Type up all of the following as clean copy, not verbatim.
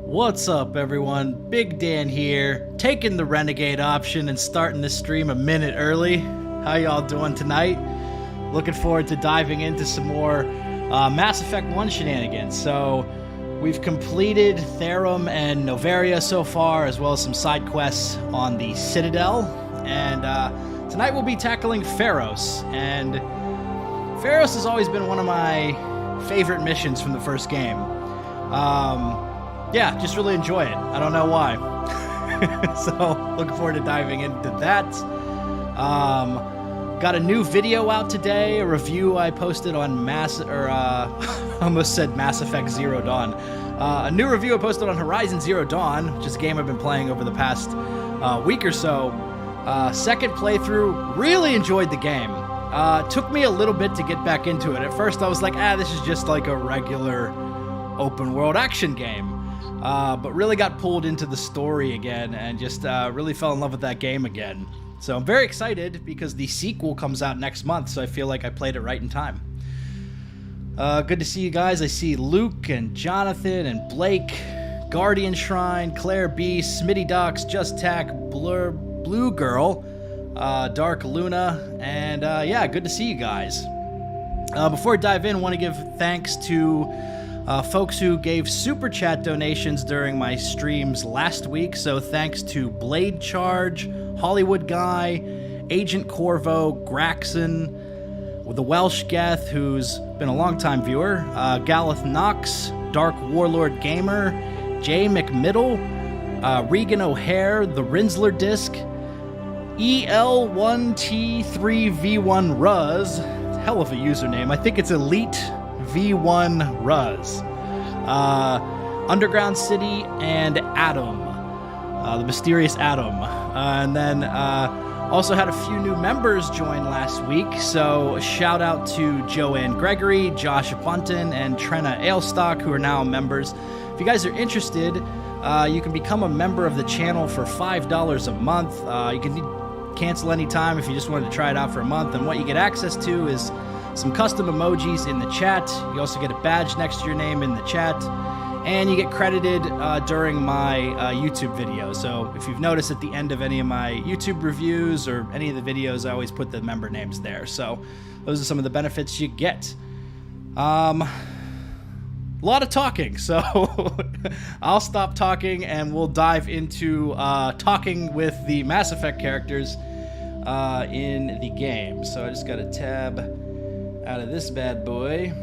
What's up, everyone? Big Dan here, taking the Renegade option and starting this stream a minute early. How y'all doing tonight? Looking forward to diving into some more Mass Effect 1 shenanigans. So, we've completed Therum and Noveria so far, as well as some side quests on the Citadel. And tonight we'll be tackling Pharos. And Pharos has always been one of my favorite missions from the first game. Yeah, just really enjoy it. I don't know why. So, looking forward to diving into that. Got a new video out today, a review I posted on almost said Mass Effect Zero Dawn. A new review I posted on Horizon Zero Dawn, which is a game I've been playing over the past week or so. Second playthrough, really enjoyed the game. Took me a little bit to get back into it. At first I was like, this is just like a regular open world action game. But really got pulled into the story again and just really fell in love with that game again. So I'm very excited because the sequel comes out next month, so I feel like I played it right in time. Good to see you guys. I see Luke and Jonathan and Blake, Guardian Shrine, Claire B, Smitty Docs, Just Tack, Blue Girl, Dark Luna, and yeah, good to see you guys. Before I dive in, I want to give thanks to folks who gave super chat donations during my streams last week. So thanks to Blade Charge, Hollywood Guy, Agent Corvo, Graxon, the Welsh Geth, who's been a longtime viewer, Galeth Knox, Dark Warlord Gamer, Jay McMiddle, Regan O'Hare, the Rinsler Disc, EL1T3V1 Ruz, hell of a username. I think it's Elite V1 Ruz, Underground City, and Adam, the mysterious Adam. And then also had a few new members join last week, so shout out to Joanne Gregory, Josh Apunton, and Trenna Ailstock, who are now members. If you guys are interested, you can become a member of the channel for $5 a month. You can cancel anytime if you just wanted to try it out for a month, and what you get access to is some custom emojis in the chat. You also get a badge next to your name in the chat, and you get credited during my YouTube videos. So if you've noticed at the end of any of my YouTube reviews or any of the videos, I always put the member names there. So those are some of the benefits you get. A lot of talking, so I'll stop talking and we'll dive into talking with the Mass Effect characters in the game. So I just got to tab out of this bad boy.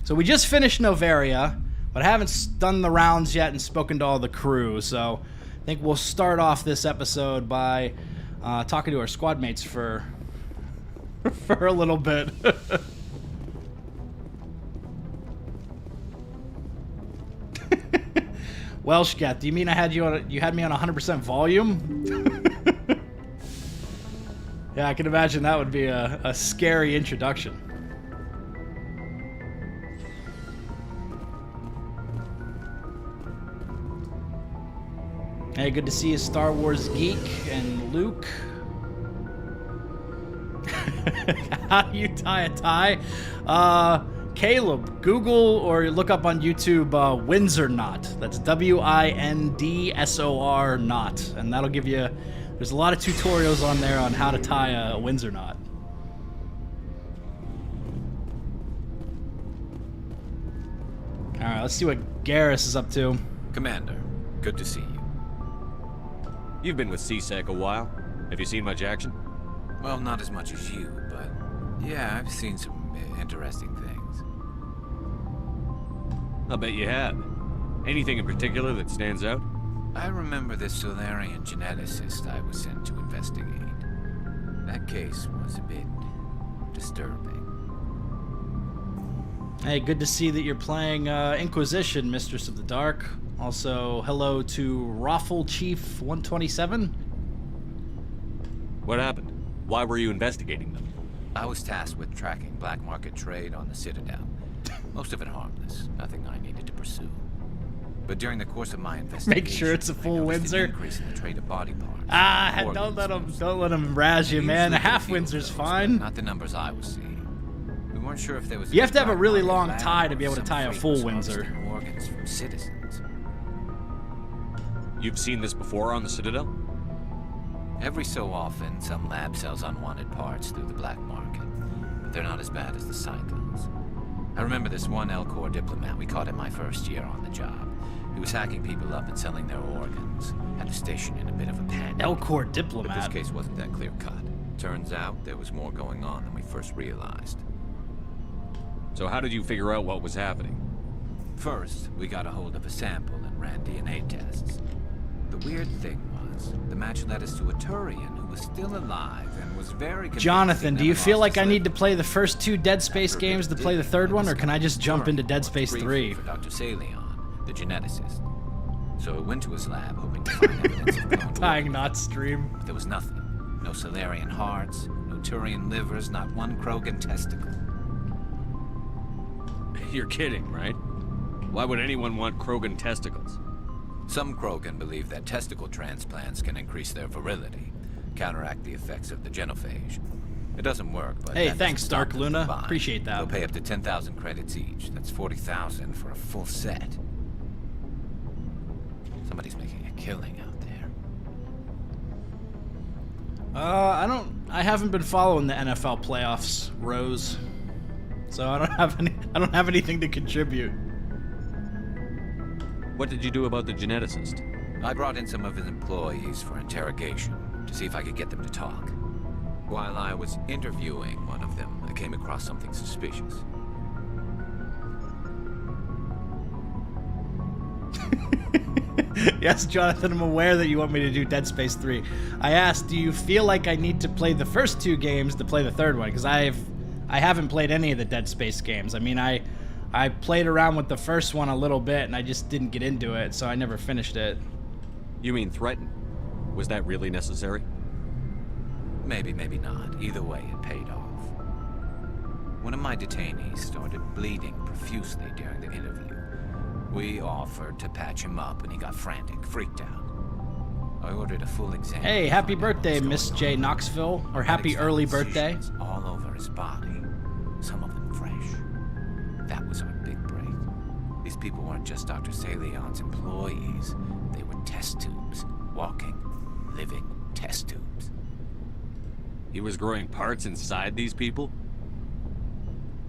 So we just finished Noveria, but I haven't done the rounds yet and spoken to all the crew. So I think we'll start off this episode by talking to our squad mates for a little bit. Welsh Geth, do you mean I had you had me on 100% volume? Yeah, I can imagine that would be a scary introduction. Hey, good to see you, Star Wars Geek and Luke. How do you tie a tie? Caleb, Google or look up on YouTube Windsor knot. That's WINDSOR knot, and that'll give you. There's a lot of tutorials on there on how to tie a Windsor knot. All right, let's see what Garrus is up to. Commander, good to see you. You've been with CSEC a while. Have you seen much action? Well, not as much as you, but yeah, I've seen some interesting things. I'll bet you have. Anything in particular that stands out? I remember the Solarian geneticist I was sent to investigate. That case was a bit disturbing. Hey, good to see that you're playing Inquisition, Mistress of the Dark. Also, hello to Raffle Chief 127. What happened? Why were you investigating them? I was tasked with tracking black market trade on the Citadel. Most of it harmless, nothing I needed to pursue. But during the course of my investigation, make sure it's a full Windsor. An increase in the trade of body parts. Don't let him razz you, man. A half Windsor's fine. Not the numbers I was seeing. We weren't sure if there was. You have to have a black really market long lab tie or to be able to some tie a freak full was Windsor. harvesting organs from citizens. You've seen this before on the Citadel? Every so often, some lab sells unwanted parts through the black market, but they're not as bad as the cyclones. I remember this one L-Corps diplomat we caught in my first year on the job. He was hacking people up and selling their organs. Had the station in a bit of a panic. L-Corps But diplomat. this case wasn't that clear-cut. Turns out there was more going on than we first realized. So how did you figure out what was happening? First, we got a hold of a sample and ran DNA tests. The weird thing was, the match led us to a Turian who was still alive and was very convinced. Jonathan, he do you never feel lost like I his need to liver. play the first 2 Dead Space After a bit games to of play the digging, third we one, or can I just jump discovered into Turian Dead was Space briefing 3? for Dr. Salion, the geneticist. So we went to his lab hoping to find evidence of cloned Tying organs. knots stream. But there was nothing. No Salarian hearts, no Turian livers, not one Krogan testicle. You're kidding, right? Why would anyone want Krogan testicles? Some Krogan believe that testicle transplants can increase their virility, counteract the effects of the genophage. It doesn't work, but Hey, that thanks, doesn't stop Dark them Luna. from buying. Appreciate that. They'll pay up to 10,000 credits each. That's 40,000 for a full set. Somebody's making a killing out there. I haven't been following the NFL playoffs, Rose. So I don't have anything to contribute. What did you do about the geneticist? I brought in some of his employees for interrogation to see if I could get them to talk. While I was interviewing one of them, I came across something suspicious. Yes, Jonathan, I'm aware that you want me to do Dead Space 3. I asked, do you feel like I need to play the first 2 games to play the third one? Because I haven't played any of the Dead Space games. I mean, I played around with the first one a little bit, and I just didn't get into it, so I never finished it. You mean threaten? Was that really necessary? Maybe, maybe not. Either way, it paid off. One of my detainees started bleeding profusely during the interview. We offered to patch him up, and he got frantic, freaked out. I ordered a full exam. Hey, to happy find out what birthday, was Miss going J. on. Knoxville. Or Medics happy found early birthday. incisions all over his body, some of them fresh. That was our big break. These people weren't just Dr. Salion's employees. They were test tubes. Walking, living test tubes. He was growing parts inside these people?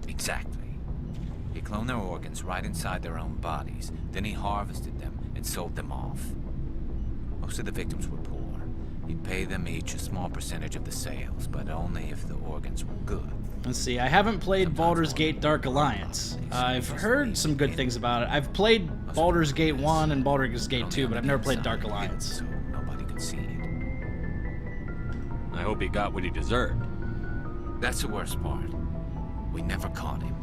Exactly. He cloned their organs right inside their own bodies. Then he harvested them and sold them off. Most of the victims were poor. He'd pay them each a small percentage of the sales, but only if the organs were good. Let's see, I haven't played Sometimes Baldur's one Gate Dark Alliance. I've heard some good things about it. I've played Baldur's Gate 1 and Baldur's Gate 2, but I've never played Dark Alliance. So nobody could see it. I hope he got what he deserved. That's the worst part. We never caught him.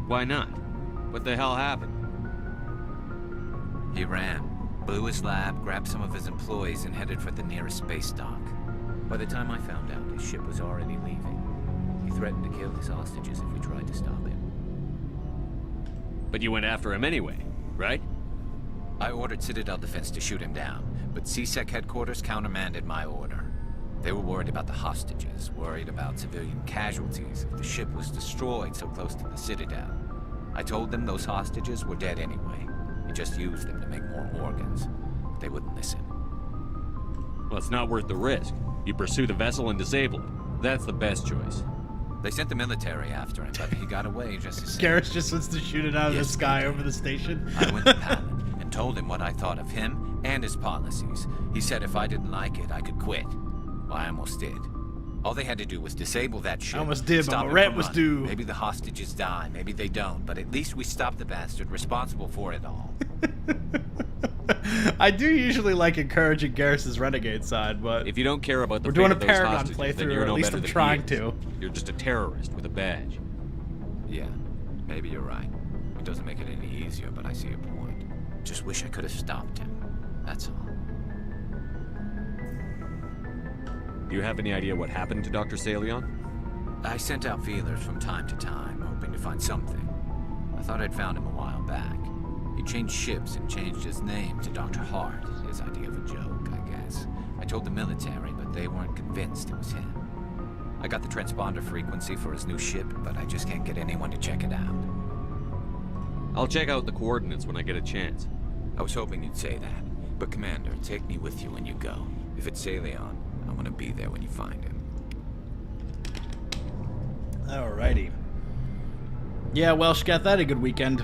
Why not? What the hell happened? He ran, blew his lab, grabbed some of his employees, and headed for the nearest space dock. By the time I found out, his ship was already leaving. He threatened to kill his hostages if we tried to stop him. But you went after him anyway, right? I ordered Citadel Defense to shoot him down, but CSEC headquarters countermanded my order. They were worried about the hostages, worried about civilian casualties if the ship was destroyed so close to the Citadel. I told them those hostages were dead anyway. We just used them to make more organs. But they wouldn't listen. Well, it's not worth the risk. You pursue the vessel and disable it. That's the best choice. They sent the military after him, but he got away just the same. Garrus just wants to shoot it out of the Yes, sky they did. over the station. I went to Palin and told him what I thought of him and his policies. He said if I didn't like it, I could quit. Well, I almost did. All they had to do was disable that ship. Almost did, but stop my it rent from was running. due. Maybe the hostages die, maybe they don't, but at least we stopped the bastard responsible for it all. I do usually like encouraging Garrus's renegade side, but If you don't care about the We're fate doing a of those Paragon hostages, then playthrough, you're or at no least better I'm than he trying is. to. You're just a terrorist with a badge. Yeah, maybe you're right. It doesn't make it any easier, but I see your point. Just wish I could have stopped him. That's all. Do you have any idea what happened to Dr. Salion? I sent out feelers from time to time, hoping to find something. I thought I'd found him a while back. He changed ships and changed his name to Dr. Hart, his idea of a joke, I guess. I told the military, but they weren't convinced it was him. I got the transponder frequency for his new ship, but I just can't get anyone to check it out. I'll check out the coordinates when I get a chance. I was hoping you'd say that. But Commander, take me with you when you go. If it's Saleon, I want to be there when you find him. Alrighty. Yeah, well, Shketh, I had a good weekend.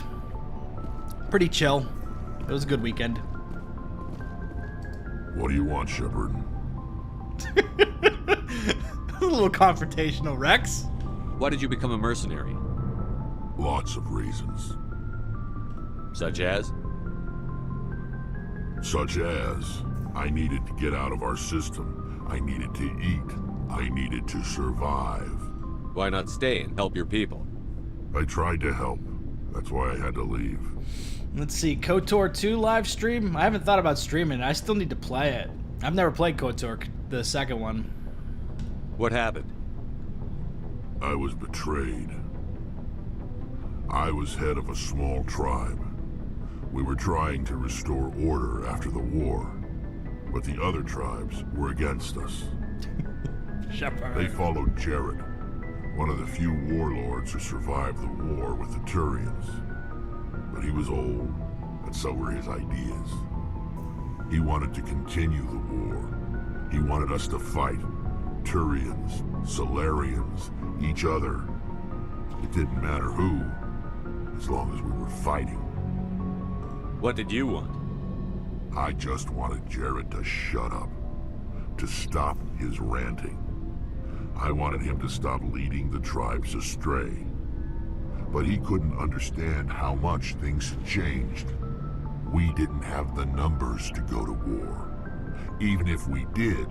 Pretty chill. It was a good weekend. What do you want, Shepard? A little confrontational, Rex. Why did you become a mercenary? Lots of reasons. Such as? Such as, I needed to get out of our system. I needed to eat. I needed to survive. Why not stay and help your people? I tried to help. That's why I had to leave. Let's see, KOTOR 2 live stream? I haven't thought about streaming it. I still need to play it. I've never played KOTOR, the second one. What happened? I was betrayed. I was head of a small tribe. We were trying to restore order after the war, but the other tribes were against us. Shepard. They followed Jared, one of the few warlords who survived the war with the Turians. But he was old, and so were his ideas. He wanted to continue the war. He wanted us to fight. Turians, Solarians, each other. It didn't matter who, as long as we were fighting. What did you want? I just wanted Jared to shut up, to stop his ranting. I wanted him to stop leading the tribes astray. But he couldn't understand how much things had changed. We didn't have the numbers to go to war. Even if we did,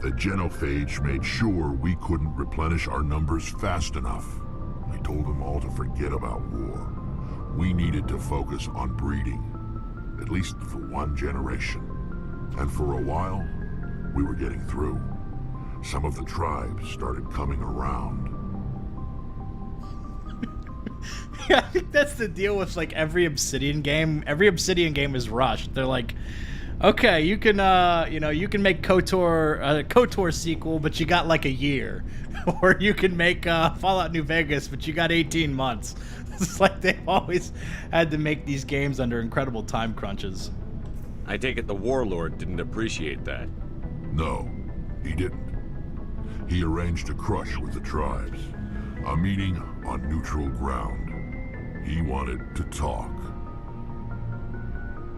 the genophage made sure we couldn't replenish our numbers fast enough. I told them all to forget about war. We needed to focus on breeding, at least for one generation. And for a while, we were getting through. Some of the tribes started coming around. Yeah, I think that's the deal with like every Obsidian game. Every Obsidian game is rushed. They're like, okay, you can you can make KOTOR a KOTOR sequel, but you got like a year, or you can make Fallout New Vegas, but you got 18 months. It's like they've always had to make these games under incredible time crunches. I take it the warlord didn't appreciate that. No, he didn't. He arranged a crush with the tribes, a meeting on neutral ground. He wanted to talk.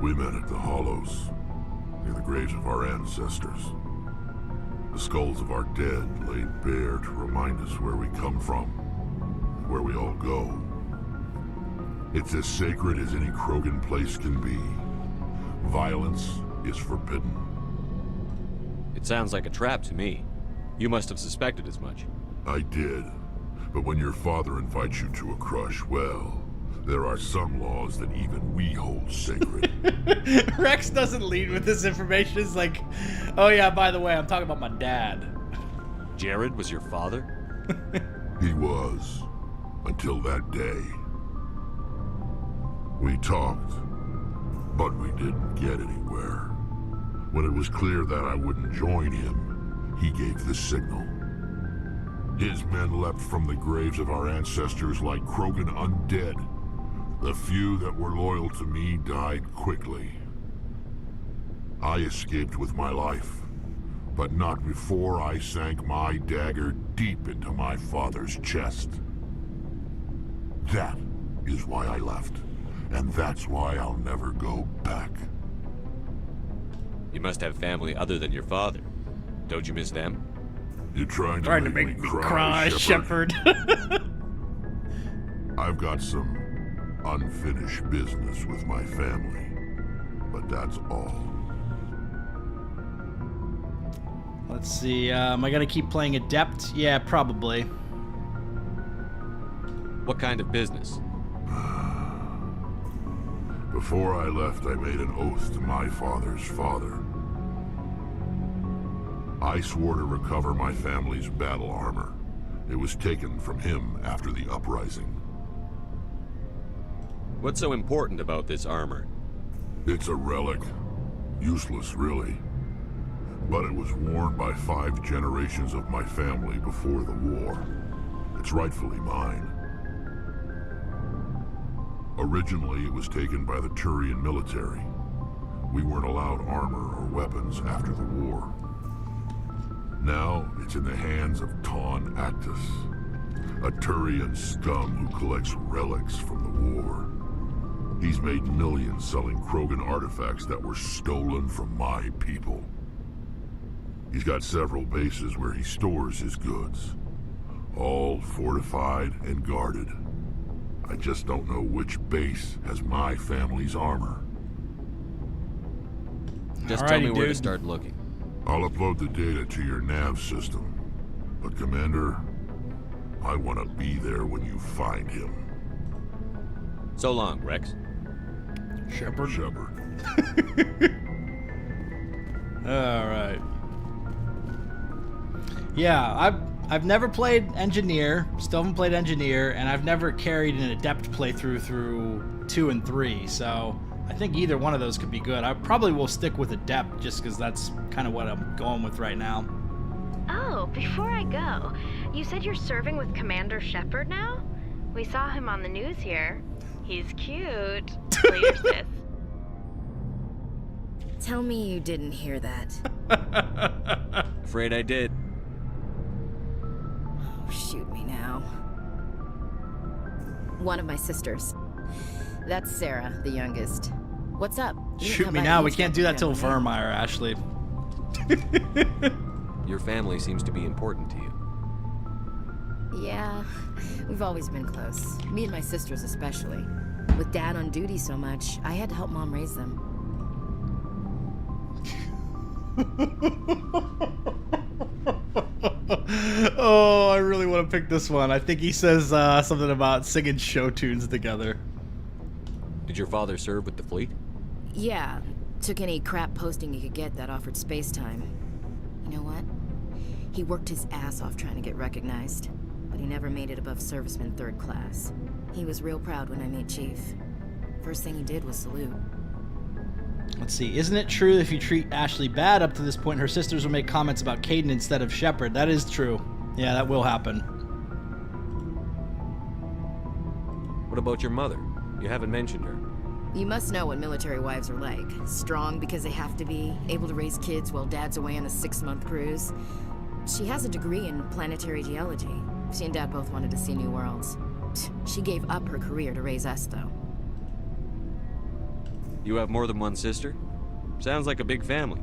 We met at the Hollows, near the graves of our ancestors. The skulls of our dead laid bare to remind us where we come from, and where we all go. It's as sacred as any Krogan place can be. Violence is forbidden. It sounds like a trap to me. You must have suspected as much. I did. But when your father invites you to a crush, well, there are some laws that even we hold sacred. Rex doesn't lead with this information. It's like, oh yeah, by the way, I'm talking about my dad. Jared was your father? He was, until that day. We talked, but we didn't get anywhere. When it was clear that I wouldn't join him, he gave the signal. His men leapt from the graves of our ancestors like Krogan undead. The few that were loyal to me died quickly. I escaped with my life, but not before I sank my dagger deep into my father's chest. That is why I left, and that's why I'll never go back. You must have family other than your father. Don't you miss them? You're trying to make me cry, Shepard. I've got some unfinished business with my family, but that's all. Let's see, am I gonna keep playing Adept? Yeah, probably. What kind of business? Before I left, I made an oath to my father's father. I swore to recover my family's battle armor. It was taken from him after the uprising. What's so important about this armor? It's a relic. Useless, really. but it was worn by 5 generations of my family before the war. It's rightfully mine. Originally, it was taken by the Turian military. We weren't allowed armor or weapons after the war. Now, it's in the hands of Ton Actus, a Turian scum who collects relics from the war. He's made millions selling Krogan artifacts that were stolen from my people. He's got several bases where he stores his goods, all fortified and guarded. I just don't know which base has my family's armor. Just tell me Alrighty, where to dude. start looking. I'll upload the data to your nav system. But Commander, I want to be there when you find him. So long, Rex. Shepard. Shepard. All right. Yeah, I've never played Engineer, still haven't played Engineer, and I've never carried an Adept playthrough through 2 and 3, so I think either one of those could be good. I probably will stick with Adept just because that's kind of what I'm going with right now. Oh, before I go, you said you're serving with Commander Shepard now? We saw him on the news here. He's cute. Tell your sis. Tell me you didn't hear that. Afraid I did. Oh, shoot me now. One of my sisters. That's Sarah, the youngest. What's up? You didn't Shoot come me by now. We each can't do that till gentleman. Vermeer, Ashley. Your family seems to be important to you. Yeah, we've always been close. Me and my sisters especially. With Dad on duty so much, I had to help Mom raise them. Oh, I really want to pick this one. I think he says something about singing show tunes together. Did your father serve with the fleet? Yeah, took any crap posting he could get that offered space time. You know what? He worked his ass off trying to get recognized, but he never made it above serviceman 3rd class. He was real proud when I made chief. First thing he did was salute. Let's see. Isn't it true that if you treat Ashley bad up to this point, her sisters will make comments about Caden instead of Shepard? That is true. Yeah, that will happen. What about your mother? You haven't mentioned her. You must know what military wives are like. Strong because they have to be, able to raise kids while Dad's away on a 6-month cruise. She has a degree in planetary geology. She and Dad both wanted to see new worlds. She gave up her career to raise us, though. You have more than one sister? Sounds like a big family.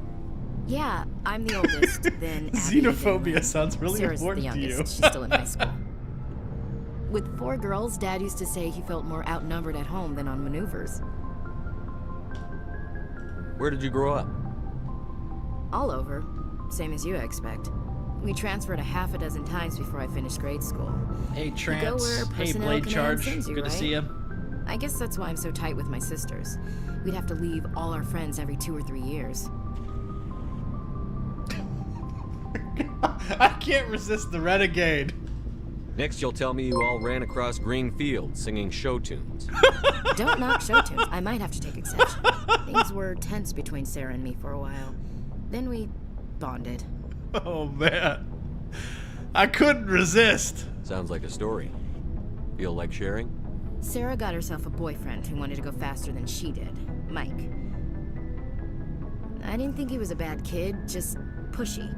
Yeah, I'm the oldest, then Abby, Xenophobia then Lynn. sounds really Sarah's the important to you. youngest. She's still in high school. With 4 girls, Dad used to say he felt more outnumbered at home than on maneuvers. Where did you grow up? All over. Same as you, I expect. We transferred a half a dozen times before I finished grade school. Hey, go Trance. where Hey, personnel Blade command Charge. sends you, Good to right? see you. I guess that's why I'm so tight with my sisters. We'd have to leave all our friends every 2 or 3 years. I can't resist the renegade. Next, you'll tell me you all ran across green fields singing show tunes. Don't knock show tunes. I might have to take exception. Things were tense between Sarah and me for a while. Then we bonded. Oh, man. I couldn't resist. Sounds like a story. Feel like sharing? Sarah got herself a boyfriend who wanted to go faster than she did, Mike. I didn't think he was a bad kid, just pushy.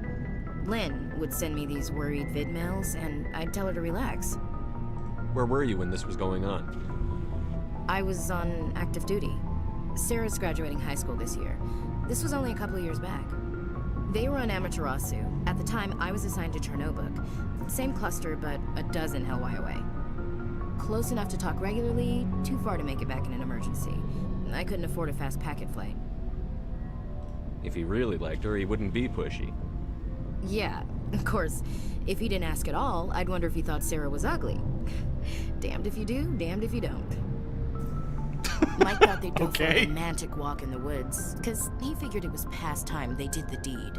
Lynn would send me these worried vid mails, and I'd tell her to relax. Where were you when this was going on? I was on active duty. Sarah's graduating high school this year. This was only a couple of years back. They were on Amaterasu. At the time, I was assigned to Chernobog. Same cluster, but a dozen LY away. Close enough to talk regularly, too far to make it back in an emergency. I couldn't afford a fast packet flight. If he really liked her, he wouldn't be pushy. Yeah, of course. If he didn't ask at all, I'd wonder if he thought Sarah was ugly. Damned if you do, damned if you don't. Mike thought they'd go for a romantic walk in the woods, because he figured it was past time they did the deed.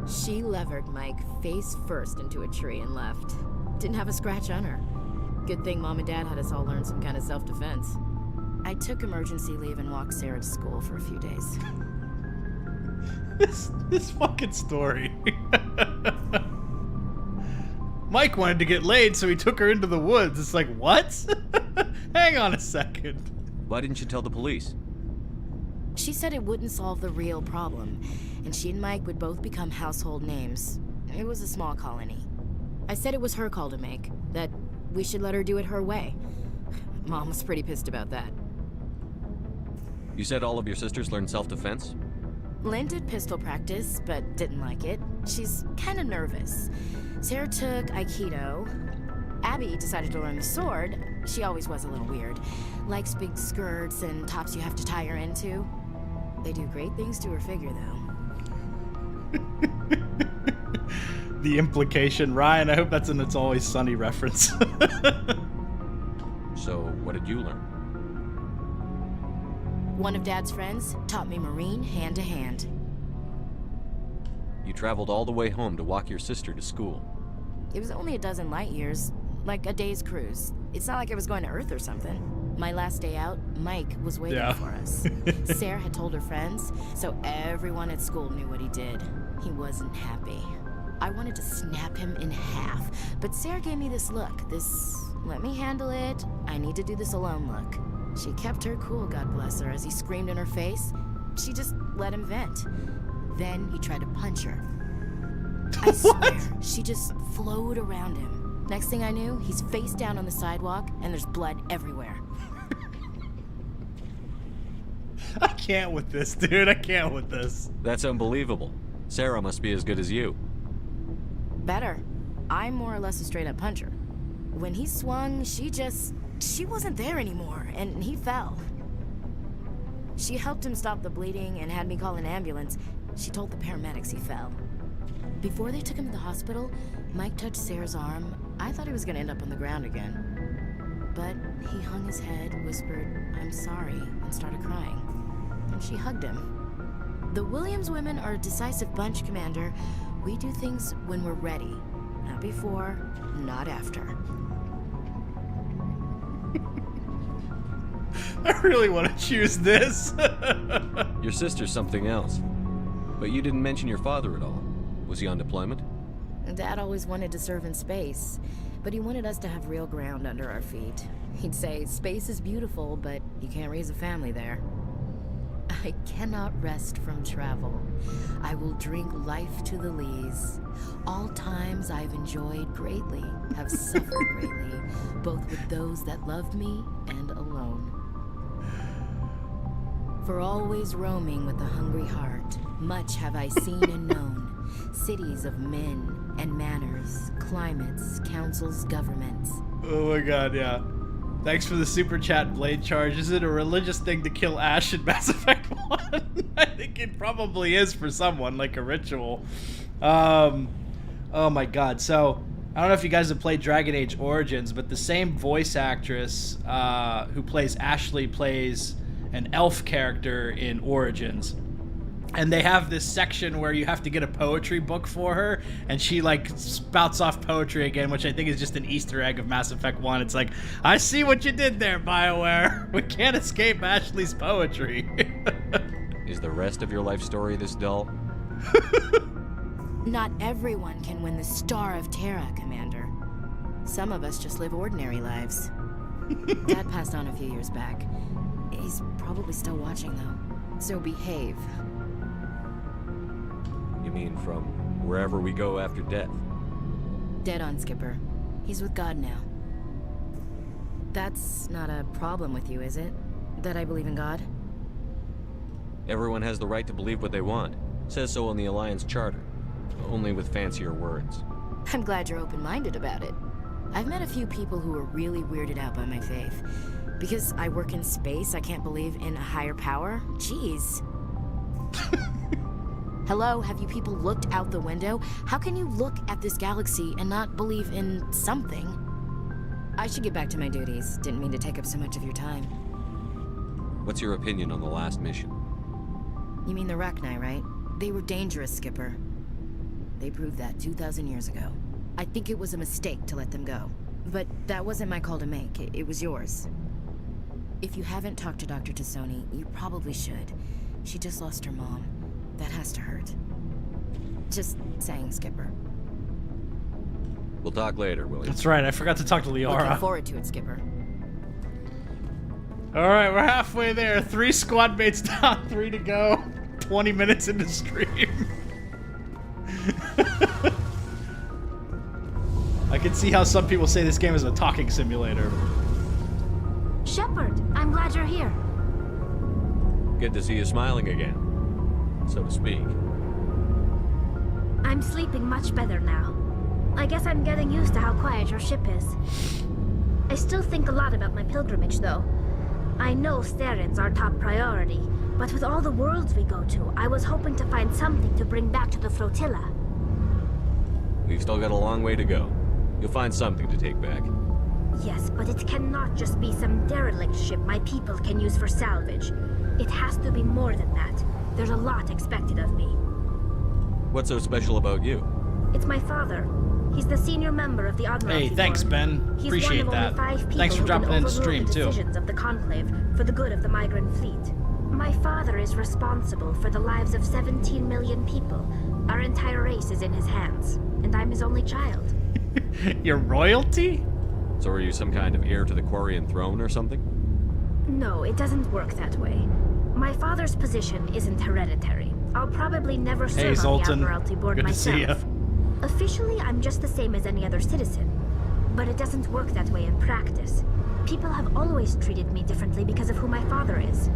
She levered Mike face first into a tree and left. Didn't have a scratch on her. Good thing Mom and Dad had us all learn some kind of self-defense. I took emergency leave and walked Sarah to school for a few days. This fucking story. Mike wanted to get laid, so he took her into the woods. It's like, what? Hang on a second. Why didn't you tell the police? She said it wouldn't solve the real problem, and she and Mike would both become household names. It was a small colony. I said it was her call to make, that we should let her do it her way. Mom was pretty pissed about that. You said all of your sisters learned self-defense? Lynn did pistol practice, but didn't like it. She's kind of nervous. Sarah took Aikido. Abby decided to learn the sword. She always was a little weird. Likes big skirts and tops you have to tie her into. They do great things to her figure, though. The implication. Ryan, I hope that's an It's Always Sunny reference. So, what did you learn? One of Dad's friends taught me Marine hand to hand. You traveled all the way home to walk your sister to school. It was only a dozen light years, like a day's cruise. It's not like I was going to Earth or something. My last day out, Mike was waiting for us. Sarah had told her friends, so everyone at school knew what he did. He wasn't happy. I wanted to snap him in half, but Sarah gave me this look, this let me handle it, I need to do this alone look. She kept her cool, God bless her, as he screamed in her face. She just let him vent. Then he tried to punch her. I swear, she just flowed around him. Next thing I knew, he's face down on the sidewalk, and there's blood everywhere. I can't with this, dude. I can't with this. That's unbelievable. Sarah must be as good as you. Better. I'm more or less a straight-up puncher. When he swung, she wasn't there anymore, and he fell. She helped him stop the bleeding and had me call an ambulance. She told the paramedics he fell. Before they took him to the hospital, Mike touched Sarah's arm. I thought he was gonna end up on the ground again. But he hung his head, whispered, "I'm sorry," and started crying. And she hugged him. The Williams women are a decisive bunch, Commander. We do things when we're ready. Not before, not after. I really want to choose this. Your sister's something else. But you didn't mention your father at all. Was he on deployment? Dad always wanted to serve in space, but he wanted us to have real ground under our feet. He'd say, space is beautiful, but you can't raise a family there. I cannot rest from travel. I will drink life to the lees. All times I've enjoyed greatly, have suffered greatly, both with those that loved me and alone. For always roaming with a hungry heart, much have I seen and known, cities of men and manners, climates, councils, governments. Oh my god, yeah. Thanks for the super chat, Blade Charge. Is it a religious thing to kill Ash in Mass Effect 1? I think it probably is for someone, like a ritual. Oh my god. So, I don't know if you guys have played Dragon Age Origins, but the same voice actress who plays Ashley plays an elf character in Origins. And they have this section where you have to get a poetry book for her, and she, like, spouts off poetry again, which I think is just an Easter egg of Mass Effect 1. It's like, I see what you did there, BioWare. We can't escape Ashley's poetry. Is the rest of your life story this dull? Not everyone can win the Star of Terra, Commander. Some of us just live ordinary lives. Dad passed on a few years back. He's probably still watching, though. So behave. You mean from wherever we go after death? Dead on, Skipper. He's with God now. That's not a problem with you, is it? That I believe in God? Everyone has the right to believe what they want. Says so in the Alliance Charter. Only with fancier words. I'm glad you're open-minded about it. I've met a few people who are really weirded out by my faith. Because I work in space, I can't believe in a higher power? Jeez. Hello, have you people looked out the window? How can you look at this galaxy and not believe in something? I should get back to my duties. Didn't mean to take up so much of your time. What's your opinion on the last mission? You mean the Rachni, right? They were dangerous, Skipper. They proved that 2,000 years ago. I think it was a mistake to let them go. But that wasn't my call to make. It was yours. If you haven't talked to Dr. Tassoni, you probably should. She just lost her mom. That has to hurt. Just saying, Skipper. We'll talk later, William. That's right, I forgot to talk to Looking Liara. forward to it, Skipper. Alright, we're halfway there. 3 squad mates down, 3 to go. 20 minutes into stream. I can see how some people say this game is a talking simulator. Shepard, I'm glad you're here. Good to see you smiling again, so to speak. I'm sleeping much better now. I guess I'm getting used to how quiet your ship is. I still think a lot about my pilgrimage, though. I know Saren's our top priority, but with all the worlds we go to, I was hoping to find something to bring back to the flotilla. We've still got a long way to go. You'll find something to take back. Yes, but it cannot just be some derelict ship my people can use for salvage. It has to be more than that. There's a lot expected of me. What's so special about you? It's my father. He's the senior member of the Admiralty Hey, thanks, Board. Ben. He's Appreciate one of that. only 5 people Thanks for who can dropping in the overrule stream, the too. decisions of the Conclave for the good of the migrant fleet. My father is responsible for the lives of 17 million people. Our entire race is in his hands, and I'm his only child. Your royalty? So are you some kind of heir to the Quarian throne or something? No, it doesn't work that way. My father's position isn't hereditary. I'll probably never serve Hey, on the Zoltan. Admiralty Board Good to see myself. ya. Officially, I'm just the same as any other citizen. But it doesn't work that way in practice. People have always treated me differently because of who my father is.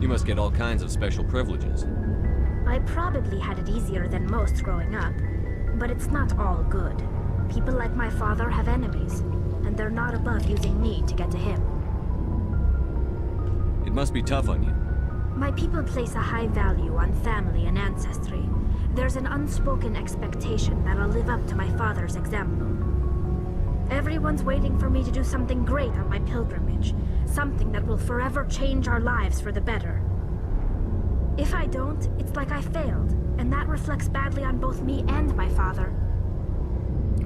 You must get all kinds of special privileges. I probably had it easier than most growing up, but it's not all good. People like my father have enemies, and they're not above using me to get to him. It must be tough on you. My people place a high value on family and ancestry. There's an unspoken expectation that I'll live up to my father's example. Everyone's waiting for me to do something great on my pilgrimage, something that will forever change our lives for the better. If I don't, it's like I failed, and that reflects badly on both me and my father.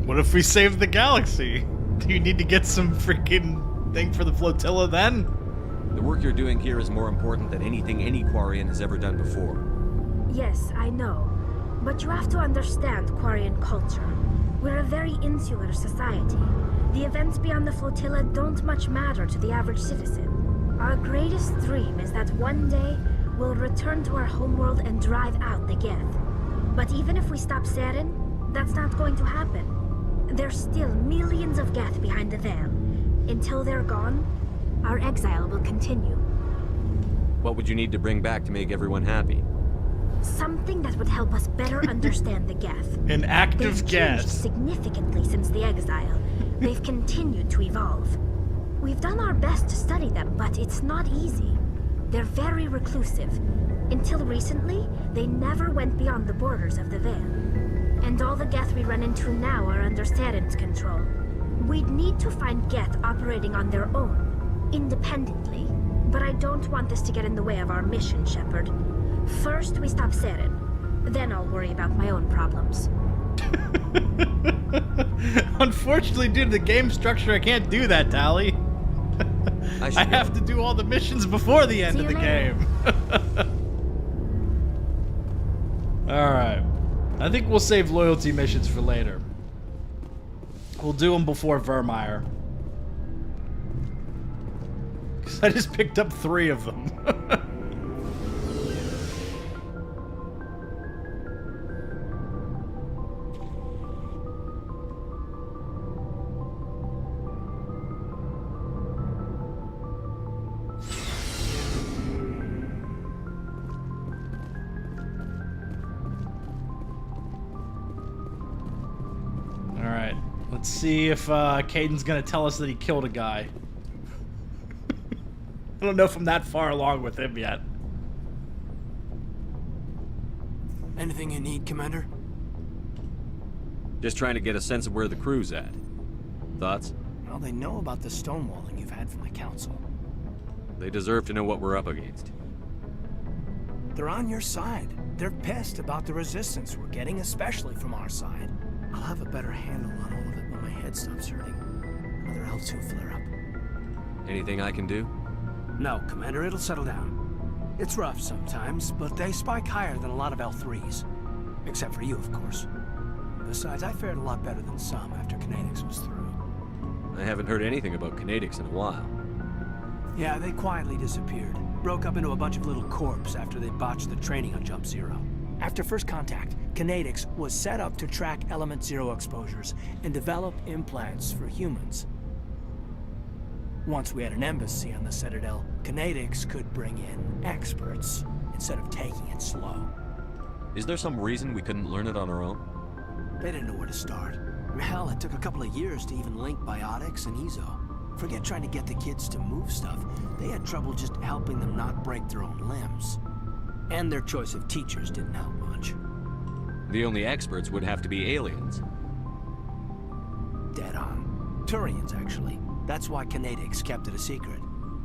What if we save the galaxy? Do you need to get some freaking thing for the flotilla then? The work you're doing here is more important than anything any Quarian has ever done before. Yes, I know. But you have to understand Quarian culture. We're a very insular society. The events beyond the flotilla don't much matter to the average citizen. Our greatest dream is that one day we'll return to our homeworld and drive out the Geth. But even if we stop Saren, that's not going to happen. There's still millions of Geth behind the veil. Until they're gone, our exile will continue. What would you need to bring back to make everyone happy? Something that would help us better understand the Geth. An active They've changed Geth. significantly since the exile. They've continued to evolve. We've done our best to study them, but it's not easy. They're very reclusive. Until recently, they never went beyond the borders of the Veil. And all the Geth we run into now are under Saren's control. We'd need to find Geth operating on their own, independently. But I don't want this to get in the way of our mission, Shepard. First, we stop Saren. Then I'll worry about my own problems. Unfortunately, due to the game structure, I can't do that, Tally. I go. have to do all the missions before the end See of the you later. game. Alright. I think we'll save loyalty missions for later. We'll do them before Vermeer. Because I just picked up 3 of them. Alright, let's see if Caden's gonna tell us that he killed a guy. I don't know if I'm that far along with him yet. Anything you need, Commander? Just trying to get a sense of where the crew's at. Thoughts? Well, they know about the stonewalling you've had from the Council. They deserve to know what we're up against. They're on your side. They're pissed about the resistance we're getting, especially from our side. I'll have a better handle on all of it when my head stops hurting. Another L2 flare-up. Anything I can do? No, Commander, it'll settle down. It's rough sometimes, but they spike higher than a lot of L3s. Except for you, of course. Besides, I fared a lot better than some after Kinetics was through. I haven't heard anything about Kinetics in a while. Yeah, they quietly disappeared. Broke up into a bunch of little corps after they botched the training on Jump Zero. After first contact, Kinetics was set up to track Element Zero exposures and develop implants for humans. Once we had an embassy on the Citadel, Kinetics could bring in experts instead of taking it slow. Is there some reason we couldn't learn it on our own? They didn't know where to start. Hell, it took a couple of years to even link biotics and Ezo. Forget trying to get the kids to move stuff. They had trouble just helping them not break their own limbs. And their choice of teachers didn't help much. The only experts would have to be aliens. Dead on. Turians, actually. That's why Kinetics kept it a secret.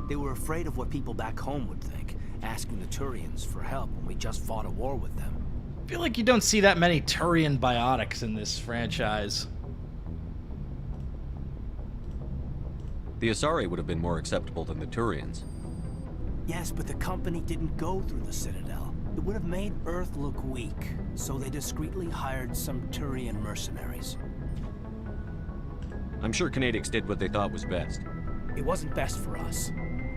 They were afraid of what people back home would think, asking the Turians for help when we just fought a war with them. I feel like you don't see that many Turian biotics in this franchise. The Asari would have been more acceptable than the Turians. Yes, but the company didn't go through the Citadel. It would have made Earth look weak, so they discreetly hired some Turian mercenaries. I'm sure Kinetics did what they thought was best. It wasn't best for us.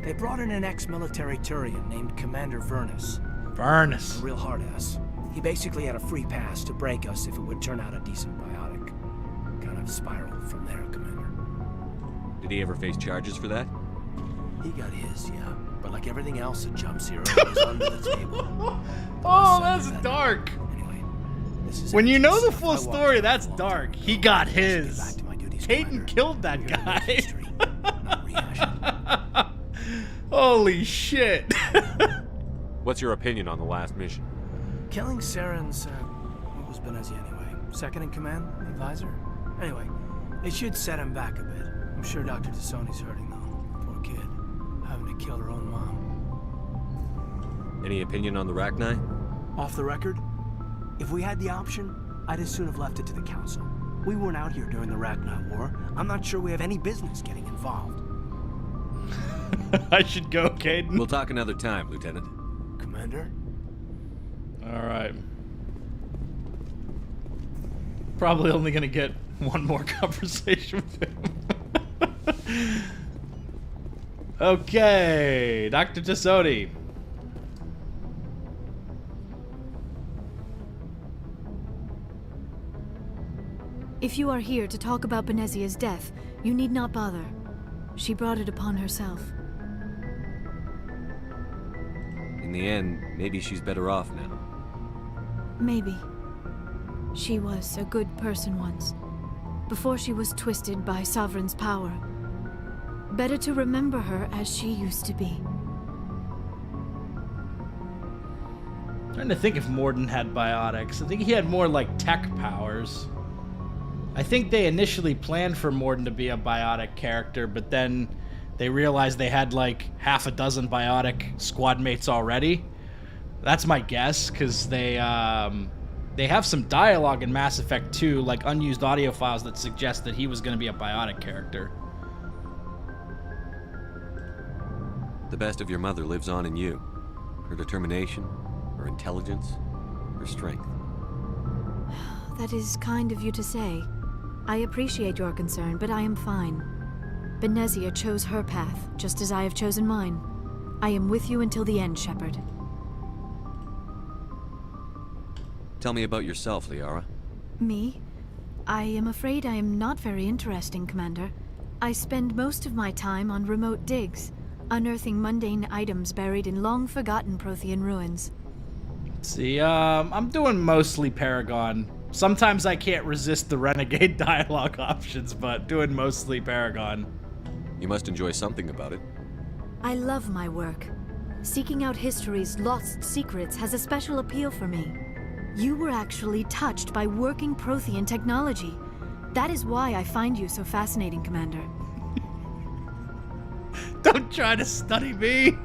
They brought in an ex-military Turian named Commander Vernus. Vernus. A real hard-ass. He basically had a free pass to break us if it would turn out a decent biotic. Kind of spiraled from there, Commander. Did he ever face charges for that? He got his, yeah. But like everything else at Jump Zero, it was under the table. Oh, that's dark. Anyway, this is when you know the stuff full I watched story, for a that's long dark. time He ago. got Let's get his. back to my duties, Hayden Commander. killed that We're here to make guy. history, not rehash it. Holy shit. What's your opinion on the last mission? Killing Saren's, what was Benezia anyway? Second in command? Advisor? Anyway, it should set him back a bit. I'm sure Dr. Tassoni's hurting though. Poor kid. Having to kill her own mom. Any opinion on the Rachni? Off the record? If we had the option, I'd as soon have left it to the Council. We weren't out here during the Rachni War. I'm not sure we have any business getting involved. I should go, Caden. We'll talk another time, Lieutenant. Commander? Alright. Probably only gonna get one more conversation with him. Okay, Dr. Tassoni. If you are here to talk about Benezia's death, you need not bother. She brought it upon herself. In the end, maybe she's better off now. Maybe. She was a good person once, before she was twisted by Sovereign's power. Better to remember her as she used to be. Trying to think if Morden had biotics. I think he had more like tech powers. I think they initially planned for Morden to be a biotic character, but then they realized they had like half a dozen biotic squad mates already. That's my guess, because they have some dialogue in Mass Effect 2, like unused audio files that suggest that he was going to be a biotic character. The best of your mother lives on in you. Her determination, her intelligence, her strength. That is kind of you to say. I appreciate your concern, but I am fine. Benezia chose her path, just as I have chosen mine. I am with you until the end, Shepard. Tell me about yourself, Liara. Me? I am afraid I am not very interesting, Commander. I spend most of my time on remote digs, unearthing mundane items buried in long-forgotten Prothean ruins. See, I'm doing mostly Paragon. Sometimes I can't resist the Renegade dialogue options, but doing mostly Paragon. You must enjoy something about it. I love my work. Seeking out history's lost secrets has a special appeal for me. You were actually touched by working Prothean technology. That is why I find you so fascinating, Commander. Don't try to study me!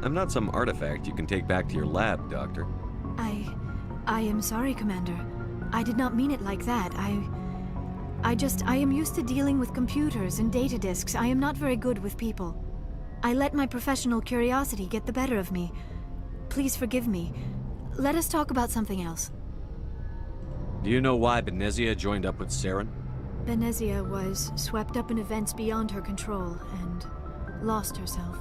I'm not some artifact you can take back to your lab, Doctor. I am sorry, Commander. I did not mean it like that. I am used to dealing with computers and data disks. I am not very good with people. I let my professional curiosity get the better of me. please forgive me. Let us talk about something else. Do you know why Benezia joined up with Saren? Benezia was swept up in events beyond her control and lost herself.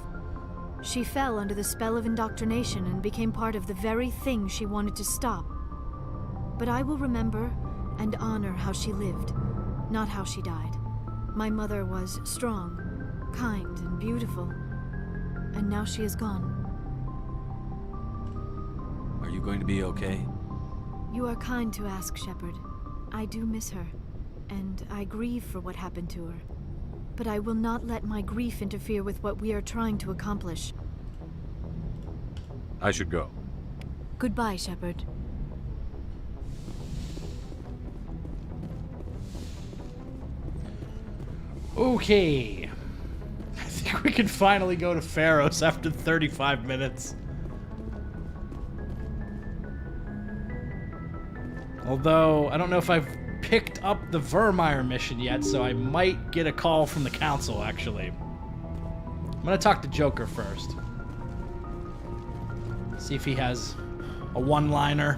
She fell under the spell of indoctrination and became part of the very thing she wanted to stop. But I will remember and honor how she lived, not how she died. My mother was strong, kind, and beautiful, and now she is gone. Are you going to be okay? You are kind to ask, Shepard. I do miss her, and I grieve for what happened to her. But I will not let my grief interfere with what we are trying to accomplish. I should go. Goodbye, Shepard. Okay. I think we can finally go to Pharos after 35 minutes. Although, I don't know if I've picked up the Vermeer mission yet, so I might get a call from the Council, actually. I'm gonna talk to Joker first. See if he has a one-liner.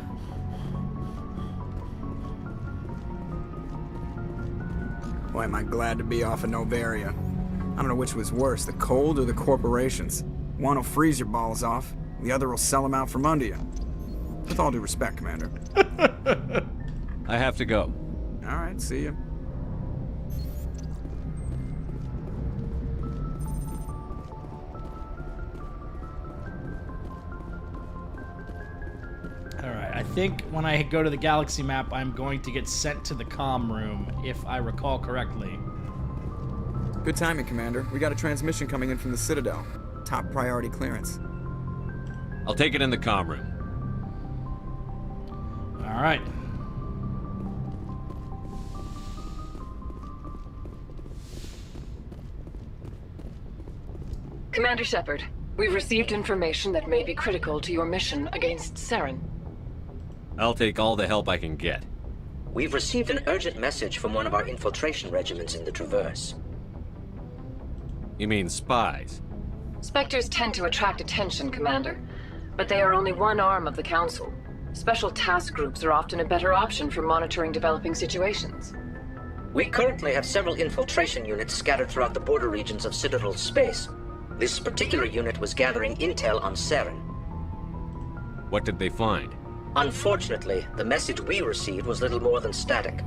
Boy, am I glad to be off of Novaria. I don't know which was worse, the cold or the corporations. One will freeze your balls off, the other will sell them out from under you. With all due respect, Commander. I have to go. All right, see you. Alright, I think when I go to the galaxy map, I'm going to get sent to the comm room, if I recall correctly. Good timing, Commander. We got a transmission coming in from the Citadel. Top priority clearance. I'll take it in the comm room. Alright. Commander Shepard, we've received information that may be critical to your mission against Saren. I'll take all the help I can get. We've received an urgent message from one of our infiltration regiments in the Traverse. You mean spies? Spectres tend to attract attention, Commander, but they are only one arm of the Council. Special task groups are often a better option for monitoring developing situations. We currently have several infiltration units scattered throughout the border regions of Citadel space. This particular unit was gathering intel on Saren. What did they find? Unfortunately, the message we received was little more than static.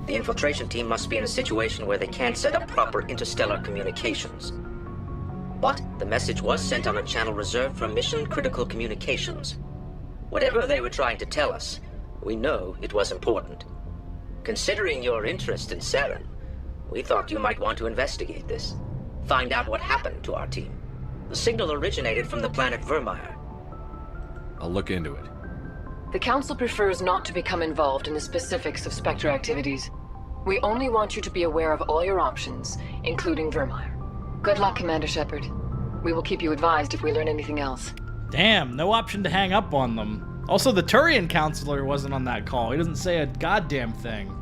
The infiltration team must be in a situation where they can't set up proper interstellar communications. But the message was sent on a channel reserved for mission-critical communications. Whatever they were trying to tell us, we know it was important. Considering your interest in Saren, we thought you might want to investigate this. Find out what happened to our team. The signal originated from the planet Vermeer. I'll look into it. The Council prefers not to become involved in the specifics of Spectre activities. We only want you to be aware of all your options, including Vermeer. Good luck, Commander Shepard. We will keep you advised if we learn anything else. Damn, no option to hang up on them. Also, the Turian counselor wasn't on that call. He doesn't say a goddamn thing.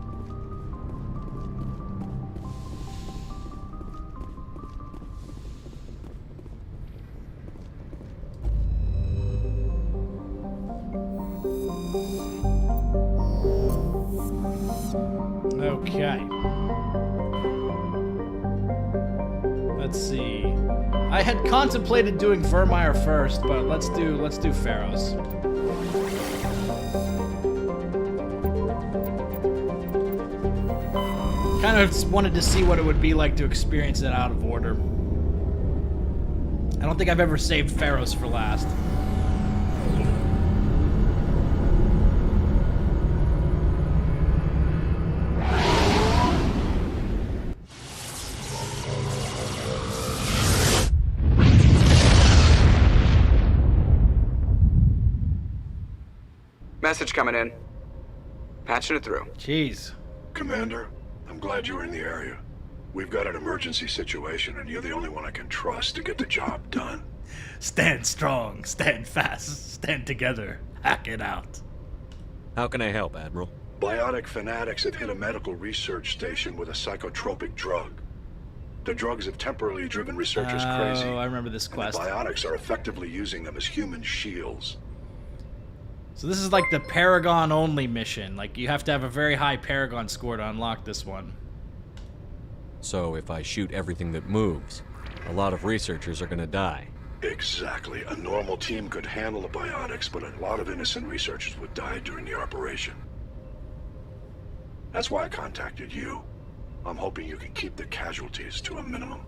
Okay. Let's see. I had contemplated doing Vermeer first, but let's do Pharos. Kind of just wanted to see what it would be like to experience it out of order. I don't think I've ever saved Pharos for last. Message coming in. Patching it through. Jeez. Commander, I'm glad you're in the area. We've got an emergency situation, and you're the only one I can trust to get the job done. Stand strong, stand fast, stand together, hack it out. How can I help, Admiral? Biotic fanatics have hit a medical research station with a psychotropic drug. The drugs have temporarily driven researchers crazy. Oh, I remember this quest. And the biotics are effectively using them as human shields. So this is like the Paragon only mission. Like, you have to have a very high Paragon score to unlock this one. So if I shoot everything that moves, a lot of researchers are gonna die. Exactly. A normal team could handle the biotics, but a lot of innocent researchers would die during the operation. That's why I contacted you. I'm hoping you can keep the casualties to a minimum.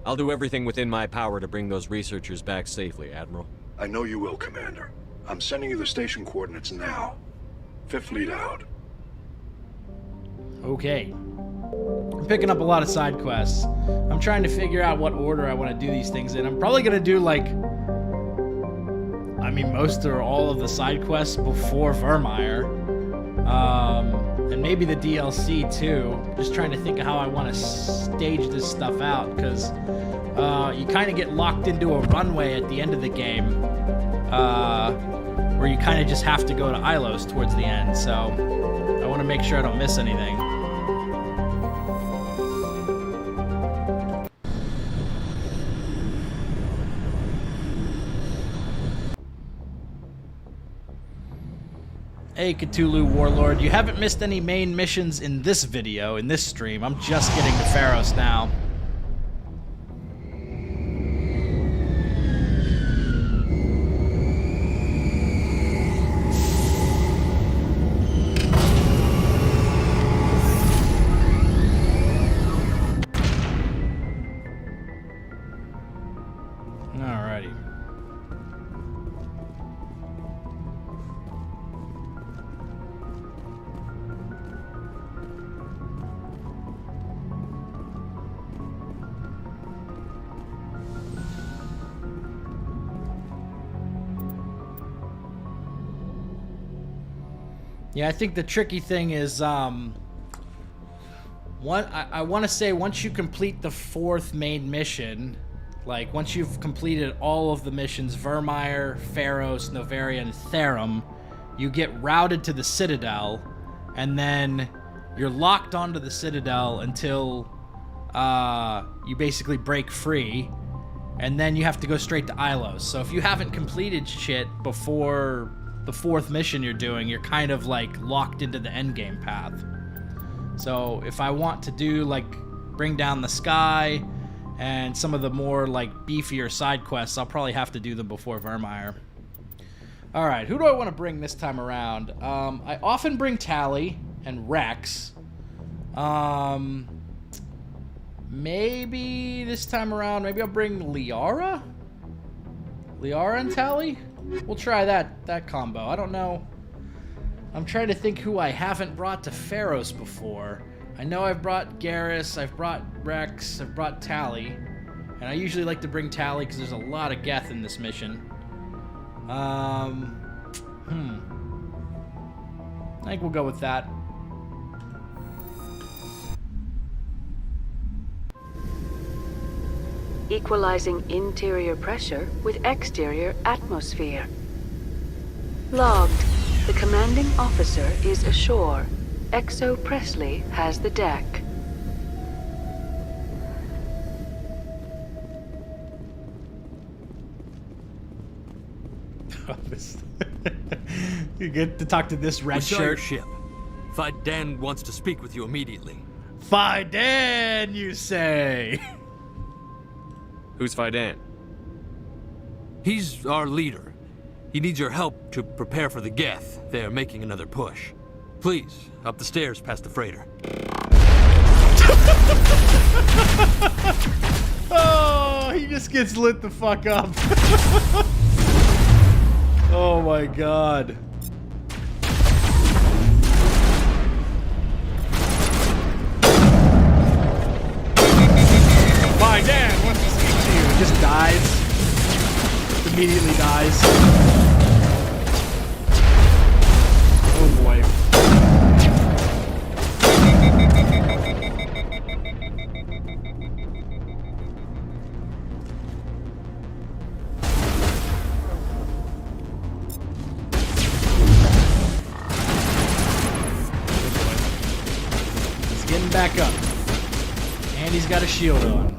I'll do everything within my power to bring those researchers back safely, Admiral. I know you will, Commander. I'm sending you the station coordinates now. Fifth Fleet out. Okay. I'm picking up a lot of side quests. I'm trying to figure out what order I want to do these things in. I'm probably going to do, like, I mean, most or all of the side quests before Vermeer. And maybe the DLC, too. Just trying to think of how I want to stage this stuff out, because you kind of get locked into a runway at the end of the game, where you kind of just have to go to Ilos towards the end, so I want to make sure I don't miss anything. Hey Cthulhu Warlord, you haven't missed any main missions in this video, in this stream. I'm just getting to Pharos now. Alrighty. Yeah, I think the tricky thing is, I want to say once you complete the 4th main mission, like once you've completed all of the missions, Vermeer, Pharos, Novaria, and Therum, you get routed to the Citadel, and then you're locked onto the Citadel until you basically break free, and then you have to go straight to Ilos. So if you haven't completed shit before the 4th mission you're doing, you're kind of like locked into the endgame path. So if I want to do like Bring Down the Sky and some of the more like beefier side quests, I'll probably have to do them before Vermeer. Alright, who do I want to bring this time around? I often bring Tally and Rex. Maybe this time around, maybe I'll bring Liara? Liara and Tally? We'll try that combo. I don't know. I'm trying to think who I haven't brought to Pharos before. I know I've brought Garrus, I've brought Rex, I've brought Tally. And I usually like to bring Tally because there's a lot of Geth in this mission. I think we'll go with that. Equalizing interior pressure with exterior atmosphere. Logged. The commanding officer is ashore. Exo Presley has the deck. You get to talk to this red shirt. Ship. Fai Dan wants to speak with you immediately. Fai Dan, you say? Who's Fai Dan? He's our leader. He needs your help to prepare for the Geth. They're making another push. Please, up the stairs past the freighter. Oh, he just gets lit the fuck up. Oh my god. Fai Dan wants to speak to you. He just dies. Immediately dies. Oh boy. He's getting back up. And he's got a shield on.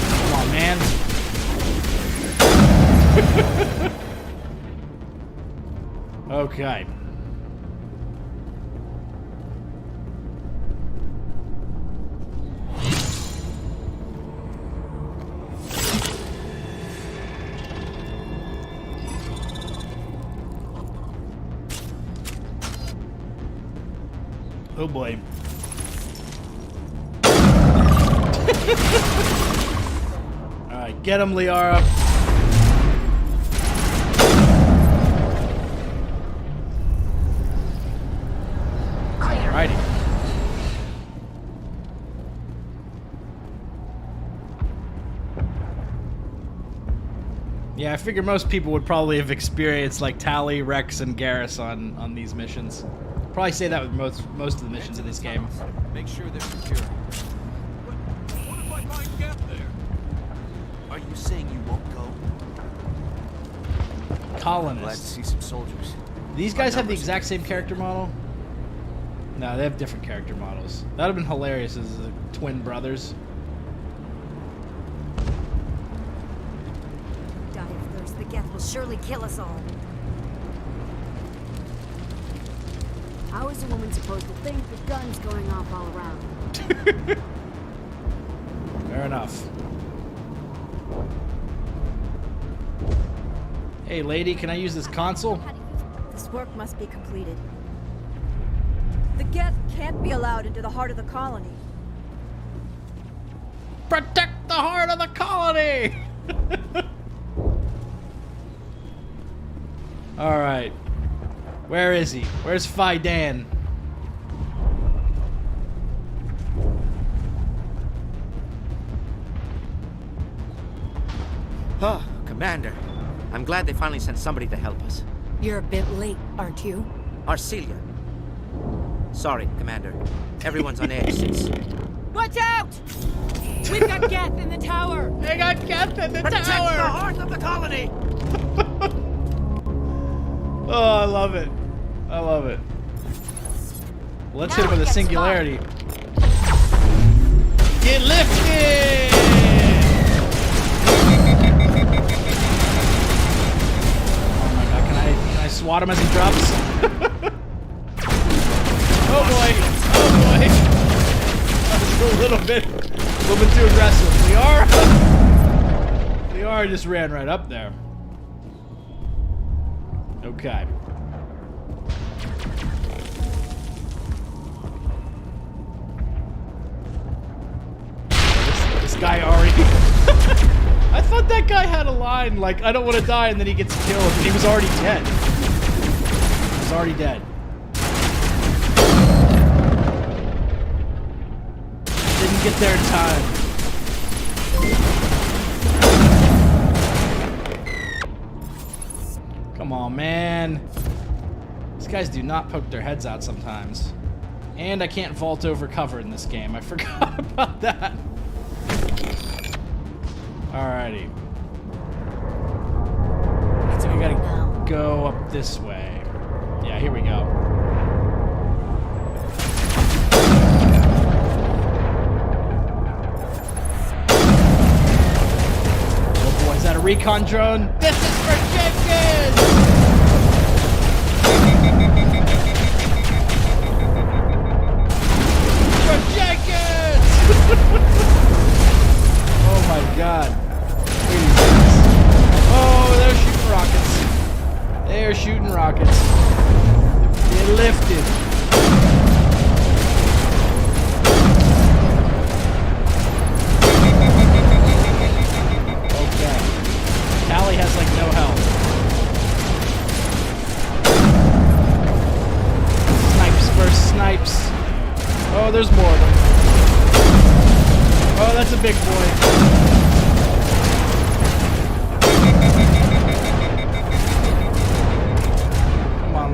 Come on, man. Okay. Oh boy. Alright, get him, Liara. Alrighty. Yeah, I figure most people would probably have experienced like Tali, Rex, and Garrus on these missions. Probably say that with most of the missions in this game. Make sure they're secure. What if I find Geth there? Are you saying you won't go? Colonists. Glad to see some soldiers. These guys have the exact same character model? No, they have different character models. That would have been hilarious as the twin brothers. Die of thirst. The Geth will surely kill us all. How is a woman supposed to think with guns going off all around? Fair enough. Hey, lady, can I use this console? This work must be completed. The Geth can't be allowed into the heart of the colony. Protect the heart of the colony! Alright. Where is he? Where's Fai Dan? Oh, Commander. I'm glad they finally sent somebody to help us. You're a bit late, aren't you? Arcelia. Sorry, Commander. Everyone's on edge since... Watch out! We've got Geth in the tower! They got Geth in the Protect tower! the heart of the colony! Oh, I love it. I love it. Let's hit him with a singularity. Get lifted! Oh my god, can I swat him as he drops? Oh boy! Oh boy! That was a little bit too aggressive. Liara just ran right up there. Okay. This guy already... I thought that guy had a line like, I don't want to die, and then he gets killed, and he was already dead. He was already dead. Didn't get there in time. Come on, man. These guys do not poke their heads out sometimes. And I can't vault over cover in this game. I forgot about that. Alrighty. So we gotta go up this way. Yeah, here we go. Oh boy, is that a recon drone? This is for Jenkins! For Jenkins! Oh my god. Oh, they're shooting rockets. They're shooting rockets. Get lifted. Okay. Tali has like no health. Snipes versus snipes. Oh, there's more of them. Oh, that's a big boy.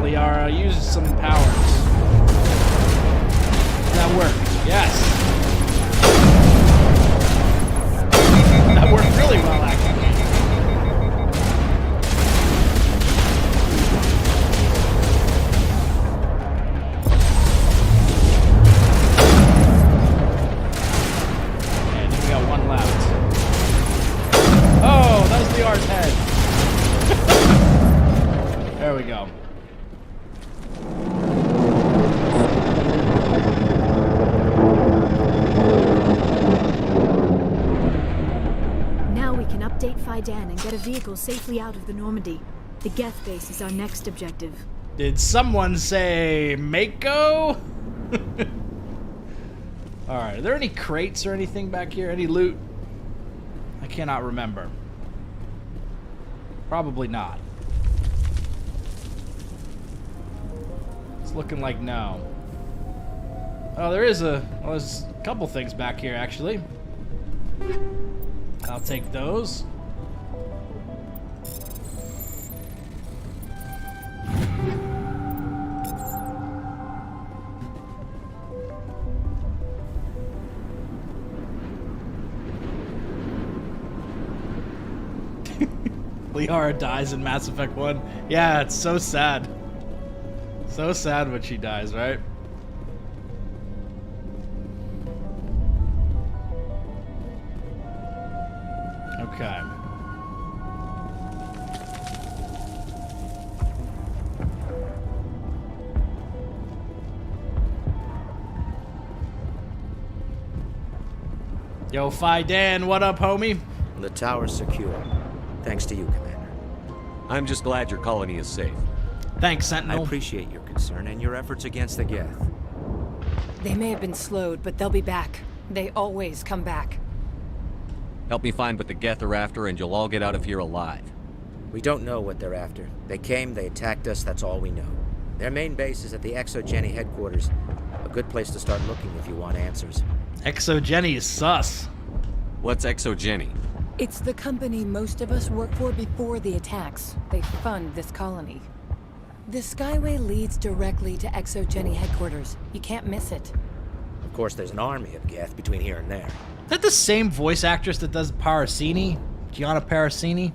Liara, use some powers. Does that work? Yes. That worked really well, actually. Liar's head. There we go. Now we can update Fai Dan and get a vehicle safely out of the Normandy. The Geth base is our next objective. Did someone say Mako? Alright, are there any crates or anything back here? Any loot? I cannot remember. Probably not. It's looking like no. Oh, there's a couple things back here, actually. I'll take those. Liara dies in Mass Effect 1. Yeah, it's so sad. So sad when she dies, right? Okay. Yo, Fai Dan, what up, homie? The tower's secure. Thanks to you, Commander. I'm just glad your colony is safe. Thanks, Sentinel. I appreciate your concern and your efforts against the Geth. They may have been slowed, but they'll be back. They always come back. Help me find what the Geth are after, and you'll all get out of here alive. We don't know what they're after. They came, they attacked us, that's all we know. Their main base is at the ExoGeni headquarters. A good place to start looking if you want answers. ExoGeni is sus. What's ExoGeni? It's the company most of us work for before the attacks. They fund this colony. The Skyway leads directly to ExoGeni headquarters. You can't miss it. Of course, there's an army of Geth between here and there. Is that the same voice actress that does Parasini? Gianna Parasini?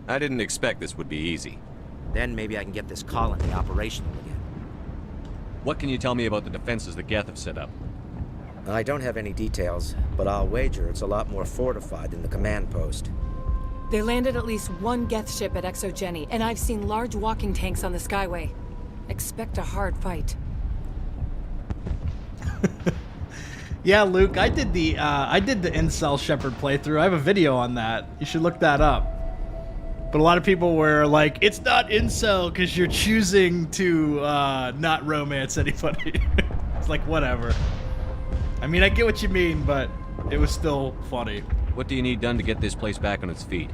I didn't expect this would be easy. Then maybe I can get this colony operational again. What can you tell me about the defenses the Geth have set up? I don't have any details, but I'll wager it's a lot more fortified than the command post. They landed at least one Geth ship at ExoGeni, and I've seen large walking tanks on the Skyway. Expect a hard fight. Yeah, Luke, I did the Incel Shepard playthrough. I have a video on that. You should look that up. But a lot of people were like, it's not Incel because you're choosing to not romance anybody. It's like, whatever. I mean, I get what you mean, but it was still funny. What do you need done to get this place back on its feet?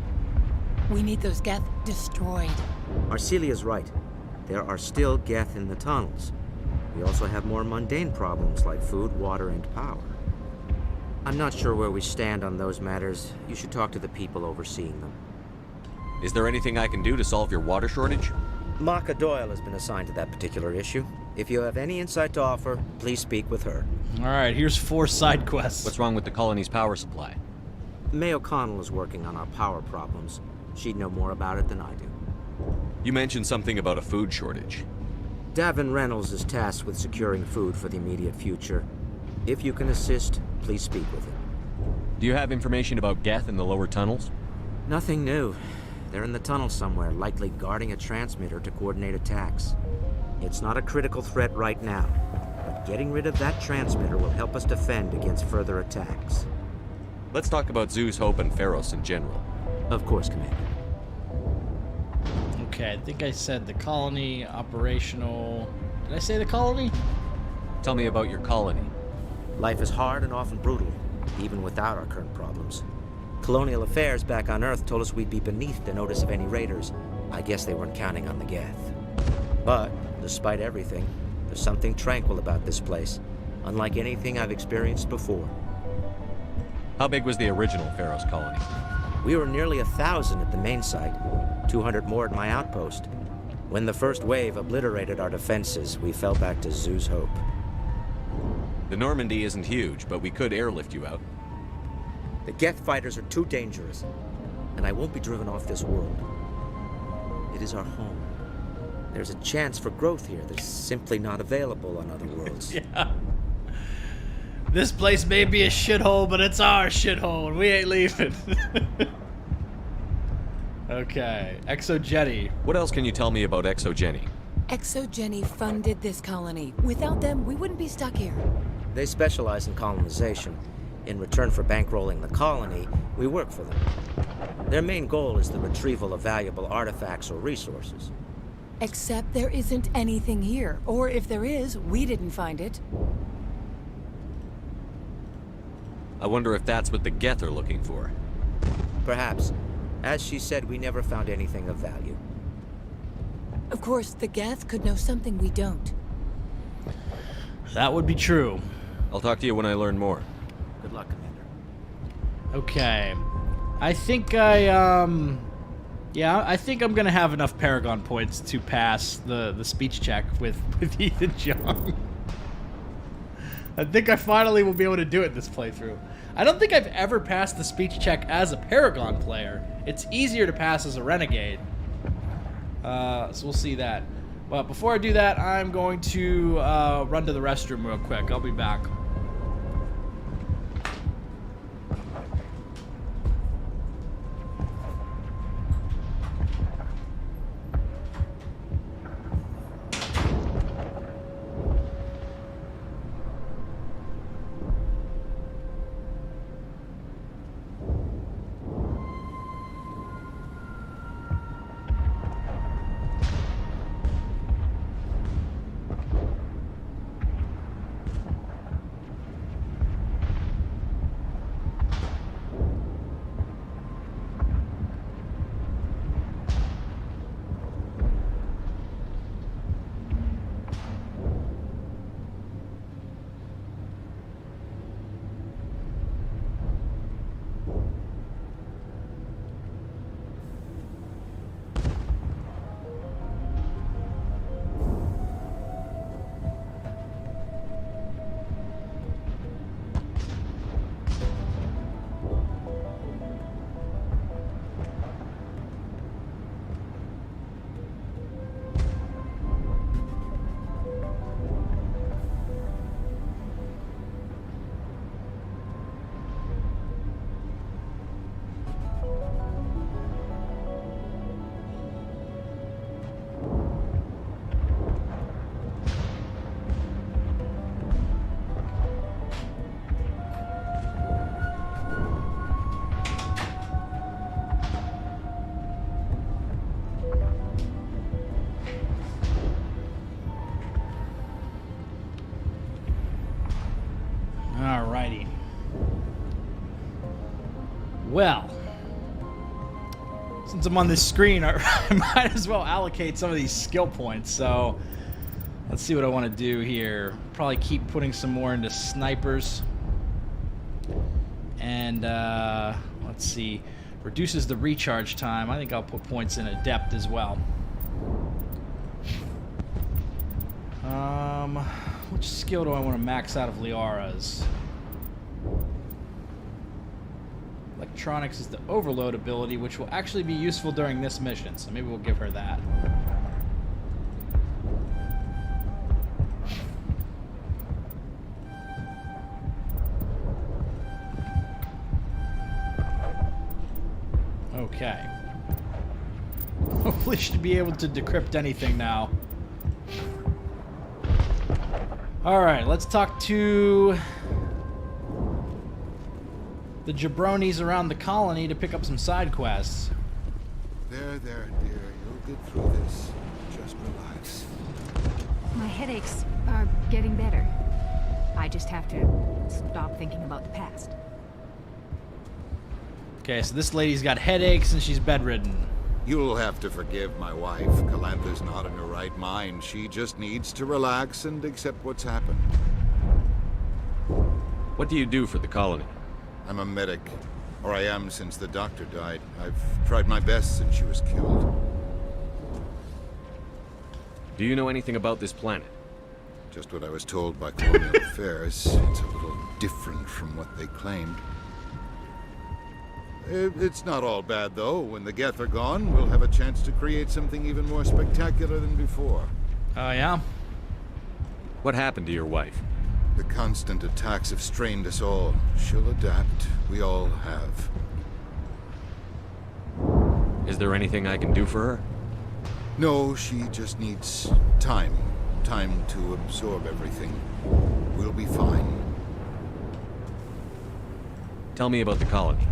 We need those Geth destroyed. Arcelia's right. There are still Geth in the tunnels. We also have more mundane problems like food, water, and power. I'm not sure where we stand on those matters. You should talk to the people overseeing them. Is there anything I can do to solve your water shortage? Maka Doyle has been assigned to that particular issue. If you have any insight to offer, please speak with her. Alright, here's 4 side quests. What's wrong with the colony's power supply? May O'Connell is working on our power problems. She'd know more about it than I do. You mentioned something about a food shortage. Davin Reynolds is tasked with securing food for the immediate future. If you can assist, please speak with him. Do you have information about Geth in the lower tunnels? Nothing new. They're in the tunnel somewhere, likely guarding a transmitter to coordinate attacks. It's not a critical threat right now, but getting rid of that transmitter will help us defend against further attacks. Let's talk about Zeus, Hope, and Pharos in general. Of course, Commander. Okay, I think I said the colony, operational... Did I say the colony? Tell me about your colony. Life is hard and often brutal, even without our current problems. Colonial affairs back on Earth told us we'd be beneath the notice of any raiders. I guess they weren't counting on the Geth. But, despite everything, there's something tranquil about this place, unlike anything I've experienced before. How big was the original Pharos colony? We were nearly 1,000 at the main site, 200 more at my outpost. When the first wave obliterated our defenses, we fell back to Zeus Hope. The Normandy isn't huge, but we could airlift you out. The Geth fighters are too dangerous, and I won't be driven off this world. It is our home. There's a chance for growth here that's simply not available on other worlds. Yeah. This place may be a shithole, but it's our shithole, and we ain't leaving. Okay, Exogeny. What else can you tell me about Exogeny? Exogeny funded this colony. Without them, we wouldn't be stuck here. They specialize in colonization. In return for bankrolling the colony, we work for them. Their main goal is the retrieval of valuable artifacts or resources. Except there isn't anything here. Or if there is, we didn't find it. I wonder if that's what the Geth are looking for. Perhaps. As she said, we never found anything of value. Of course, the Geth could know something we don't. That would be true. I'll talk to you when I learn more. Good luck, Commander. Okay. I think yeah, I think I'm gonna have enough Paragon points to pass the speech check with Ethan Jung. I think I finally will be able to do it this playthrough. I don't think I've ever passed the speech check as a Paragon player. It's easier to pass as a Renegade. So we'll see that. But before I do that, I'm going to run to the restroom real quick. I'll be back. Alrighty. Well, since I'm on this screen, I might as well allocate some of these skill points. So let's see what I want to do here. Probably keep putting some more into snipers. And let's see. Reduces the recharge time. I think I'll put points in adept as well. Which skill do I want to max out of Liara's? Electronics is the overload ability, which will actually be useful during this mission, so maybe we'll give her that. Okay. Hopefully should be able to decrypt anything now. Alright, let's talk to the jabronis around the colony to pick up some side quests. There, dear. You'll get through this. Just relax. My headaches are getting better. I just have to stop thinking about the past. Okay, so this lady's got headaches and she's bedridden. You'll have to forgive my wife. Calantha's not in her right mind. She just needs to relax and accept what's happened. What do you do for the colony? I'm a medic. Or I am since the doctor died. I've tried my best since she was killed. Do you know anything about this planet? Just what I was told by Colonial Affairs. It's a little different from what they claimed. It's not all bad, though. When the Geth are gone, we'll have a chance to create something even more spectacular than before. Oh, yeah? What happened to your wife? The constant attacks have strained us all. She'll adapt. We all have. Is there anything I can do for her? No, she just needs time. Time to absorb everything. We'll be fine. Tell me about the colony.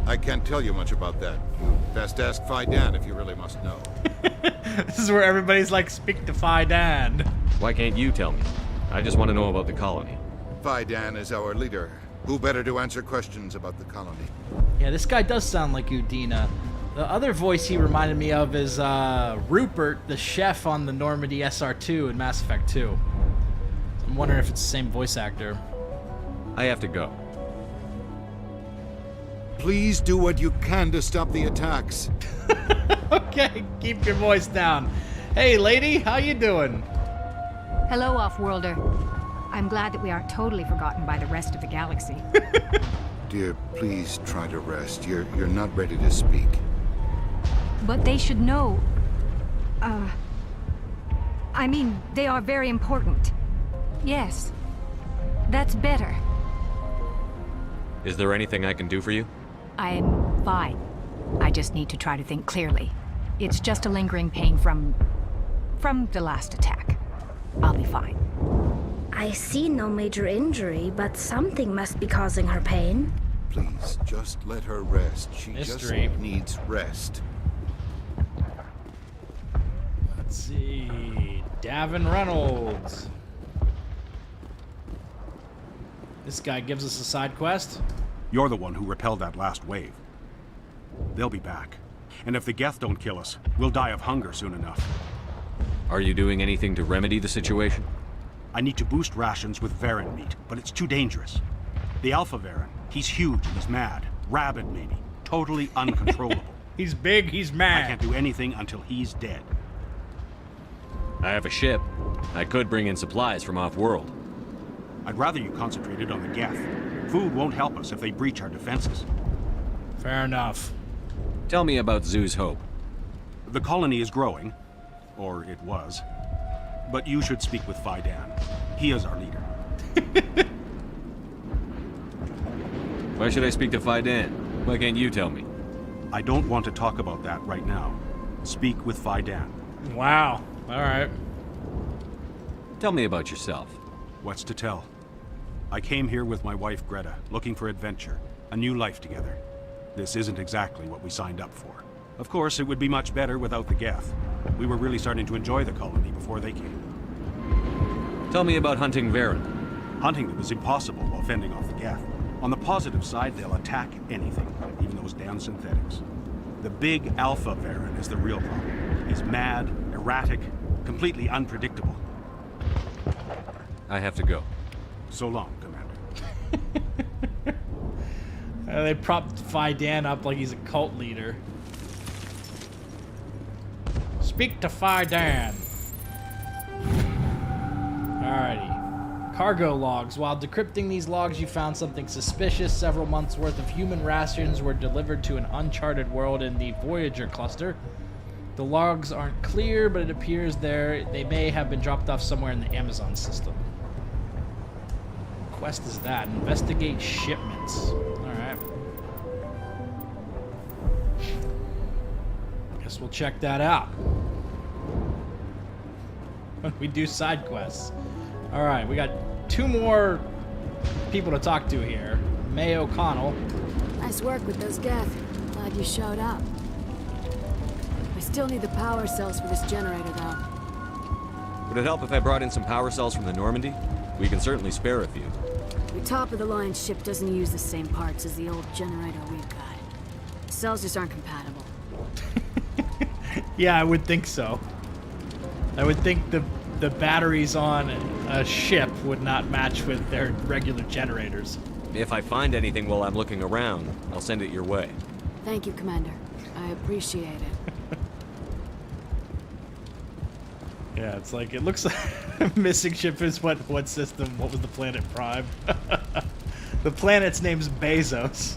I can't tell you much about that. You best ask Fai Dan if you really must know. This is where everybody's like, speak to Fai Dan. Why can't you tell me? I just want to know about the colony. Fai Dan is our leader. Who better to answer questions about the colony? Yeah, this guy does sound like Udina. The other voice he reminded me of is Rupert, the chef on the Normandy SR2 in Mass Effect 2. So I'm wondering if it's the same voice actor. I have to go. Please do what you can to stop the attacks. Okay, keep your voice down. Hey, lady, how you doing? Hello, Off-Worlder. I'm glad that we aren't totally forgotten by the rest of the galaxy. Dear, please try to rest. You're not ready to speak. But they should know... I mean, they are very important. Yes. That's better. Is there anything I can do for you? I'm fine. I just need to try to think clearly. It's just a lingering pain from the last attack. I'll be fine. I see no major injury, but something must be causing her pain. Please, just let her rest. She Mystery. just needs rest. Let's see. Davin Reynolds. This guy gives us a side quest. You're the one who repelled that last wave. They'll be back. And if the Geth don't kill us, we'll die of hunger soon enough. Are you doing anything to remedy the situation? I need to boost rations with Varen meat, but it's too dangerous. The Alpha Varen, he's huge and he's mad. Rabid, maybe. Totally uncontrollable. He's big, he's mad. I can't do anything until he's dead. I have a ship. I could bring in supplies from off-world. I'd rather you concentrated on the Geth. Food won't help us if they breach our defenses. Fair enough. Tell me about Zoo's Hope. The colony is growing. Or it was. But you should speak with Fai Dan. He is our leader. Why should I speak to Fai Dan? Why can't you tell me? I don't want to talk about that right now. Speak with Fai Dan. Wow. All right. Tell me about yourself. What's to tell? I came here with my wife Greta, looking for adventure, a new life together. This isn't exactly what we signed up for. Of course, it would be much better without the Geth. We were really starting to enjoy the colony before they came. Tell me about hunting Varen. Hunting them is impossible while fending off the Geth. On the positive side, they'll attack anything, even those damn synthetics. The big Alpha Varen is the real problem. He's mad, erratic, completely unpredictable. I have to go. So long, Commander. They propped Fai Dan up like he's a cult leader. Speak to Fai Dan. Alrighty. Cargo logs. While decrypting these logs, you found something suspicious. Several months' worth of human rations were delivered to an uncharted world in the Voyager cluster. The logs aren't clear, but it appears they may have been dropped off somewhere in the Amazon system. Quest is that? Investigate shipments. Alright. Guess we'll check that out when we do side quests. Alright, we got 2 more people to talk to here. May O'Connell. Nice work with those Geth. Glad you showed up. I still need the power cells for this generator, though. Would it help if I brought in some power cells from the Normandy? We can certainly spare a few. The top-of-the-line ship doesn't use the same parts as the old generator we've got. The cells just aren't compatible. Yeah, I would think so. I would think the batteries on a ship would not match with their regular generators. If I find anything while I'm looking around, I'll send it your way. Thank you, Commander. I appreciate it. Yeah, it's like, it looks like missing ship is what system? What was the planet Prime? The planet's name's Bezos.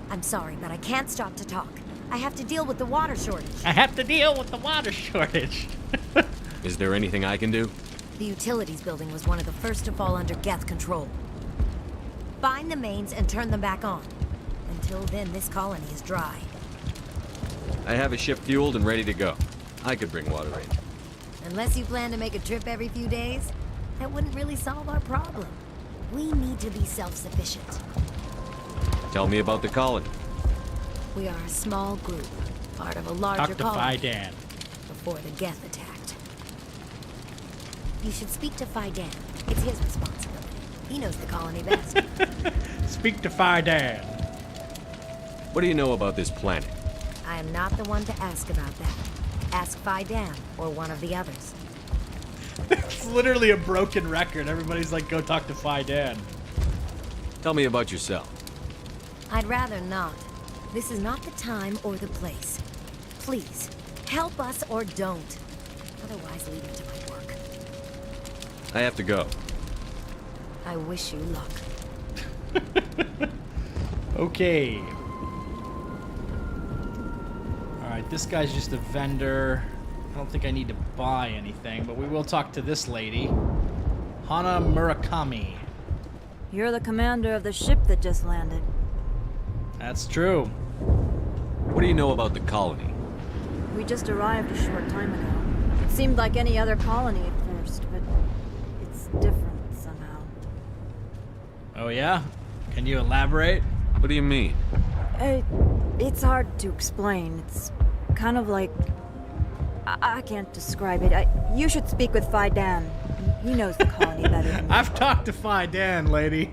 I'm sorry, but I can't stop to talk. I have to deal with the water shortage. I have to deal with the water shortage. Is there anything I can do? The utilities building was one of the first to fall under Geth control. Find the mains and turn them back on. Until then, this colony is dry. I have a ship fueled and ready to go. I could bring water in. Unless you plan to make a trip every few days, that wouldn't really solve our problem. We need to be self-sufficient. Tell me about the colony. We are a small group, part of a larger Talk to colony. Fai Dan. Before the Geth attacked. You should speak to Fai Dan. It's his responsibility. He knows the colony best. Speak to Fai Dan. What do you know about this planet? I am not the one to ask about that. Ask Fai Dan or one of the others. It's literally a broken record. Everybody's like, go talk to Fai Dan. Tell me about yourself. I'd rather not. This is not the time or the place. Please, help us or don't. Otherwise, leave it to my work. I have to go. I wish you luck. Okay. Alright, this guy's just a vendor. I don't think I need to buy anything, but we will talk to this lady. Hana Murakami. You're the commander of the ship that just landed. That's true. What do you know about the colony? We just arrived a short time ago. It seemed like any other colony at first, but it's different somehow. Oh yeah? Can you elaborate? What do you mean? It's hard to explain. It's kind of like... I can't describe it. You should speak with Fai Dan. He knows the colony better than me. I've talked to Fai Dan, lady.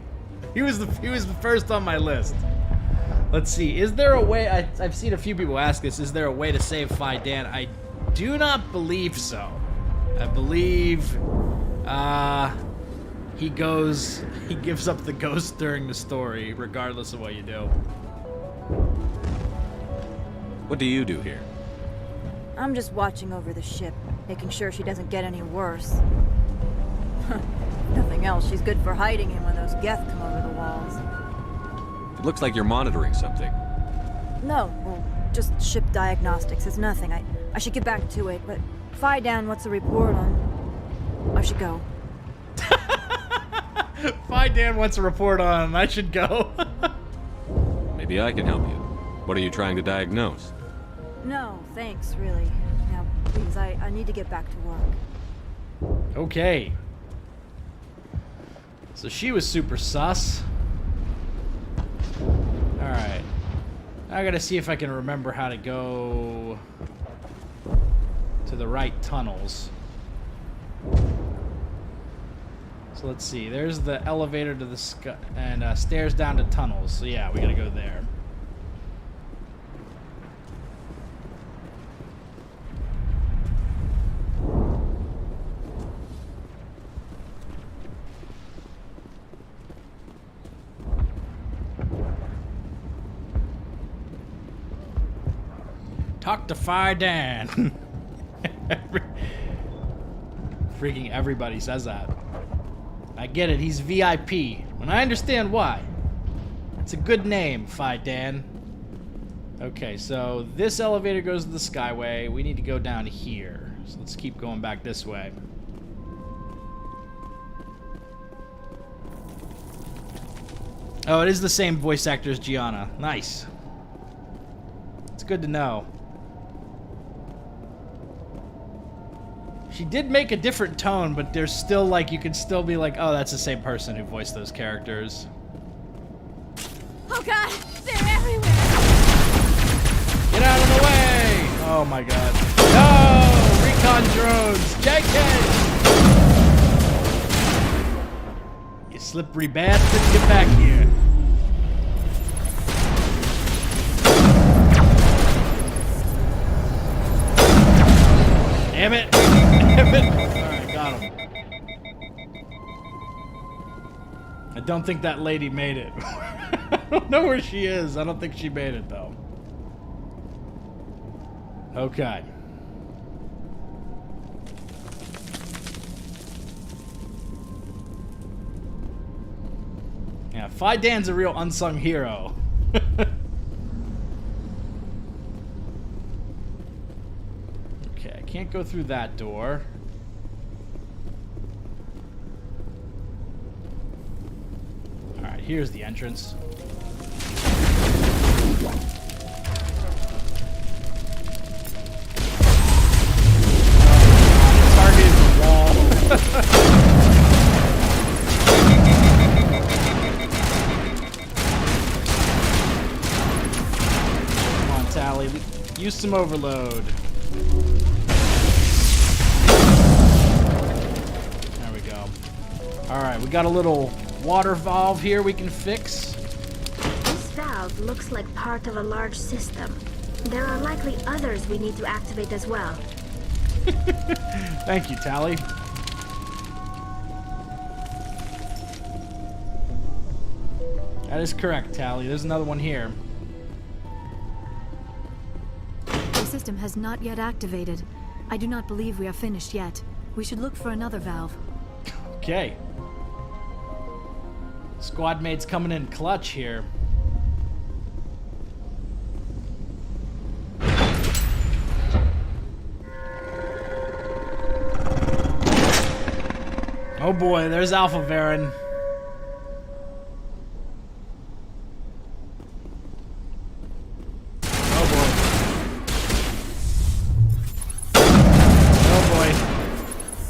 He was the first on my list. Let's see. Is there a way? I've seen a few people ask this. Is there a way to save Fai Dan? I do not believe so. I believe he gives up the ghost during the story, regardless of what you do. What do you do here? I'm just watching over the ship, making sure she doesn't get any worse. Nothing else. She's good for hiding in when those Geth come over the walls. It looks like you're monitoring something. No, well, just ship diagnostics. It's nothing. I should get back to it, but Fai Dan wants a report on... I should go. Fai Dan wants a report on. I should go. Maybe I can help you. What are you trying to diagnose? No, thanks, really. Now, please, I need to get back to work. Okay. So she was super sus. Alright. I gotta see if I can remember how to go to the right tunnels. So let's see. There's the elevator to the sky and stairs down to tunnels. So yeah, we gotta go there. Talk to Fai Dan. Freaking everybody says that. I get it, he's VIP. And I understand why. It's a good name, Fai Dan. Okay, so this elevator goes to the Skyway. We need to go down here. So let's keep going back this way. Oh, it is the same voice actor as Gianna. Nice. It's good to know. She did make a different tone, but there's still like, you can still be like, oh, that's the same person who voiced those characters. Oh god, they're everywhere! Get out of the way! Oh my god. No! Recon drones! JK! You slippery bastard, get back here. Damn it! Damn it! Alright, got him. I don't think that lady made it. I don't know where she is. I don't think she made it, though. Okay. Yeah, Fai Dan's a real unsung hero. Okay, I can't go through that door. here's the entrance. Targeted the wall. Come on, Tally. Use some overload. There we go. Alright, we got a little water valve here we can fix. This valve looks like part of a large system. There are likely others we need to activate as well. Thank you, Tally. That is correct, Tally. There's another one here. The system has not yet activated. I do not believe we are finished yet. We should look for another valve. Okay. Squad mates coming in clutch here. Oh boy, there's Alpha Varen.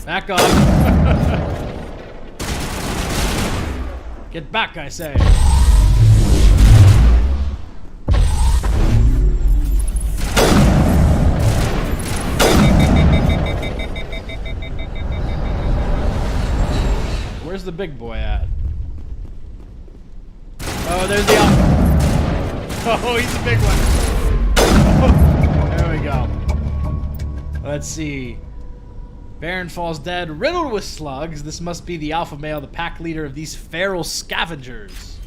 Back off. Get back, I say. Where's the big boy at? Oh, there's the alpha. Oh, he's a big one. There we go. Let's see. Baron falls dead, riddled with slugs. This must be the alpha male, the pack leader of these feral scavengers.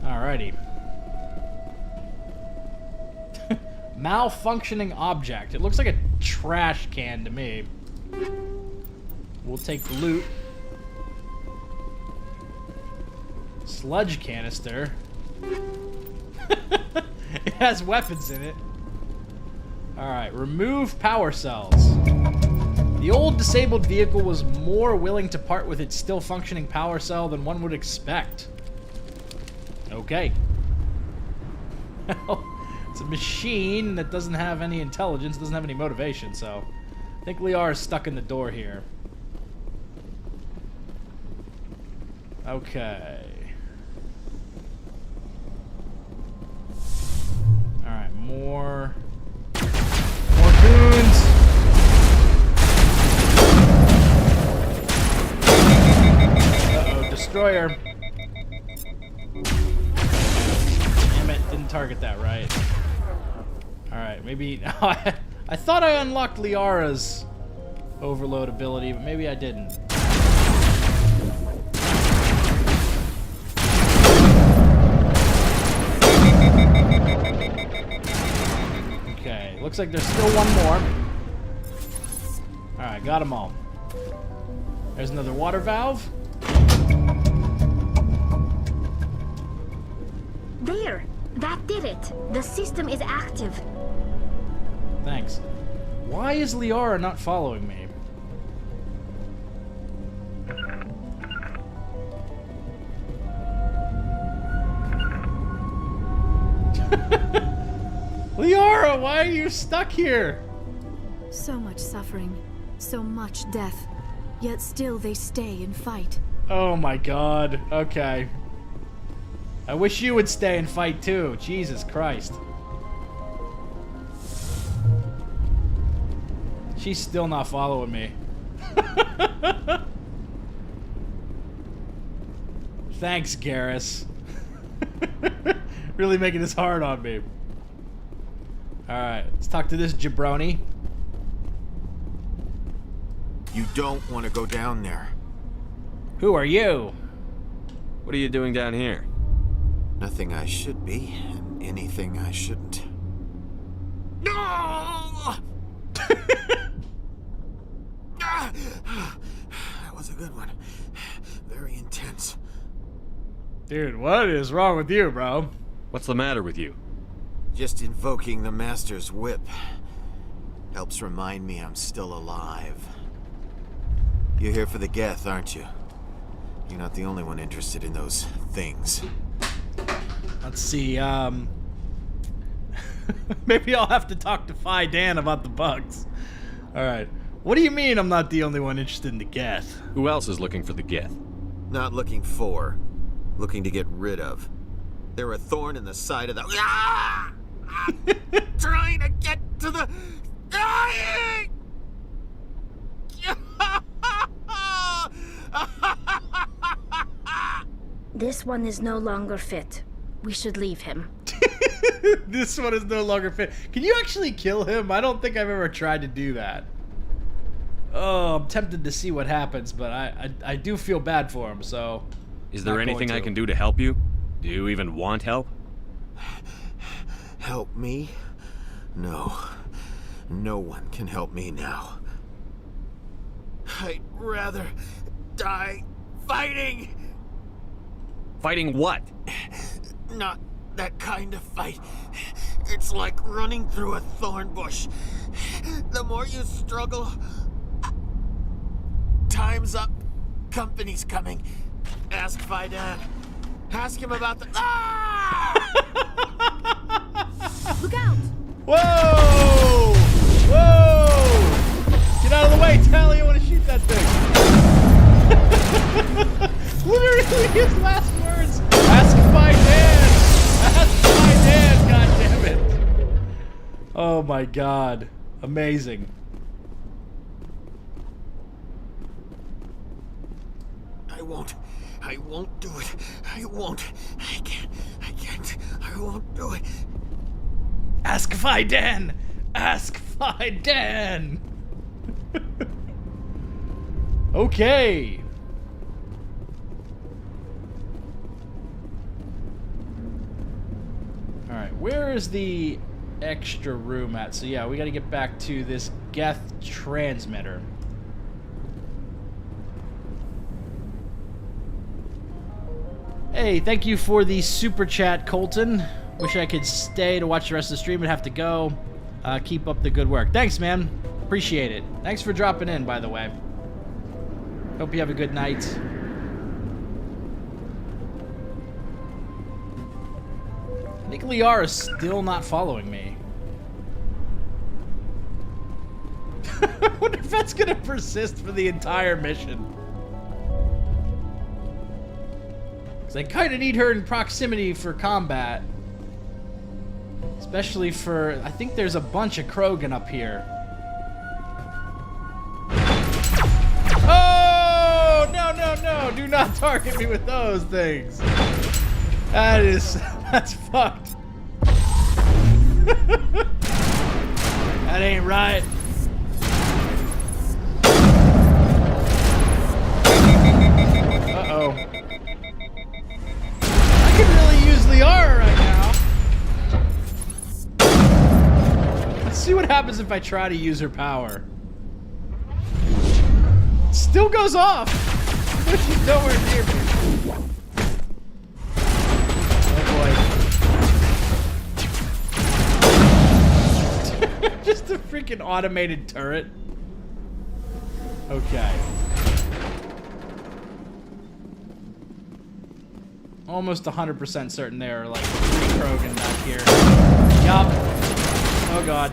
Alrighty. Malfunctioning object. It looks like a trash can to me. We'll take the loot. Sludge canister. It has weapons in it. Alright, remove power cells. The old disabled vehicle was more willing to part with its still functioning power cell than one would expect. Okay. Well, it's a machine that doesn't have any intelligence, doesn't have any motivation, so I think Liara is stuck in the door here. Okay. Alright, more goons. Uh-oh, destroyer. Damn it, didn't target that right. Alright, maybe... I thought I unlocked Liara's overload ability, but maybe I didn't. Okay, looks like there's still one more. Alright, got them all. There's another water valve. There! That did it! The system is active. Thanks. Why is Liara not following me? Liara, why are you stuck here? So much suffering, so much death, yet still they stay and fight. Oh my god. Okay. I wish you would stay and fight too. Jesus Christ. She's still not following me. Thanks, Garrus. Really making this hard on me. Alright, let's talk to this jabroni. You don't want to go down there. Who are you? What are you doing down here? Nothing I should be, and anything I shouldn't. No! That was a good one. Very intense. Dude, what is wrong with you, bro? What's the matter with you? Just invoking the Master's whip helps remind me I'm still alive. You're here for the Geth, aren't you? You're not the only one interested in those things. Let's see, maybe I'll have to talk to Fai Dan about the bugs. Alright. What do you mean I'm not the only one interested in the Geth? Who else is looking for the Geth? Not looking for. Looking to get rid of. They're a thorn in the side of the... Ah! Trying to get to the... This one is no longer fit. We should leave him. This one is no longer fit. Can you actually kill him? I don't think I've ever tried to do that. Oh, I'm tempted to see what happens, but I do feel bad for him, so... Is there anything I can do to help you? Do you even want help? Help me? No. No one can help me now. I'd rather die fighting! Fighting what? Not that kind of fight. It's like running through a thorn bush. The more you struggle... Time's up. Company's coming. Ask Fai Dan. Ask him about the... Ah! Look out! Whoa! Whoa! Get out of the way, Tally. I want to shoot that thing. Literally his last words. Ask Fai Dan. Ask Fai Dan. God damn it. Oh my god. Amazing. I won't do it. I won't. I can't. I won't do it. Ask Fai Dan. Ask Fai Dan. Okay. Alright, where is the extra room at? So yeah, we gotta get back to this Geth transmitter. Hey, thank you for the super chat, Colton. Wish I could stay to watch the rest of the stream and have to go. Keep up the good work. Thanks, man. Appreciate it. Thanks for dropping in, by the way. Hope you have a good night. I think Liara's still not following me. I wonder if that's gonna persist for the entire mission. I kind of need her in proximity for combat. Especially for... I think there's a bunch of Krogan up here. Oh! No, no, no! Do not target me with those things. That is... That's fucked. That ain't right. Uh-oh. I could really use Liara right now. Let's see what happens if I try to use her power. Still goes off. She's nowhere near me. Oh boy. Just a freaking automated turret. Okay. Almost 100% certain there are like 3 Krogan back here. Yup. Oh god.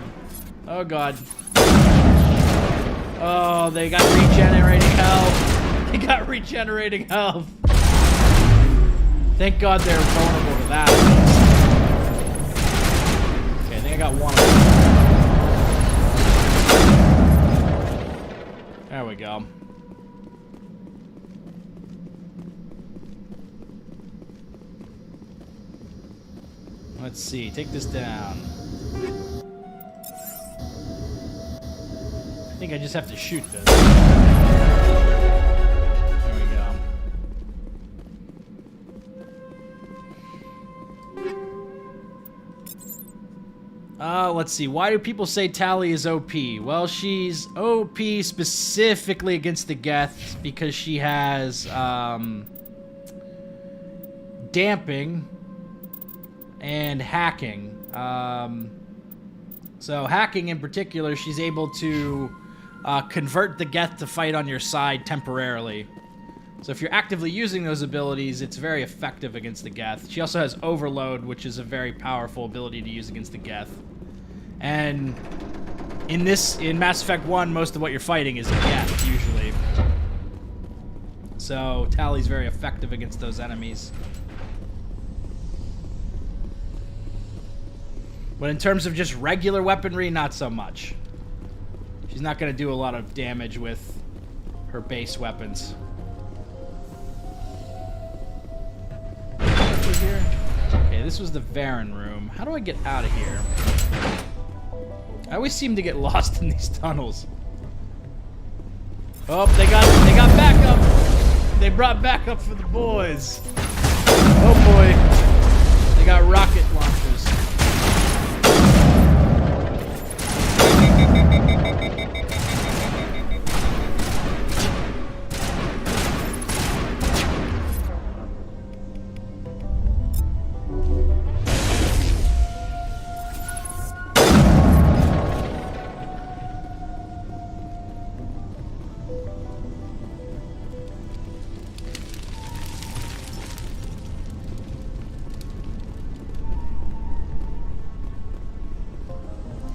Oh god. Oh, they got regenerating health. They got regenerating health. Thank god they're vulnerable to that. Okay, I think I got one of them. There we go. Let's see, take this down. I think I just have to shoot this. There we go. Let's see, why do people say Tally is OP? Well, she's OP specifically against the Geths because she has, damping and hacking. So hacking in particular, she's able to convert the Geth to fight on your side temporarily, So if you're actively using those abilities, it's very effective against the Geth. She also has Overload, which is a very powerful ability to use against the Geth. And in Mass Effect 1, most of what you're fighting is a Geth, usually. So Tally's very effective against those enemies. But in terms of just regular weaponry, not so much. She's not going to do a lot of damage with her base weapons. Here? Okay, this was the Varen room. How do I get out of here? I always seem to get lost in these tunnels. Oh, they got backup. They brought backup for the boys. Oh boy. They got rocket launchers.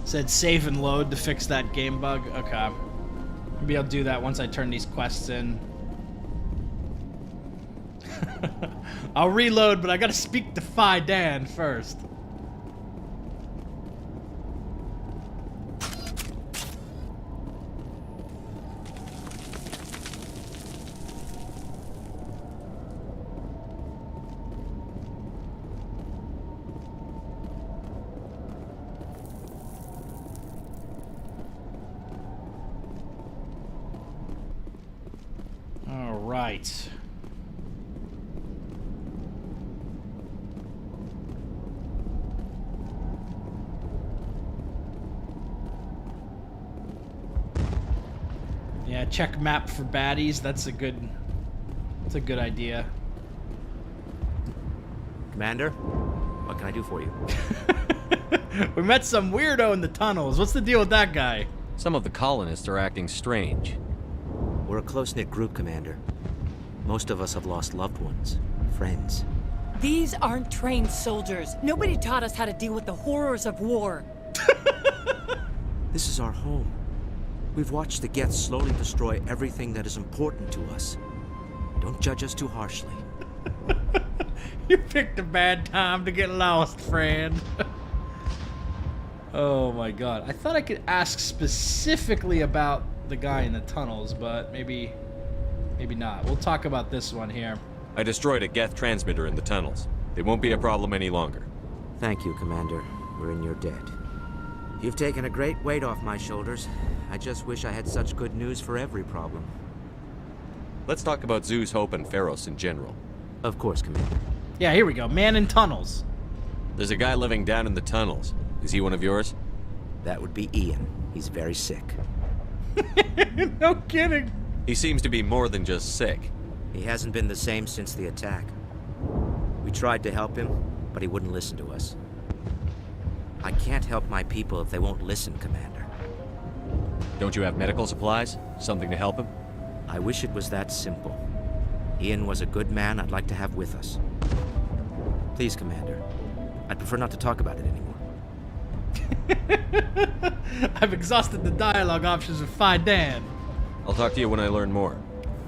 Said save and load to fix that game bug. Okay. Maybe I'll do that once I turn these quests in. I'll reload, but I gotta speak to Fai Dan first. Right. Yeah, check map for baddies. That's a good idea. Commander, what can I do for you? We met some weirdo in the tunnels. What's the deal with that guy? Some of the colonists are acting strange. We're a close-knit group, Commander. Most of us have lost loved ones, friends. These aren't trained soldiers. Nobody taught us how to deal with the horrors of war. This is our home. We've watched the Geth slowly destroy everything that is important to us. Don't judge us too harshly. You picked a bad time to get lost, friend. Oh my god. I thought I could ask specifically about the guy in the tunnels, but maybe not. We'll talk about this one here. I destroyed a Geth transmitter in the tunnels. It won't be a problem any longer. Thank you, Commander. We're in your debt. You've taken a great weight off my shoulders. I just wish I had such good news for every problem. Let's talk about Zoo's Hope and Pharos in general. Of course, Commander. Yeah, here we go. Man in tunnels. There's a guy living down in the tunnels. Is he one of yours? That would be Ian. He's very sick. No kidding. He seems to be more than just sick. He hasn't been the same since the attack. We tried to help him, but he wouldn't listen to us. I can't help my people if they won't listen, Commander. Don't you have medical supplies? Something to help him? I wish it was that simple. Ian was a good man I'd like to have with us. Please, Commander. I'd prefer not to talk about it anymore. I've exhausted the dialogue options with Fai Dan. I'll talk to you when I learn more.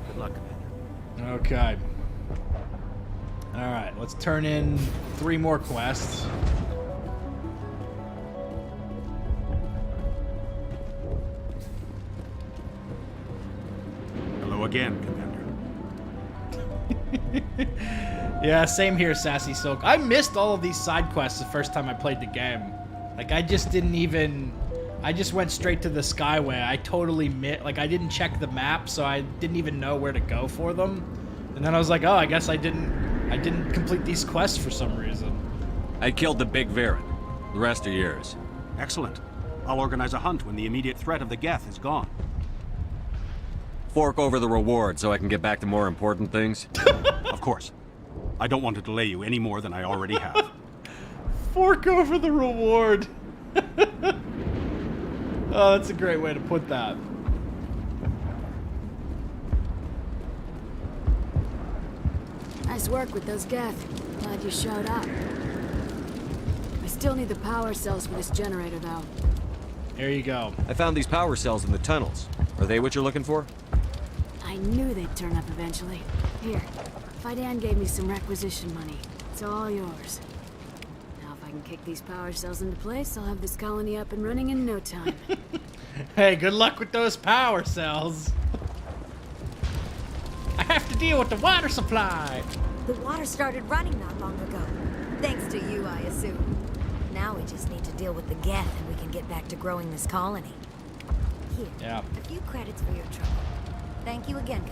Good luck, Commander. Okay. Alright, let's turn in 3 more quests. Hello again, Commander. Yeah, same here, Sassy Silk. I missed all of these side quests the first time I played the game. Like, I just didn't even... I just went straight to the Skyway. I totally I didn't check the map, so I didn't even know where to go for them. And then I was like, oh, I guess I didn't complete these quests for some reason. I killed the big Varen. The rest are yours. Excellent. I'll organize a hunt when the immediate threat of the Geth is gone. Fork over the reward so I can get back to more important things? Of course. I don't want to delay you any more than I already have. Fork over the reward. Oh, that's a great way to put that. Nice work with those Geth. Glad you showed up. I still need the power cells for this generator, though. There you go. I found these power cells in the tunnels. Are they what you're looking for? I knew they'd turn up eventually. Here, Fai Dan gave me some requisition money. It's all yours. Now if I can kick these power cells into place, I'll have this colony up and running in no time. Hey, good luck with those power cells. I have to deal with the water supply. The water started running not long ago. Thanks to you, I assume. Now we just need to deal with the Geth and we can get back to growing this colony. Here, yeah. A few credits for your trouble. Thank you again,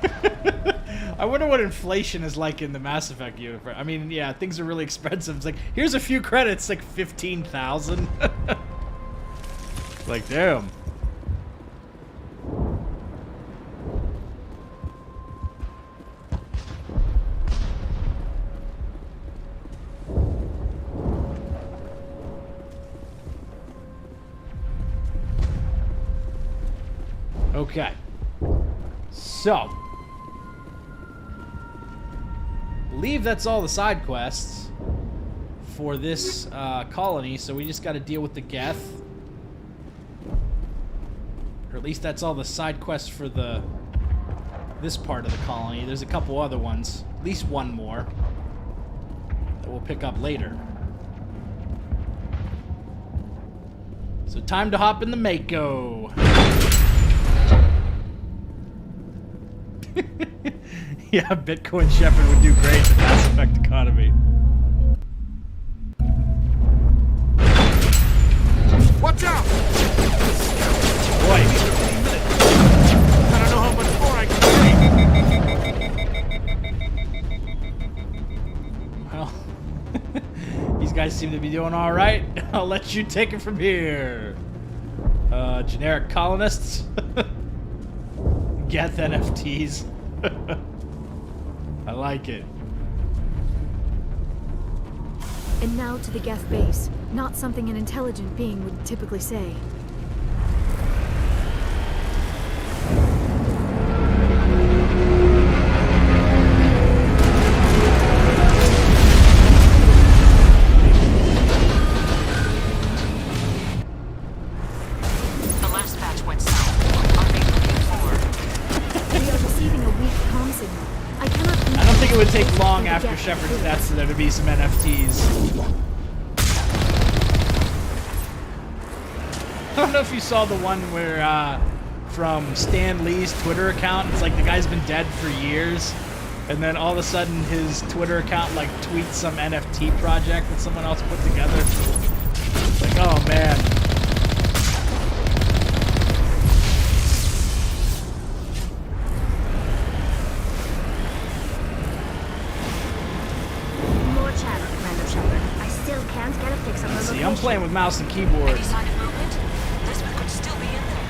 Commander. I wonder what inflation is like in the Mass Effect universe. I mean, yeah, things are really expensive. It's like, here's a few credits, like 15,000. Like, damn. Okay. So, I believe that's all the side quests for this colony, so we just got to deal with the Geth. Or at least that's all the side quests for this part of the colony. There's a couple other ones, at least one more, that we'll pick up later. So time to hop in the Mako. Yeah, Bitcoin Shepard would do great in the Mass Effect economy. Watch out! Boy. I don't know how much more I can take. Well, these guys seem to be doing all right. I'll let you take it from here. Generic colonists. Geth NFTs. I like it. And now to the Geth base. Not something an intelligent being would typically say. The last batch went south. Are they looking for? We are receiving a weak comm signal. I cannot. I don't think it would take long after Shepard's death for there to be some NFTs. I don't know if you saw the one where, from Stan Lee's Twitter account, it's like the guy's been dead for years, and then all of a sudden his Twitter account, like, tweets some NFT project that someone else put together. It's like, oh, man. More chatter, Commander Shepard. I still can't get a fix on the See, I'm playing with mouse and keyboard. Any sign of movement? This one could still be in there.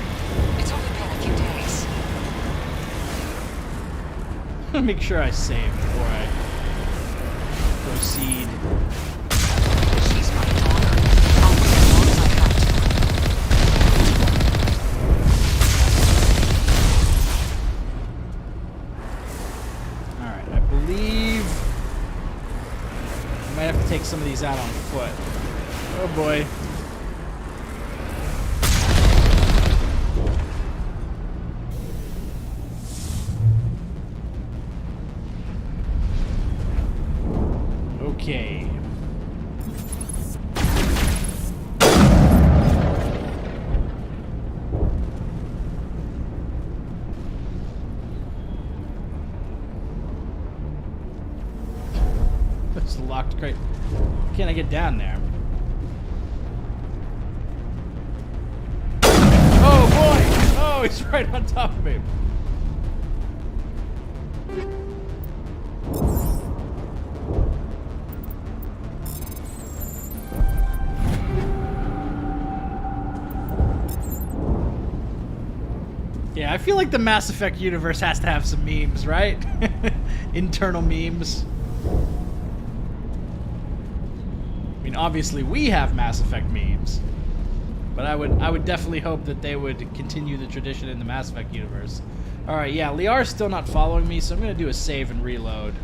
It's only been a few days. Make sure I save before I proceed. She's my daughter. I'll wait as long as I got to. Alright, I believe I might have to take some of these out on foot. Oh boy. Okay. That's the locked crate. Can't I get down there? Oh boy! Oh, he's right on top of me. Yeah, I feel like the Mass Effect universe has to have some memes, right? Internal memes. I mean, obviously we have Mass Effect memes, but I would definitely hope that they would continue the tradition in the Mass Effect universe Alright, yeah, Liar's still not following me, so I'm gonna do a save and reload.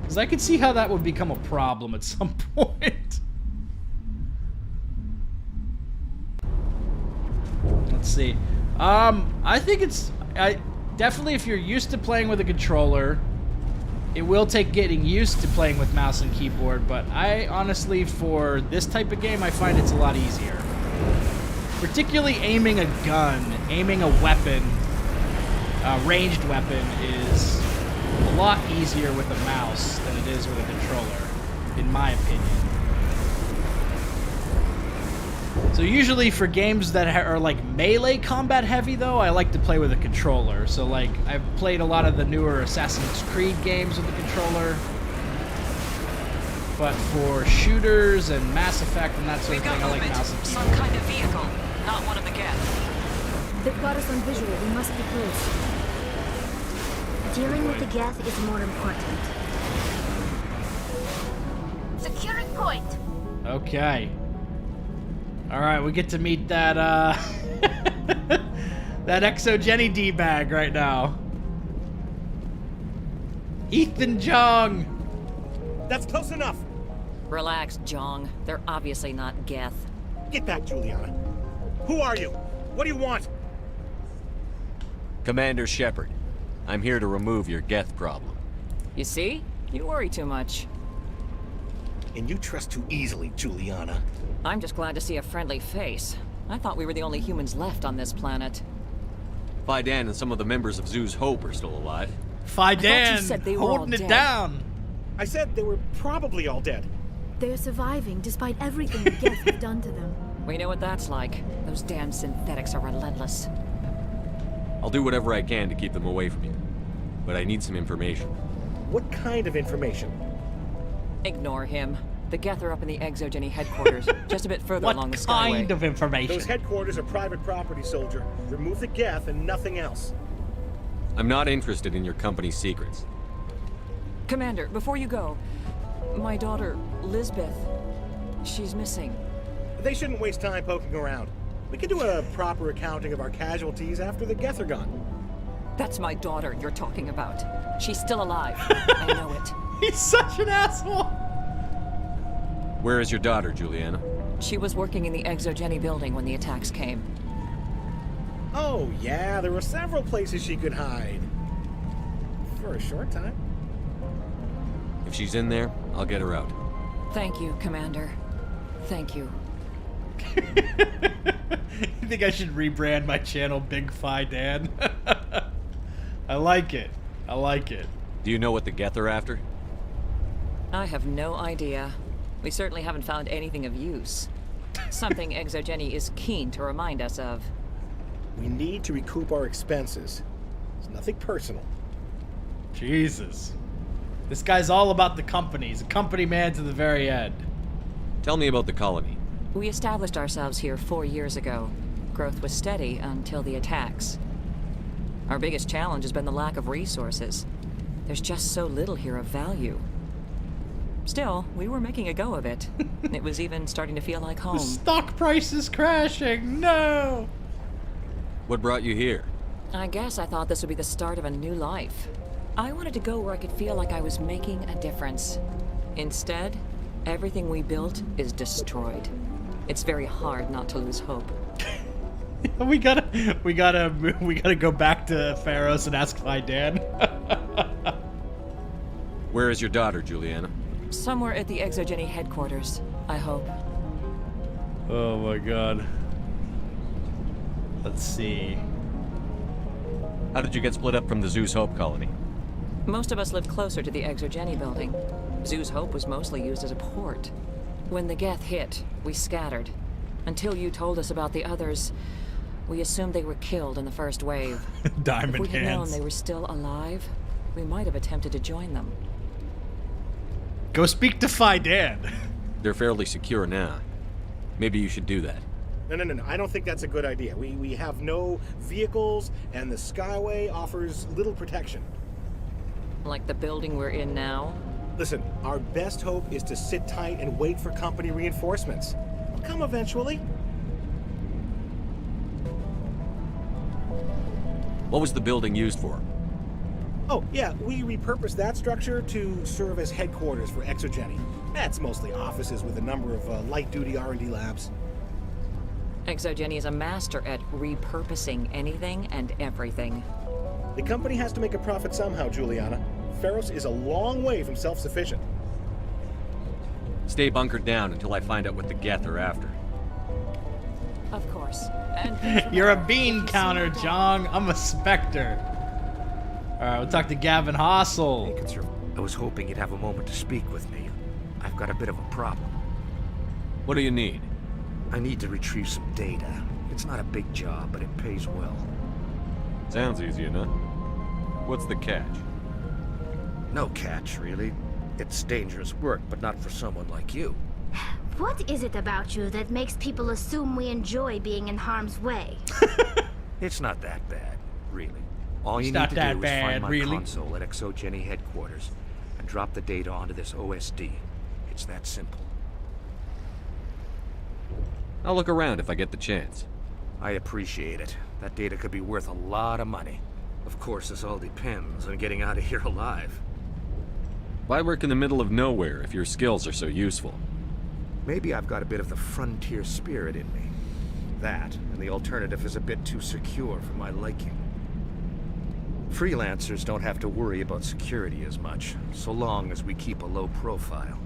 Because I could see how that would become a problem at some point. Let's see. I think it's... definitely if you're used to playing with a controller, it will take getting used to playing with mouse and keyboard, but I honestly, for this type of game, I find it's a lot easier. Particularly aiming a gun, aiming a weapon, ranged weapon, is a lot easier with a mouse than it is with a controller, in my opinion. So usually for games that are like melee combat heavy though, I like to play with a controller. So like, I've played a lot of the newer Assassin's Creed games with a controller. But for shooters and Mass Effect and that sort of thing, I like mouse and keyboard. Some kind of vehicle, not one of the Geth. They've got us on visual. We must be close. Dealing with the Geth is more important. Securing point. Okay. Alright, we get to meet that, that Exogeny D-bag right now. Ethan Jong! That's close enough! Relax, Jong. They're obviously not Geth. Get back, Juliana. Who are you? What do you want? Commander Shepard. I'm here to remove your Geth problem. You see? You worry too much. And you trust too easily, Juliana. I'm just glad to see a friendly face. I thought we were the only humans left on this planet. Fai Dan and some of the members of Zoo's Hope are still alive. Fai Dan, holding it down. I said they were probably all dead. They're surviving despite everything the Geth have done to them. We know what that's like. Those damn synthetics are relentless. I'll do whatever I can to keep them away from you. But I need some information. What kind of information? Ignore him. The Geth are up in the Exogeny headquarters, just a bit further along the skyway. What kind of information? Those headquarters are private property, soldier. Remove the Geth and nothing else. I'm not interested in your company's secrets. Commander, before you go, my daughter, Lisbeth, she's missing. They shouldn't waste time poking around. We can do a proper accounting of our casualties after the Geth are gone. That's my daughter you're talking about. She's still alive. I know it. He's such an asshole! Where is your daughter, Juliana? She was working in the Exogeny building when the attacks came. Oh, yeah, there were several places she could hide. For a short time. If she's in there, I'll get her out. Thank you, Commander. Thank you. You think I should rebrand my channel Big Fai Dan? I like it. I like it. Do you know what the Geth are after? I have no idea. We certainly haven't found anything of use. Something Exogeny is keen to remind us of. We need to recoup our expenses. It's nothing personal. Jesus. This guy's all about the company. He's a company man to the very end. Tell me about the colony. We established ourselves here 4 years ago. Growth was steady until the attacks. Our biggest challenge has been the lack of resources. There's just so little here of value. Still, we were making a go of it. It was even starting to feel like home. The stock price is crashing. No! What brought you here? I guess I thought this would be the start of a new life. I wanted to go where I could feel like I was making a difference. Instead, everything we built is destroyed. It's very hard not to lose hope. we gotta go back to Pharos and ask Fai Dan. Where is your daughter, Juliana? Somewhere at the Exogeny headquarters, I hope. Oh my god. Let's see. How did you get split up from the Zoo's Hope colony? Most of us lived closer to the Exogeny building. Zoo's Hope was mostly used as a port. When the Geth hit, we scattered. Until you told us about the others, we assumed they were killed in the first wave. Diamond If we had known hands. they were still alive, we might have attempted to join them. Go speak to Fai Dan. They're fairly secure now. Maybe you should do that. No. I don't think that's a good idea. We have no vehicles, and the Skyway offers little protection. Like the building we're in now? Listen, our best hope is to sit tight and wait for company reinforcements. They'll come eventually. What was the building used for? Oh, yeah, we repurposed that structure to serve as headquarters for Exogeny. That's mostly offices with a number of light-duty R&D labs. Exogeny is a master at repurposing anything and everything. The company has to make a profit somehow, Juliana. Pharos is a long way from self-sufficient. Stay bunkered down until I find out what the Geth are after. Of course. And You're a bean counter, Jong. I'm a Spectre. Alright, we'll talk to Gavin Hossel. I was hoping you'd have a moment to speak with me. I've got a bit of a problem. What do you need? I need to retrieve some data. It's not a big job, but it pays well. Sounds easy enough. What's the catch? No catch, really. It's dangerous work, but not for someone like you. What is it about you that makes people assume we enjoy being in harm's way? It's not that bad, really. All you It's need not to that do is bad, find my really. console at Exogeny headquarters and drop the data onto this OSD. It's that simple. I'll look around if I get the chance. I appreciate it. That data could be worth a lot of money. Of course, this all depends on getting out of here alive. Why work in the middle of nowhere if your skills are so useful? Maybe I've got a bit of the frontier spirit in me. That, and the alternative is a bit too secure for my liking. Freelancers don't have to worry about security as much, so long as we keep a low profile.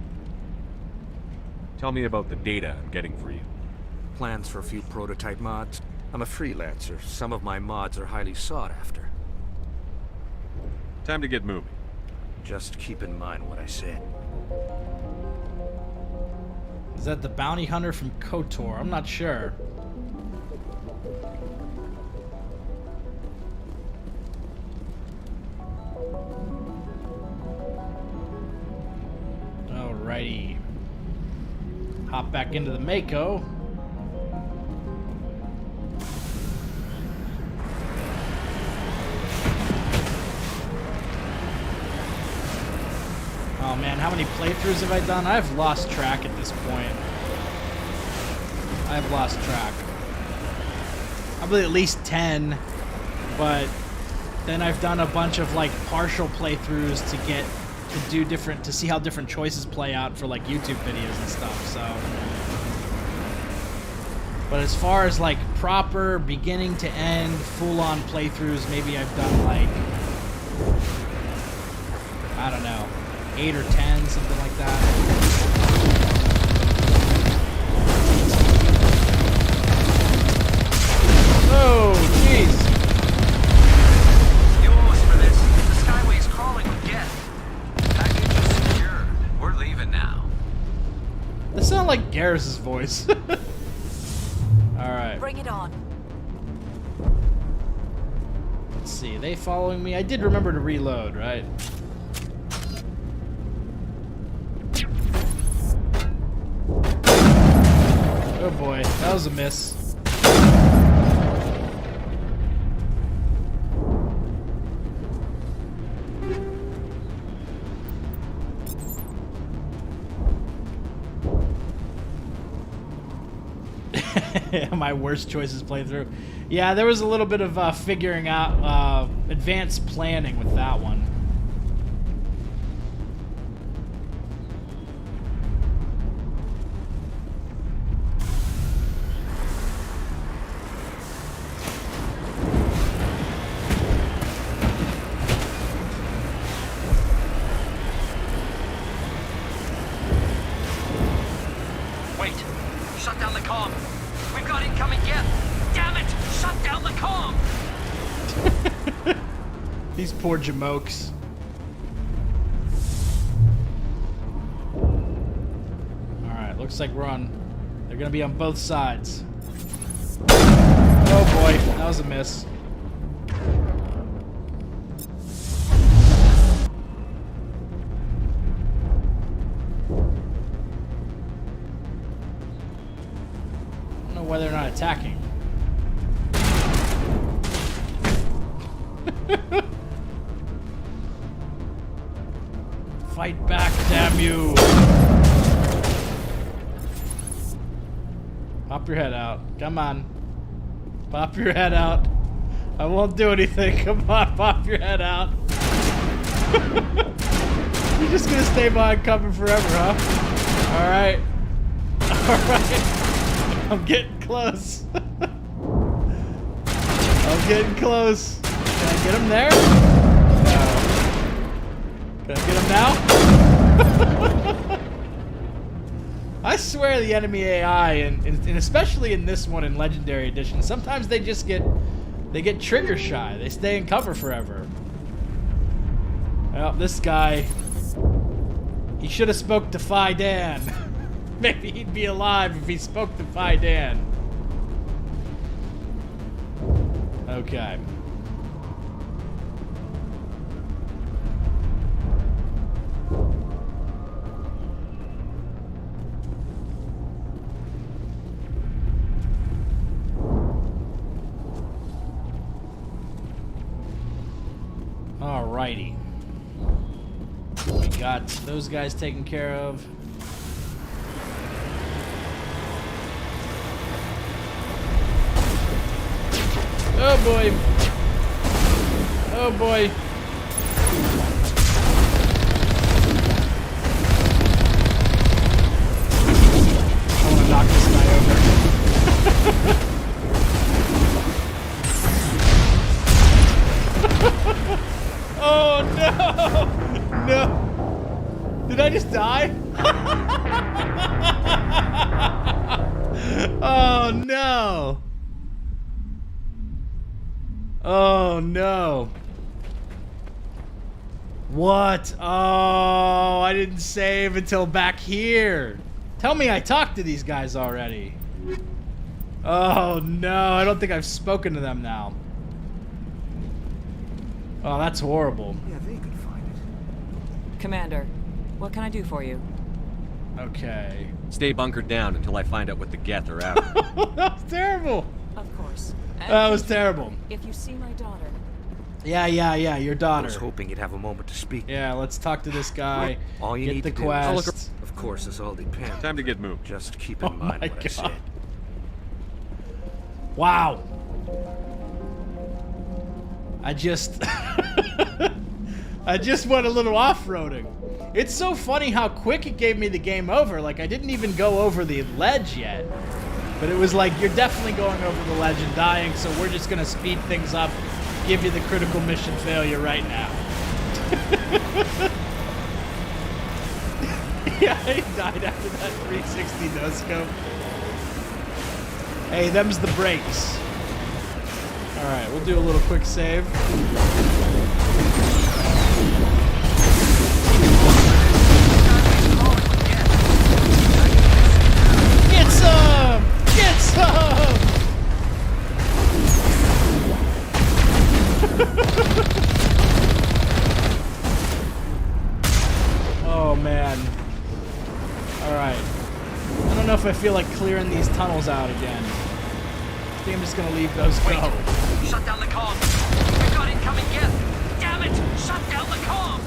Tell me about the data I'm getting for you. Plans for a few prototype mods? I'm a freelancer. Some of my mods are highly sought after. Time to get moving. Just keep in mind what I said. Is that the bounty hunter from KOTOR? I'm not sure. Alrighty. Hop back into the Mako. Oh man, how many playthroughs have I done? I've lost track at this point. I've lost track. Probably at least 10, but then I've done a bunch of like partial playthroughs to see how different choices play out for like YouTube videos and stuff, so. But as far as like proper beginning to end, full-on playthroughs, maybe I've done like, I don't know, 8 or 10, something like that. Oh, jeez. You owe us for this. The Skyway's crawling with Geth. Package is secured. We're leaving now. That sounded like Garrus's voice. Alright. Bring it on. Let's see, are they following me? I did remember to reload, right? Oh boy, that was a miss. My worst choices playthrough. Yeah, there was a little bit of figuring out advanced planning with that one. Wait. Shut down the comm. We've got incoming Geth. Damn it! Shut down the comm! These poor jamokes. Alright, looks like they're gonna be on both sides. Oh boy, that was a miss. I don't know why they're not attacking. Fight back, damn you! Pop your head out. Come on. Pop your head out. I won't do anything. Come on, pop your head out. You're just gonna stay behind cover forever, huh? Alright. Alright. I'm getting close. I'm getting close. Can I get him there? No. Can I get him now? I swear the enemy AI, and especially in this one in Legendary Edition, sometimes they just get trigger shy. They stay in cover forever. Well, this guy, he should have spoke to Fai Dan. Maybe he'd be alive if he spoke to Fai Dan. Okay. Alrighty. We got those guys taken care of. Oh boy. Oh boy. I want to knock this guy over. Oh no! No! Did I just die? Oh no! Oh no! What? Oh, I didn't save until back here. Tell me I talked to these guys already. Oh no, I don't think I've spoken to them now. Oh, that's horrible. Yeah, they could find it. Commander, what can I do for you? Okay. Stay bunkered down until I find out what the Geth are after. That was terrible. Of course. That was terrible. If you see my daughter. Yeah, your daughter. I was hoping you'd have a moment to speak. Yeah, let's talk to this guy. All you get need the to quest. do. Of course, this all depends. Time to get moved. Just keep in mind what I said. Wow. I just went a little off-roading. It's so funny how quick it gave me the game over. Like, I didn't even go over the ledge yet. But it was like, you're definitely going over the ledge and dying, so we're just gonna speed things up, give you the critical mission failure right now. Yeah, he died after that 360 no-scope. Hey, them's the brakes. Alright, we'll do a little quick save. Get some! Get some! Oh man. Alright. I don't know if I feel like clearing these tunnels out again. I think I'm just gonna leave those go. Shut down the comm. We've got incoming Geth. Damn it! Shut down the comm.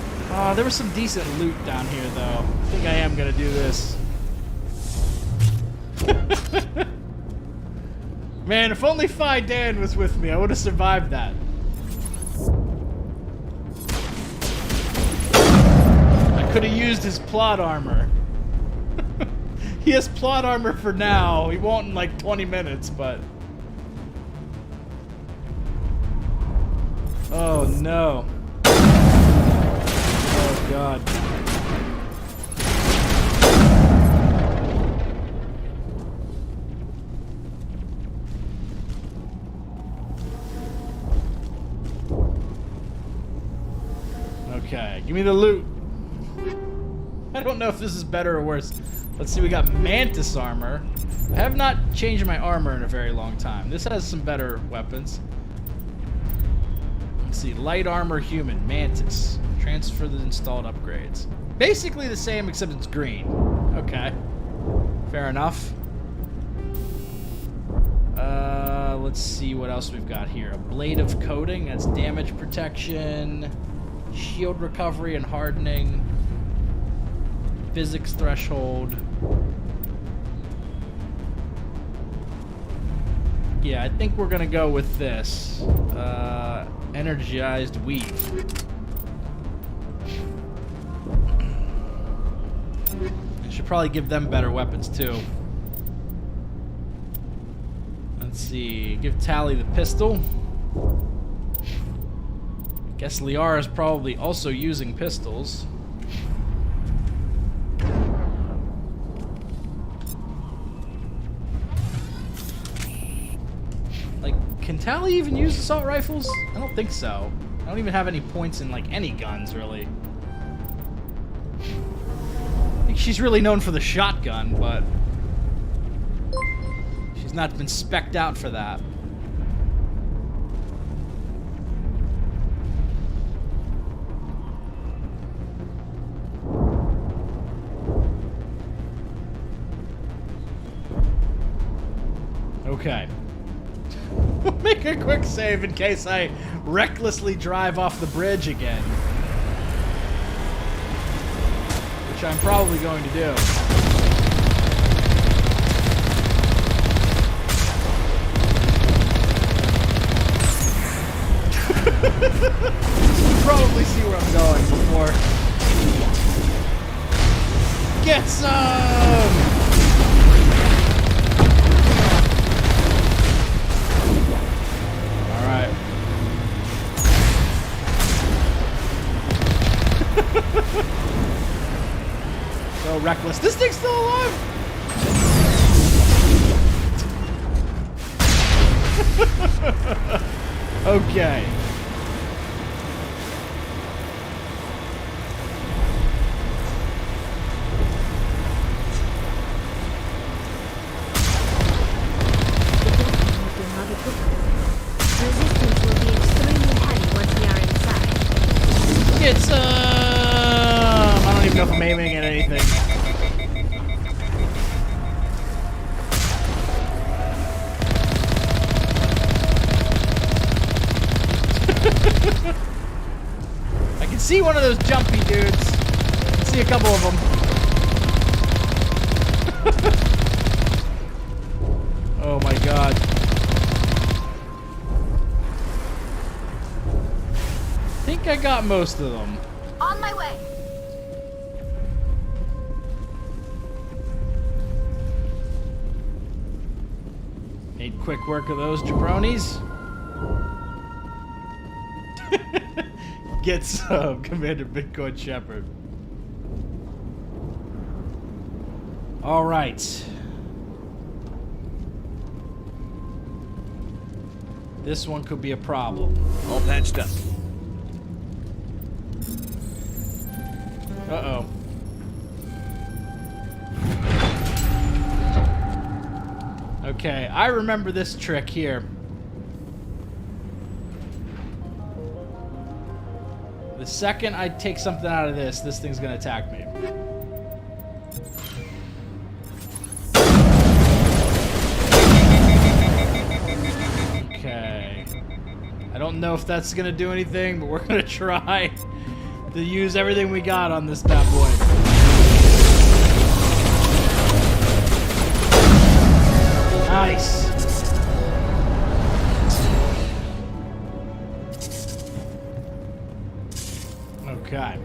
There was some decent loot down here, though. I think I am gonna do this. Man, if only Fai Dan was with me, I would have survived that. I could have used his plot armor. He has plot armor for now. He won't in like 20 minutes, but... Oh no. Oh god. Okay, give me the loot. I don't know if this is better or worse. Let's see, we got Mantis armor. I have not changed my armor in a very long time. This has some better weapons. Let's see, light armor human, Mantis. Transfer the installed upgrades. Basically the same except it's green. Okay. Fair enough. Let's see what else we've got here. A blade of coating, that's damage protection, shield recovery and hardening, physics threshold. Yeah, I think we're gonna go with this. Energized weave. I should probably give them better weapons too. Let's see. Give Tally the pistol. I guess Liara is probably also using pistols. Like, can Tally even use assault rifles? I don't think so. I don't even have any points in, like, any guns, really. I think she's really known for the shotgun, but she's not been spec'd out for that. Okay. We'll make a quick save in case I recklessly drive off the bridge again. Which I'm probably going to do. You can probably see where I'm going before. Get some! So reckless. This thing's still alive! Okay. Resistance will be extremely heavy once we are inside. Get some! I don't even know if I'm aiming at anything. I can see one of those jumpy dudes. I can see a couple of them. Oh my god. I think I got most of them. On my way. Made quick work of those jabronis. Get some, Commander Bitcoin Shepard. All right. This one could be a problem. All patched up. Uh-oh. Okay, I remember this trick here. The second I take something out of this, this thing's gonna attack me. Okay. I don't know if that's gonna do anything, but we're gonna try to use everything we got on this bad boy. Nice. Okay.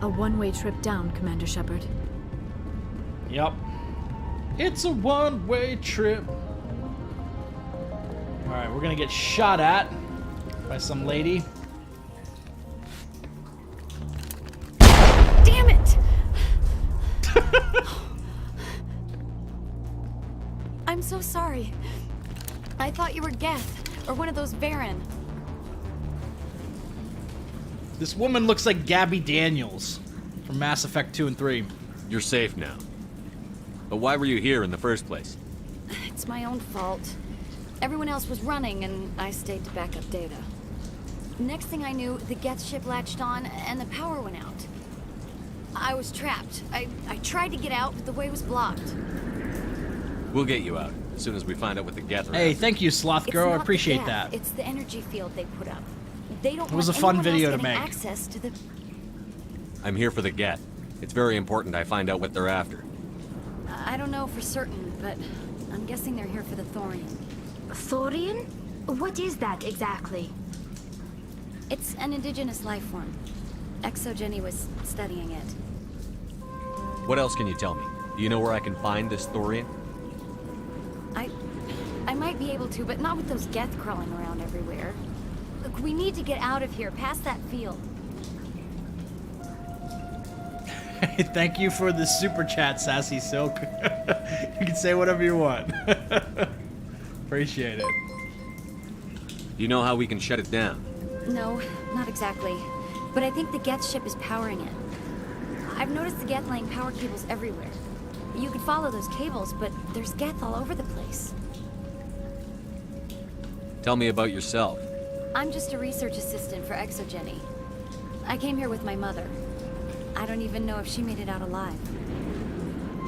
A one-way trip down, Commander Shepard. Yep. It's a one-way trip. Alright, we're gonna get shot at by some lady. Damn it! I'm so sorry. I thought you were Geth, or one of those Baron. This woman looks like Gabby Daniels from Mass Effect 2 and 3. You're safe now. But why were you here in the first place? It's my own fault. Everyone else was running, and I stayed to back up data. Next thing I knew, the Geth ship latched on, and the power went out. I was trapped. I tried to get out, but the way was blocked. We'll get you out. as soon as we find out what the Geth are Hey, after. thank you, Sloth It's Girl. I not appreciate the that. gap, It's the energy field they put up. They don't It was want a fun anyone video else to getting make. access to the... I'm here for the Geth. It's very important I find out what they're after. I don't know for certain, but I'm guessing they're here for the thorium. Thorium? What is that exactly? It's an indigenous life form. Exogeny was studying it. What else can you tell me? Do you know where I can find this thorium? I might be able to, but not with those Geth crawling around everywhere. Look, we need to get out of here, past that field. Thank you for the super chat, Sassy Silk. You can say whatever you want. Appreciate it. Do you know how we can shut it down? No, not exactly. But I think the Geth ship is powering it. I've noticed the Geth laying power cables everywhere. You could follow those cables, but there's Geth all over the place. Tell me about yourself. I'm just a research assistant for Exogeny. I came here with my mother. I don't even know if she made it out alive.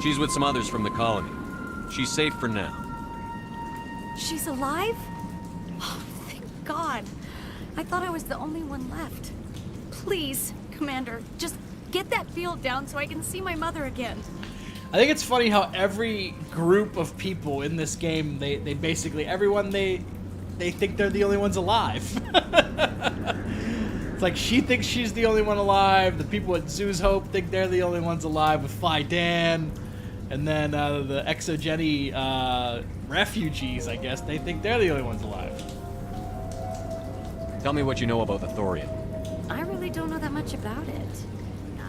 She's with some others from the colony. She's safe for now. She's alive? Oh, thank God. I thought I was the only one left. Please, Commander, just get that field down so I can see my mother again. I think it's funny how every group of people in this game, they basically, everyone, they think they're the only ones alive. It's like she thinks she's the only one alive. The people at Zoo's Hope think they're the only ones alive with Fai Dan. And then the Exogeny refugees, I guess, they think they're the only ones alive. Tell me what you know about the thorium. I really don't know that much about it.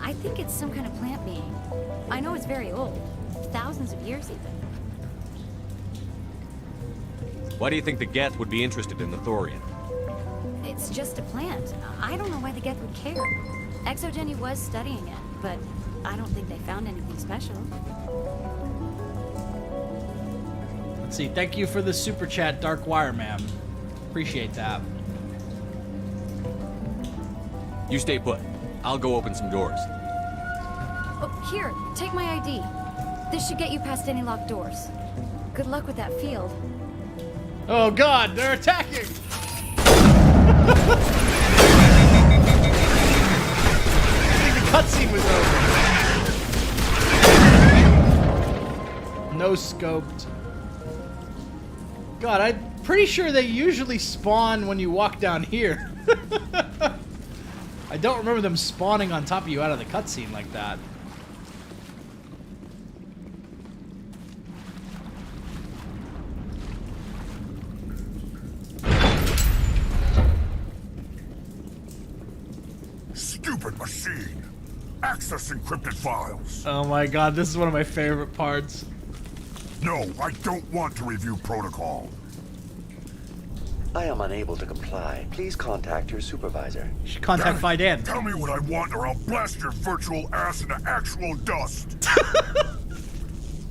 I think it's some kind of plant being. I know it's very old. Thousands of years even. Why do you think the Geth would be interested in the thorium? It's just a plant. I don't know why the Geth would care. Exogeny was studying it, but I don't think they found anything special. Let's see. Thank you for the super chat, Dark Wire Man. Appreciate that. You stay put. I'll go open some doors. Oh, here, take my ID. This should get you past any locked doors. Good luck with that field. Oh God, they're attacking! I think the cutscene was over. No scoped. God, I'm pretty sure they usually spawn when you walk down here. I don't remember them spawning on top of you out of the cutscene like that. Stupid machine! Access encrypted files! Oh my God, this is one of my favorite parts. No, I don't want to review protocol. I am unable to comply. Please contact your supervisor. You should contact Fai Dan. Tell me what I want or I'll blast your virtual ass into actual dust!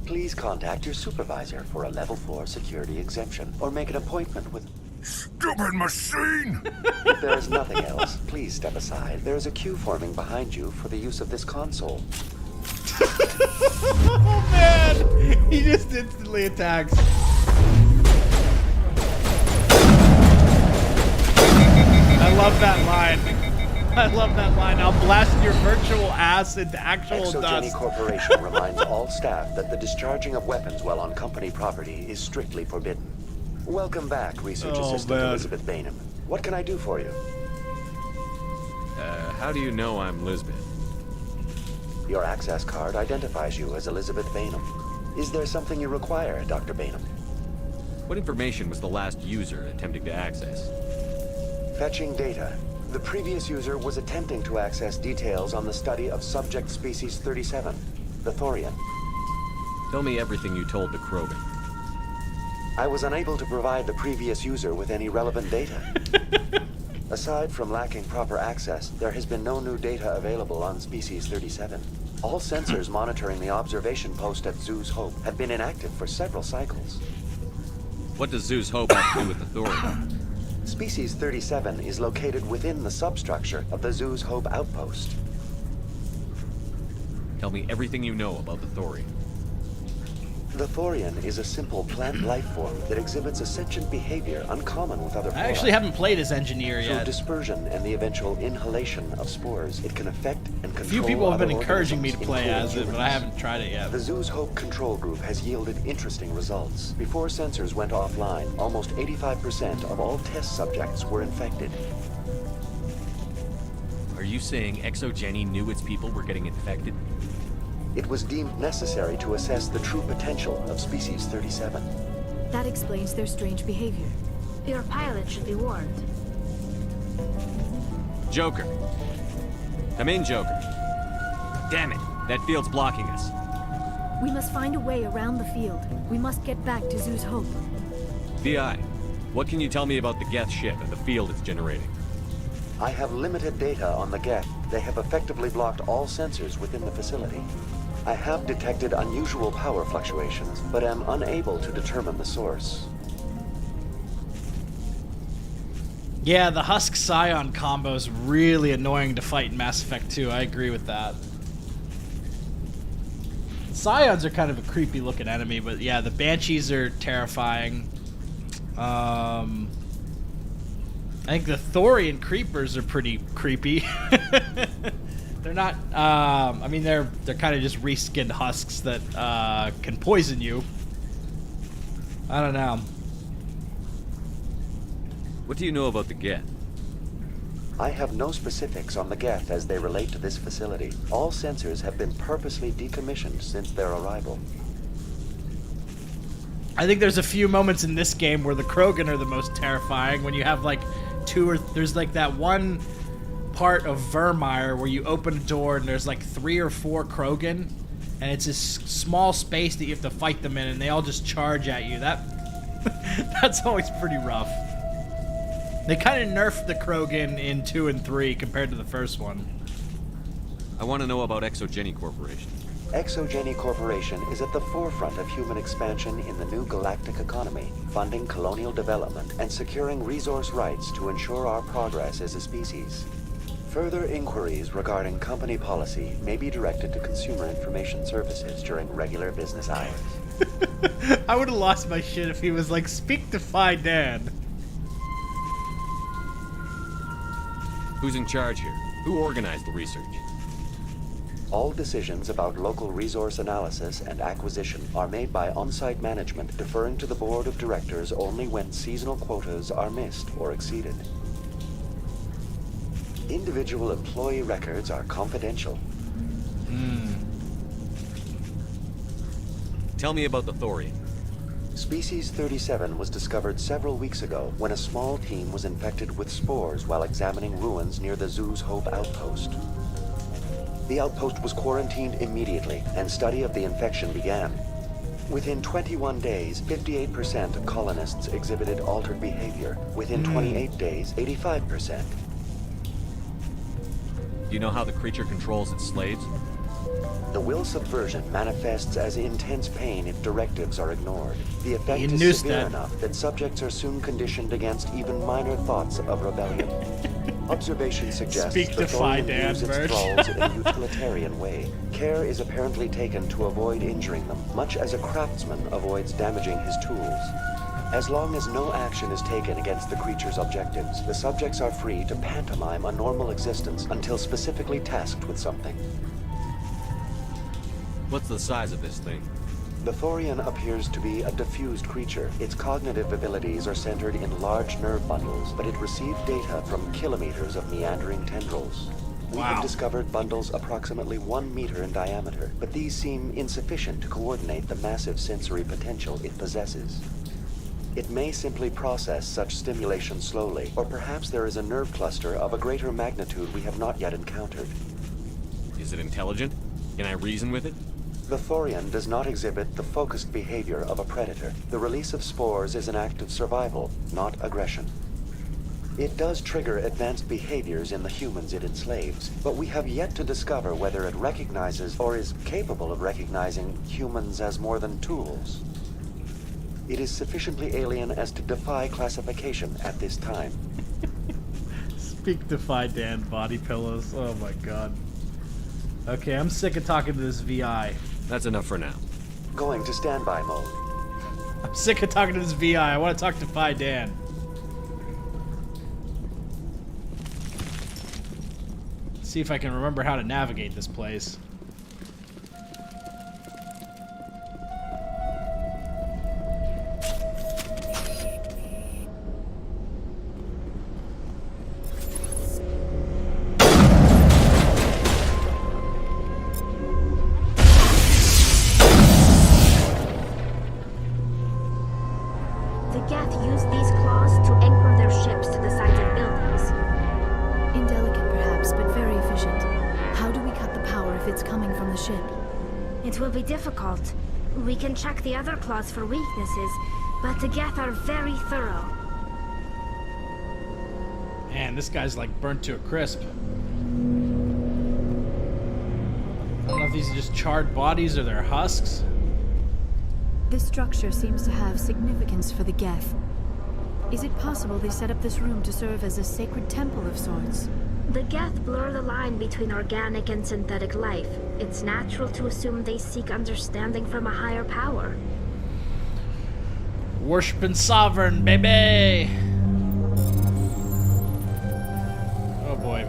Please contact your supervisor for a level 4 security exemption or make an appointment with... Stupid machine! If there is nothing else, please step aside. There is a queue forming behind you for the use of this console. Oh man! He just instantly attacks. I love that line. I love that line. I'll blast your virtual ass into actual Exogeny dust. Corporation reminds all staff that the discharging of weapons while on company property is strictly forbidden. Welcome back, Research Assistant Elizabeth Bainham. What can I do for you? How do you know I'm Lisbeth? Your access card identifies you as Elizabeth Bainham. Is there something you require, Dr. Bainham? What information was the last user attempting to access? Fetching data. The previous user was attempting to access details on the study of subject species 37, the thorium. Tell me everything you told the Krogan. I was unable to provide the previous user with any relevant data. Aside from lacking proper access, there has been no new data available on species 37. All sensors monitoring the observation post at Zoo's Hope have been inactive for several cycles. What does Zoo's Hope have to do with the thorium? Species 37 is located within the substructure of the Zoo's Hope outpost. Tell me everything you know about the thorium. The thorian is a simple plant life form that exhibits a sentient behavior uncommon with other I actually haven't played as engineer Through yet. dispersion and the eventual inhalation of spores, it can affect and control. A few people have been other encouraging me to organisms, play including as it, but humans. I haven't tried it yet. The Zoo's Hope control group has yielded interesting results. Before sensors went offline, almost 85% of all test subjects were infected. Are you saying ExoGeni knew its people were getting infected? It was deemed necessary to assess the true potential of Species 37. That explains their strange behavior. Your pilot should be warned. Joker. Come in, Joker. Damn it, that field's blocking us. We must find a way around the field. We must get back to Zoo's Hope. VI, what can you tell me about the Geth ship and the field it's generating? I have limited data on the Geth. They have effectively blocked all sensors within the facility. I have detected unusual power fluctuations, but am unable to determine the source. Yeah, the Husk Scion combo is really annoying to fight in Mass Effect 2. I agree with that. Scions are kind of a creepy looking enemy, but yeah, the Banshees are terrifying. I think the Thorian Creepers are pretty creepy. They're not, I mean, they're kind of just reskinned husks that can poison you. I don't know. What do you know about the Geth? I have no specifics on the Geth as they relate to this facility. All sensors have been purposely decommissioned since their arrival. I think there's a few moments in this game where the Krogan are the most terrifying. When you have like there's like that one part of Vermeer where you open a door and there's like 3 or 4 Krogan, and it's this small space that you have to fight them in, and they all just charge at you. That's always pretty rough. They kind of nerfed the Krogan in 2 and 3 compared to the first one. I want to know about ExoGeni Corporation. ExoGeni Corporation is at the forefront of human expansion in the new galactic economy, funding colonial development and securing resource rights to ensure our progress as a species. Further inquiries regarding company policy may be directed to Consumer Information Services during regular business hours. I would have lost my shit if he was like, speak to Fai Dan. Who's in charge here? Who organized the research? All decisions about local resource analysis and acquisition are made by on-site management, deferring to the board of directors only when seasonal quotas are missed or exceeded. Individual employee records are confidential. Tell me about the Thorian. Species 37 was discovered several weeks ago when a small team was infected with spores while examining ruins near the Zoo's Hope outpost. The outpost was quarantined immediately, and study of the infection began. Within 21 days, 58% of colonists exhibited altered behavior. Within 28 days, 85%. Do you know how the creature controls its slaves? The will subversion manifests as intense pain if directives are ignored. The effect You is knew severe that. enough that subjects are soon conditioned against even minor thoughts of rebellion. Observation suggests Speak the to Fai Thorian Dan, use its Birch. thralls in a utilitarian way. Care is apparently taken to avoid injuring them, much as a craftsman avoids damaging his tools. As long as no action is taken against the creature's objectives, the subjects are free to pantomime a normal existence until specifically tasked with something. What's the size of this thing? The Thorian appears to be a diffused creature. Its cognitive abilities are centered in large nerve bundles, but it received data from kilometers of meandering tendrils. We have discovered bundles approximately 1 meter in diameter, but these seem insufficient to coordinate the massive sensory potential it possesses. It may simply process such stimulation slowly, or perhaps there is a nerve cluster of a greater magnitude we have not yet encountered. Is it intelligent? Can I reason with it? The Thorian does not exhibit the focused behavior of a predator. The release of spores is an act of survival, not aggression. It does trigger advanced behaviors in the humans it enslaves, but we have yet to discover whether it recognizes or is capable of recognizing humans as more than tools. It is sufficiently alien as to defy classification at this time. Speak to Fai Dan, body pillows. Oh my god. Okay, I'm sick of talking to this VI. That's enough for now. Going to standby mode. I'm sick of talking to this VI. I want to talk to Fai Dan. See if I can remember how to navigate this place. The Geth use these claws to anchor their ships to the sides of buildings. Indelicate perhaps, but very efficient. How do we cut the power if it's coming from the ship? It will be difficult. We can check the other claws for weaknesses, but the Geth are very thorough. Man, this guy's like burnt to a crisp. I don't know if these are just charred bodies or they're husks. This structure seems to have significance for the Geth. Is it possible they set up this room to serve as a sacred temple of sorts? The Geth blur the line between organic and synthetic life. It's natural to assume they seek understanding from a higher power. Worshipping sovereign, baby! Oh boy.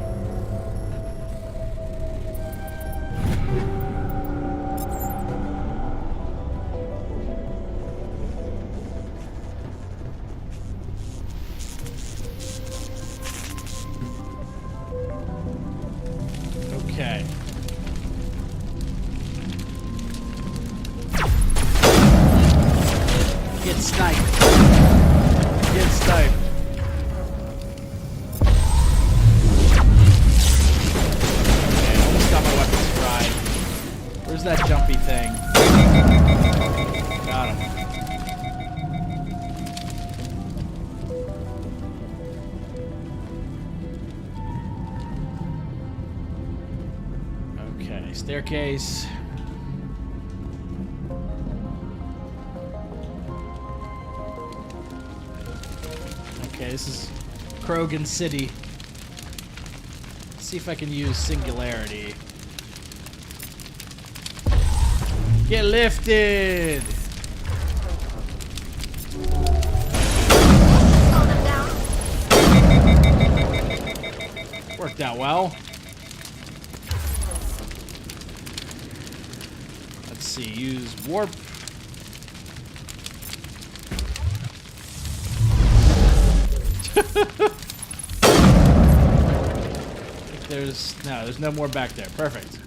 Okay. Get sniped. Get sniped. Okay, almost got my weapons fried. Where's that jumpy thing? Got him. Okay, staircase. Okay, this is Krogan City. Let's see if I can use singularity. Get lifted! Worked out well. Let's see, use warp. There's no more back there. Perfect.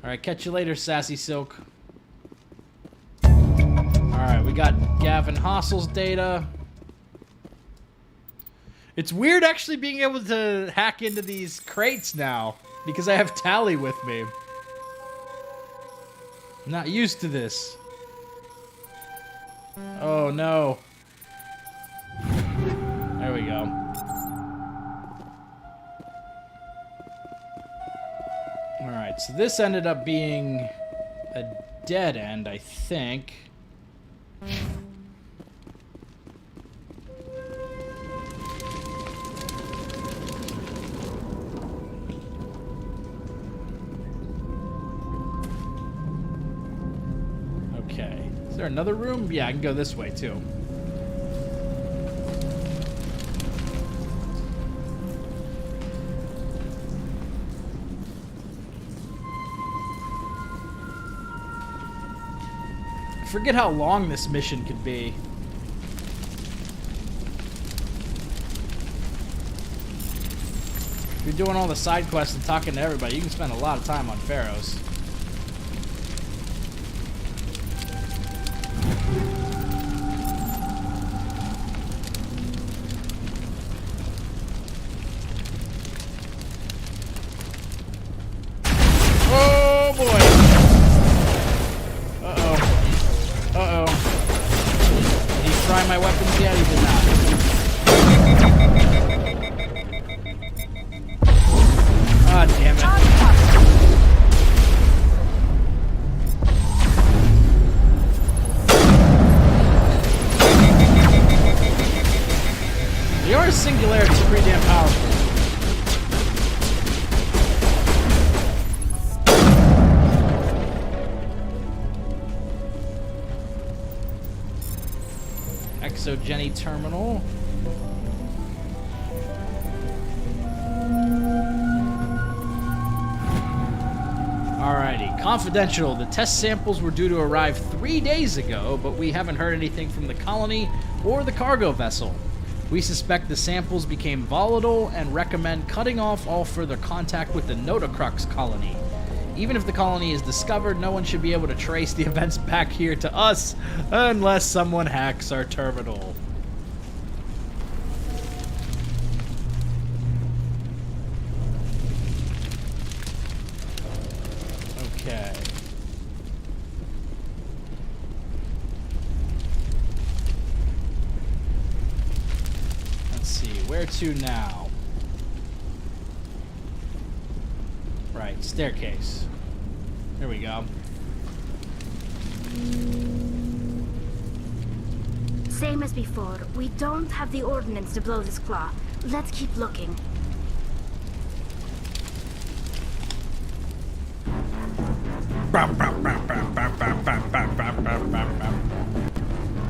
Alright, catch you later, Sassy Silk. Alright, we got Gavin Hossel's data. It's weird actually being able to hack into these crates now because I have Tally with me. I'm not used to this. Oh no. There we go. Alright, so this ended up being a dead end, I think. Okay. Is there another room? Yeah, I can go this way too. I forget how long this mission could be. If you're doing all the side quests and talking to everybody, you can spend a lot of time on Pharaohs. Oh boy! Uh-oh. Uh-oh. Did he try my weapons yet? He did not. Ah, damn it. ExoGeni terminal. Alrighty, confidential. The test samples were due to arrive 3 days ago, but we haven't heard anything from the colony or the cargo vessel. We suspect the samples became volatile and recommend cutting off all further contact with the Notacrux colony. Even if the colony is discovered, no one should be able to trace the events back here to us unless someone hacks our terminal. Okay. Let's see, where to now? Right, staircase. There we go. Same as before. We don't have the ordnance to blow this claw. Let's keep looking.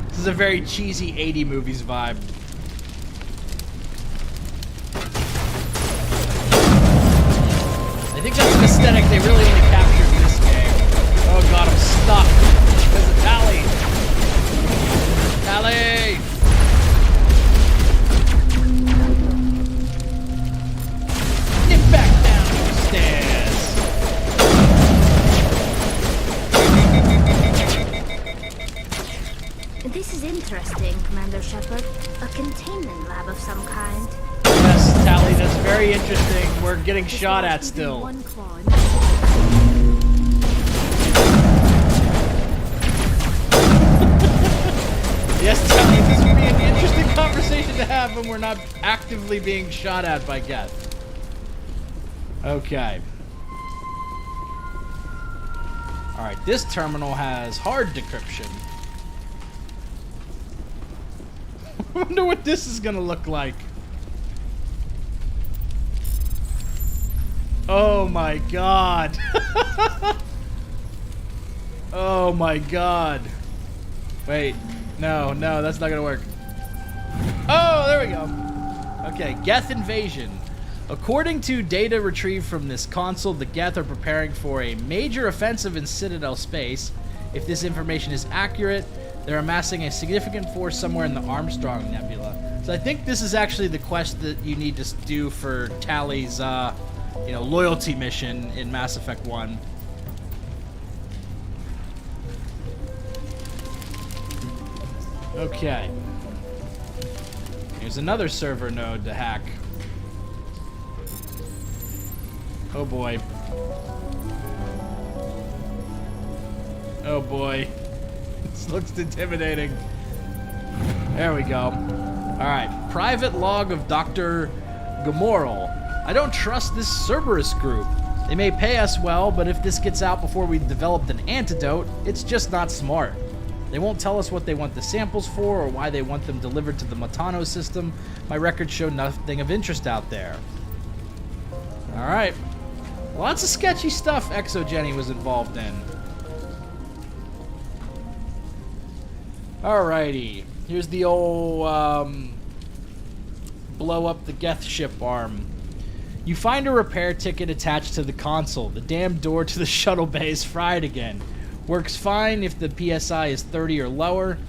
This is a very cheesy 80 movies vibe. I think that's an aesthetic they really need to capture in this game. Oh god, I'm stuck. There's a Tally. Tally! Get back down the stairs. This is interesting, Commander Shepard. A containment lab of some kind. Yes, Tally, that's very interesting. We're getting shot at still. Yes, Tally, this would be an interesting conversation to have when we're not actively being shot at by Geth. Okay. Alright, this terminal has hard decryption. I wonder what this is gonna look like. Oh my god. Oh my god. Wait. No, that's not gonna work. Oh, there we go. Okay, Geth invasion. According to data retrieved from this console, the Geth are preparing for a major offensive in Citadel space. If this information is accurate, they're amassing a significant force somewhere in the Armstrong Nebula. So I think this is actually the quest that you need to do for Tally's, loyalty mission in Mass Effect 1. Okay. Here's another server node to hack. Oh boy. Oh boy. This looks intimidating. There we go. Alright. Private log of Dr. Gamoral. I don't trust this Cerberus group. They may pay us well, but if this gets out before we've developed an antidote, it's just not smart. They won't tell us what they want the samples for or why they want them delivered to the Matano system. My records show nothing of interest out there. Alright. Lots of sketchy stuff ExoGeni was involved in. Alrighty. Here's the old, blow up the Geth ship arm. You find a repair ticket attached to the console. The damn door to the shuttle bay is fried again. Works fine if the PSI is 30 or lower,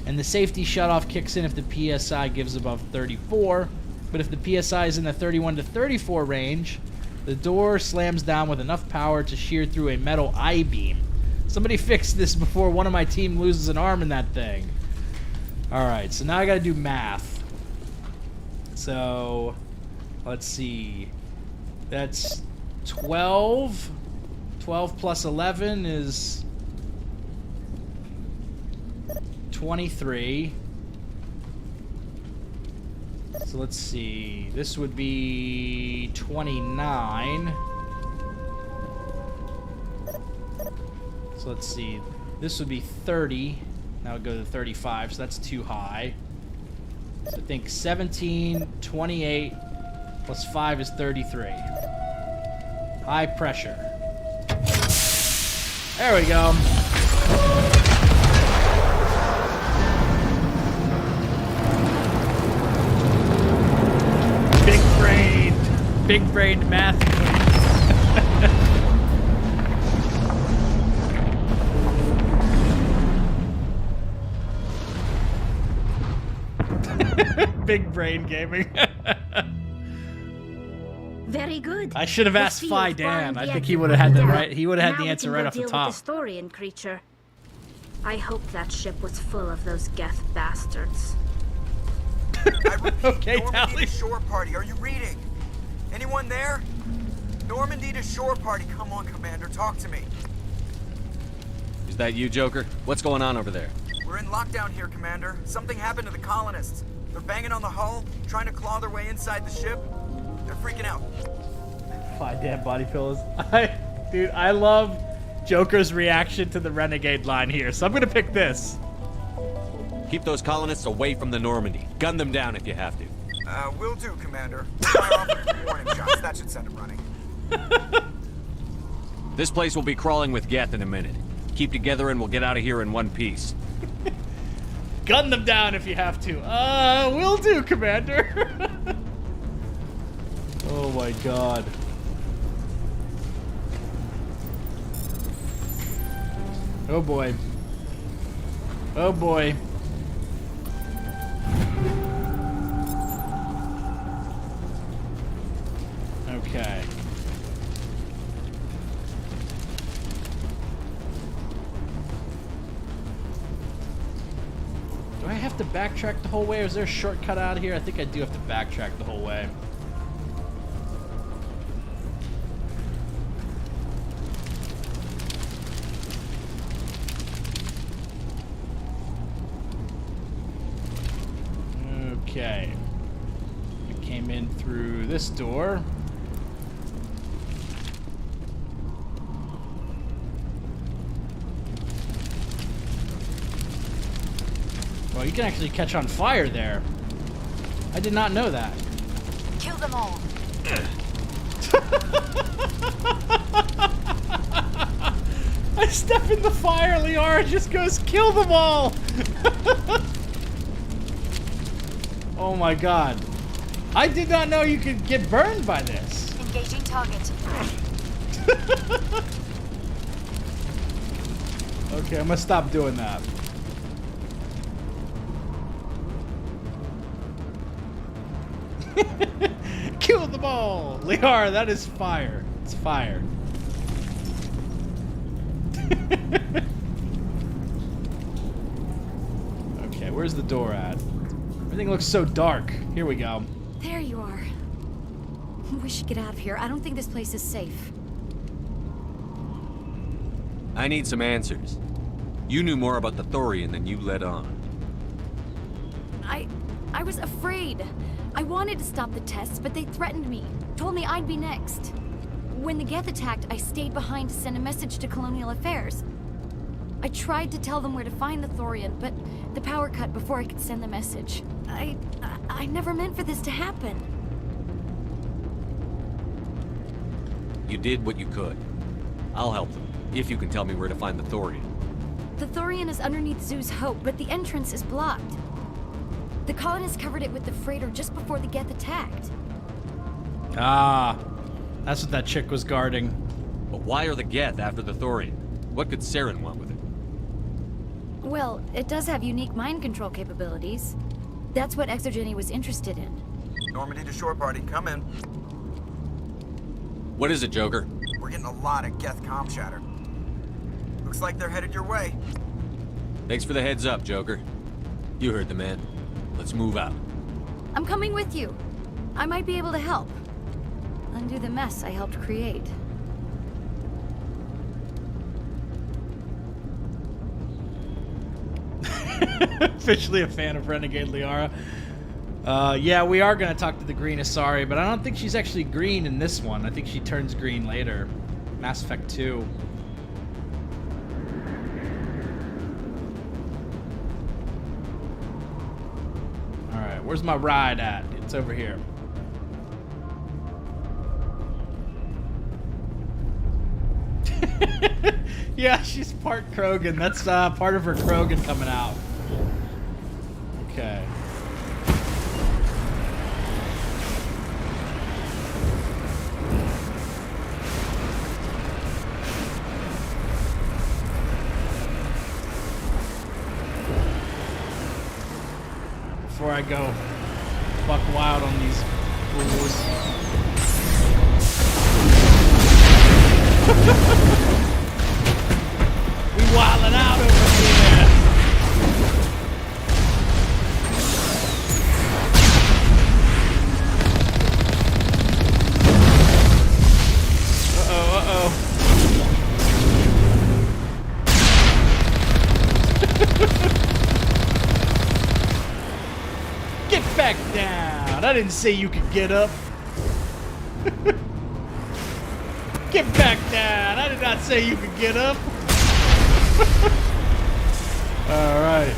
and the safety shutoff kicks in if the PSI gives above 34, but if the PSI is in the 31 to 34 range, the door slams down with enough power to shear through a metal I-beam. Somebody fix this before one of my team loses an arm in that thing. Alright, so now I gotta do math. So, let's see. That's 12. 12 plus 11 is 23. So let's see. This would be 29. So let's see. This would be 30. Now it would go to 35, so that's too high. So I think 17, 28, plus 5 is 33. High pressure. There we go. Big-brained math. Big brain gaming. Very good. I should have asked The Fai field Dan. burned I the think he exit would have had the down. right. He would have had Now the we answer can right go off the deal top. with the Thorian creature. I hope that ship was full of those Geth bastards. Okay, Normandy Tally. to shore party. Are you reading? Anyone there? Normandy to shore party. Come on, Commander. Talk to me. Is that you, Joker? What's going on over there? We're in lockdown here, Commander. Something happened to the colonists. They're banging on the hull, trying to claw their way inside the ship. They're freaking out. Fai Dan body pillows. Dude, I love Joker's reaction to the Renegade line here, so I'm gonna pick this. Keep those colonists away from the Normandy. Gun them down if you have to. Will do, Commander. Fire off a few warning shots. That should send them running. This place will be crawling with Geth in a minute. Keep together and we'll get out of here in one piece. Gun them down if you have to. Will do, Commander. Oh my god. Oh boy. Oh boy. Okay. Do I have to backtrack the whole way, or is there a shortcut out of here? I think I do have to backtrack the whole way. Okay. I came in through this door. Well, you can actually catch on fire there. I did not know that. Kill them all. I step in the fire, Liara just goes, kill them all! Oh my god. I did not know you could get burned by this. Engaging target. Okay, I'm gonna stop doing that. Kill them all! Liara, that is fire. It's fire. Okay, where's the door at? Everything looks so dark. Here we go. There you are. We should get out of here. I don't think this place is safe. I need some answers. You knew more about the Thorian than you let on. I was afraid. I wanted to stop the tests, but they threatened me. Told me I'd be next. When the Geth attacked, I stayed behind to send a message to Colonial Affairs. I tried to tell them where to find the Thorian, but the power cut before I could send the message. I never meant for this to happen. You did what you could. I'll help them, if you can tell me where to find the Thorian. The Thorian is underneath Zoo's Hope, but the entrance is blocked. The colonists covered it with the freighter just before the Geth attacked. Ah, that's what that chick was guarding. But why are the Geth after the Thorian? What could Saren want with it? Well, it does have unique mind control capabilities. That's what Exogeny was interested in. Normandy to shore party. Come in. What is it, Joker? We're getting a lot of Geth comm chatter. Looks like they're headed your way. Thanks for the heads up, Joker. You heard the man. Let's move out. I'm coming with you. I might be able to help. Undo the mess I helped create. Officially a fan of Renegade Liara. Yeah, we are going to talk to the Green Asari, but I don't think she's actually green in this one. I think she turns green later. Mass Effect 2. Alright, where's my ride at? It's over here. Yeah, she's part Krogan. That's part of her Krogan coming out. Okay. before I go buck wild on these fools. We wildin' out over here. Uh-oh. Get back down. I didn't say you could get up. Get back down. I did not say you could get up. All right.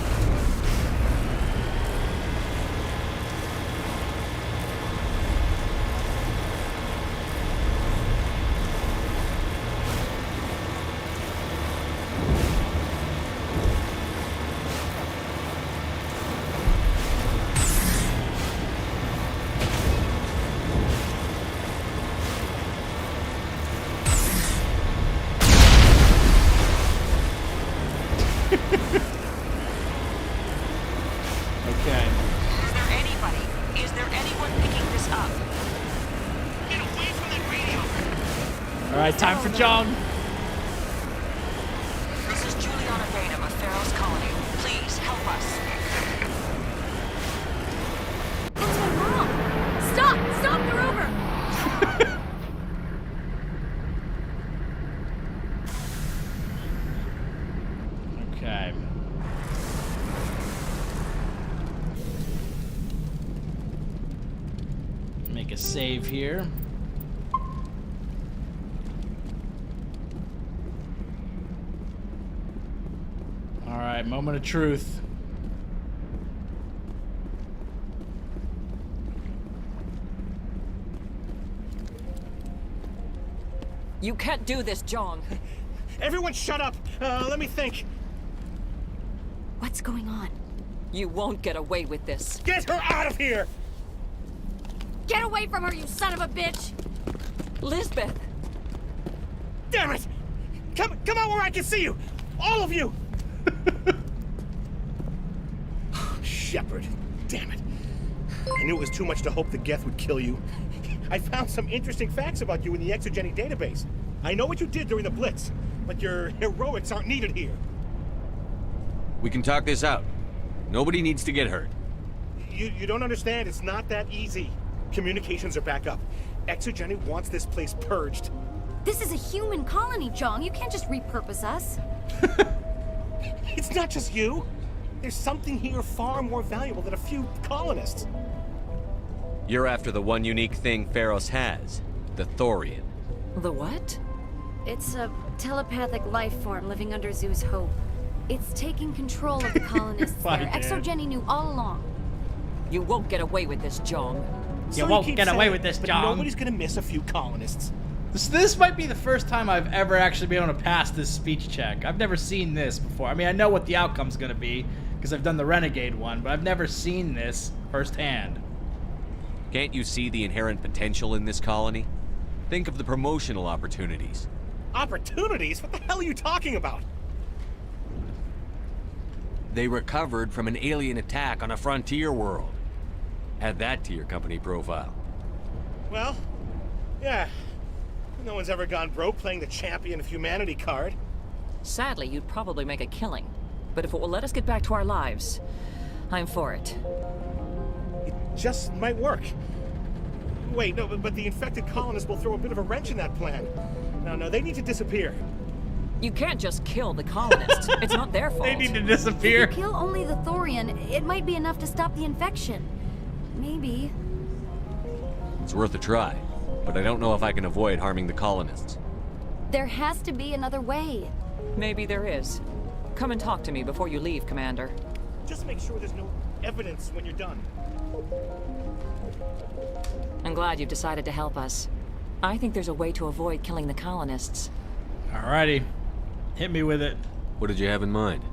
Okay. Is there anyone picking this up? Get away from that radio! All right, time for John. This is Juliana Vadim of Pharaoh's Colony. Please help us. It's my mom! Stop! Stop the rover! Okay. Make a save here. All right, moment of truth. You can't do this, John. Everyone shut up! Let me think. What's going on? You won't get away with this. Get her out of here! Get away from her, you son of a bitch! Lisbeth! Damn it! Come out where I can see you! All of you! Shepard. Damn it. I knew it was too much to hope the Geth would kill you. I found some interesting facts about you in the Exogeny database. I know what you did during the Blitz, but your heroics aren't needed here. We can talk this out. Nobody needs to get hurt. You don't understand. It's not that easy. Communications are back up. Exogeny wants this place purged. This is a human colony, Jong. You can't just repurpose us. It's not just you. There's something here far more valuable than a few colonists. You're after the one unique thing Pharos has, the Thorian. The what? It's a telepathic life form living under Zoo's hope. It's taking control of the colonists there. Exogeny knew all along. You won't get away with this, Jong. You won't get away with this, but John. Nobody's gonna miss a few colonists. This might be the first time I've ever actually been able to pass this speech check. I've never seen this before. I mean, I know what the outcome's gonna be because I've done the Renegade one, but I've never seen this firsthand. Can't you see the inherent potential in this colony? Think of the promotional opportunities. Opportunities? What the hell are you talking about? They recovered from an alien attack on a frontier world. Add that to your company profile. Well, yeah. No one's ever gone broke playing the champion of humanity card. Sadly, you'd probably make a killing. But if it will let us get back to our lives, I'm for it. It just might work. Wait, no, but the infected colonists will throw a bit of a wrench in that plan. No, they need to disappear. You can't just kill the colonists. It's not their fault. They need to disappear. If you kill only the Thorian, it might be enough to stop the infection. Maybe. It's worth a try, but I don't know if I can avoid harming the colonists. There has to be another way. Maybe there is. Come and talk to me before you leave, Commander. Just make sure there's no evidence when you're done. I'm glad you've decided to help us. I think there's a way to avoid killing the colonists. Alrighty. Hit me with it. What did you have in mind?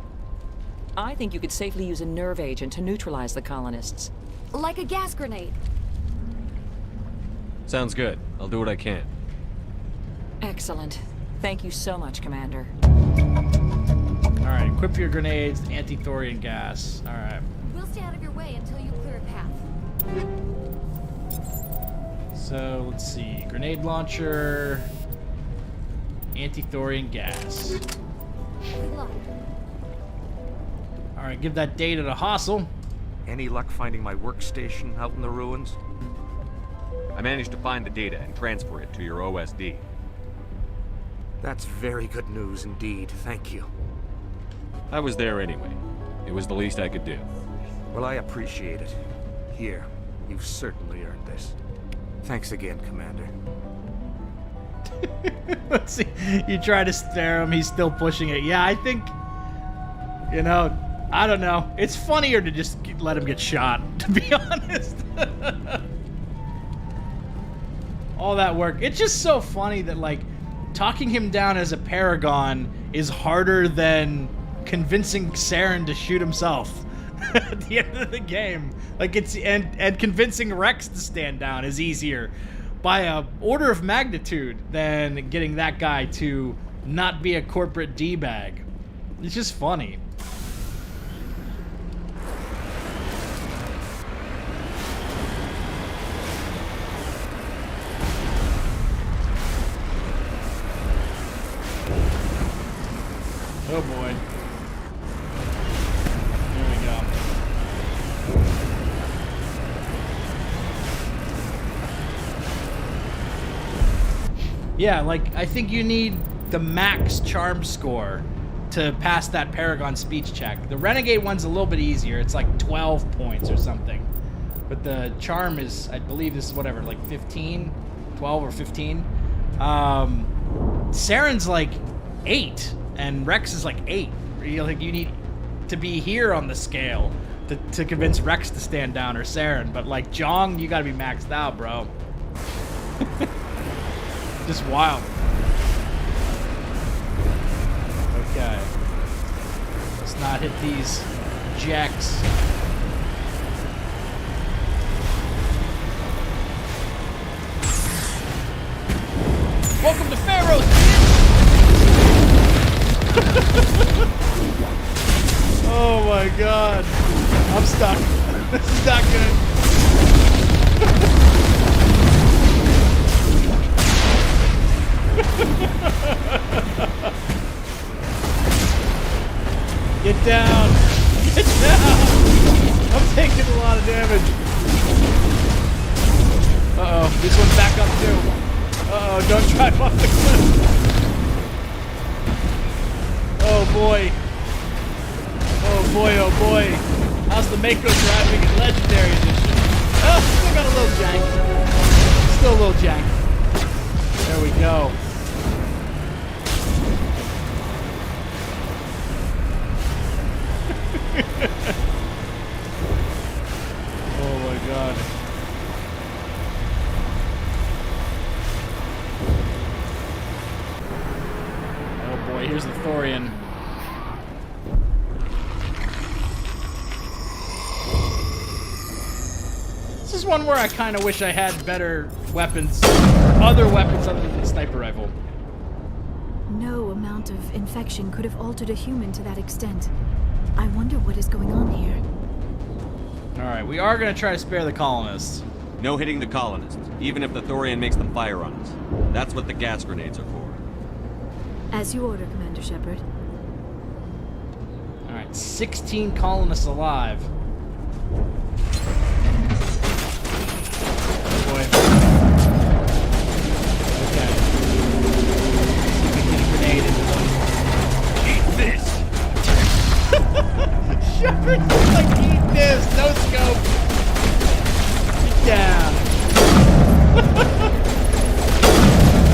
I think you could safely use a nerve agent to neutralize the colonists. Like a gas grenade. Sounds good. I'll do what I can. Excellent. Thank you so much, Commander. Alright, equip your grenades, anti-thorian gas. Alright. We'll stay out of your way until you clear So, let's see. Grenade launcher. Anti-thorium gas. Alright, give that data to Hassel. Any luck finding my workstation out in the ruins? I managed to find the data and transfer it to your OSD. That's very good news indeed, thank you. I was there anyway. It was the least I could do. Well, I appreciate it. Here, you've certainly earned this. Thanks again, Commander. Let's see. You try to spare him, he's still pushing it. Yeah, I think, you know, I don't know. It's funnier to just let him get shot, to be honest. All that work. It's just so funny that, like, talking him down as a Paragon is harder than convincing Saren to shoot himself at the end of the game. Like, it's and convincing Rex to stand down is easier by a order of magnitude than getting that guy to not be a corporate D-bag. It's just funny. Oh boy. There we go. Yeah, like, I think you need the max charm score to pass that Paragon speech check. The Renegade one's a little bit easier. It's like 12 points or something. But the charm is, I believe this is whatever, like 15? 12 or 15? Saren's like 8. And Rex is like 8. You need to be here on the scale to convince Rex to stand down or Saren. But like Jong, you gotta be maxed out, bro. Just wild. Okay. Let's not hit these jacks. Welcome to Pharaoh's, oh my god. I'm stuck. This is not good. Get down. Get down. I'm taking a lot of damage. Uh-oh. This one's back up too. Uh-oh. Don't drive off the cliff. Oh boy. Oh boy, oh boy. How's the Mako driving in Legendary Edition? Oh, still got a little jank. Still a little jank. There we go. Oh my god. Oh boy, here's the Thorian. This is one where I kind of wish I had better weapons, other weapons other than the sniper rifle. No amount of infection could have altered a human to that extent. I wonder what is going on here. Alright, we are going to try to spare the colonists. No hitting the colonists, even if the Thorian makes them fire on us. That's what the gas grenades are for. As you order, Commander Shepard. Alright, 16 colonists alive. Oh boy. Okay. We can get a grenade into them. Eat this! Shepard, like, eat this! No scope! Get down!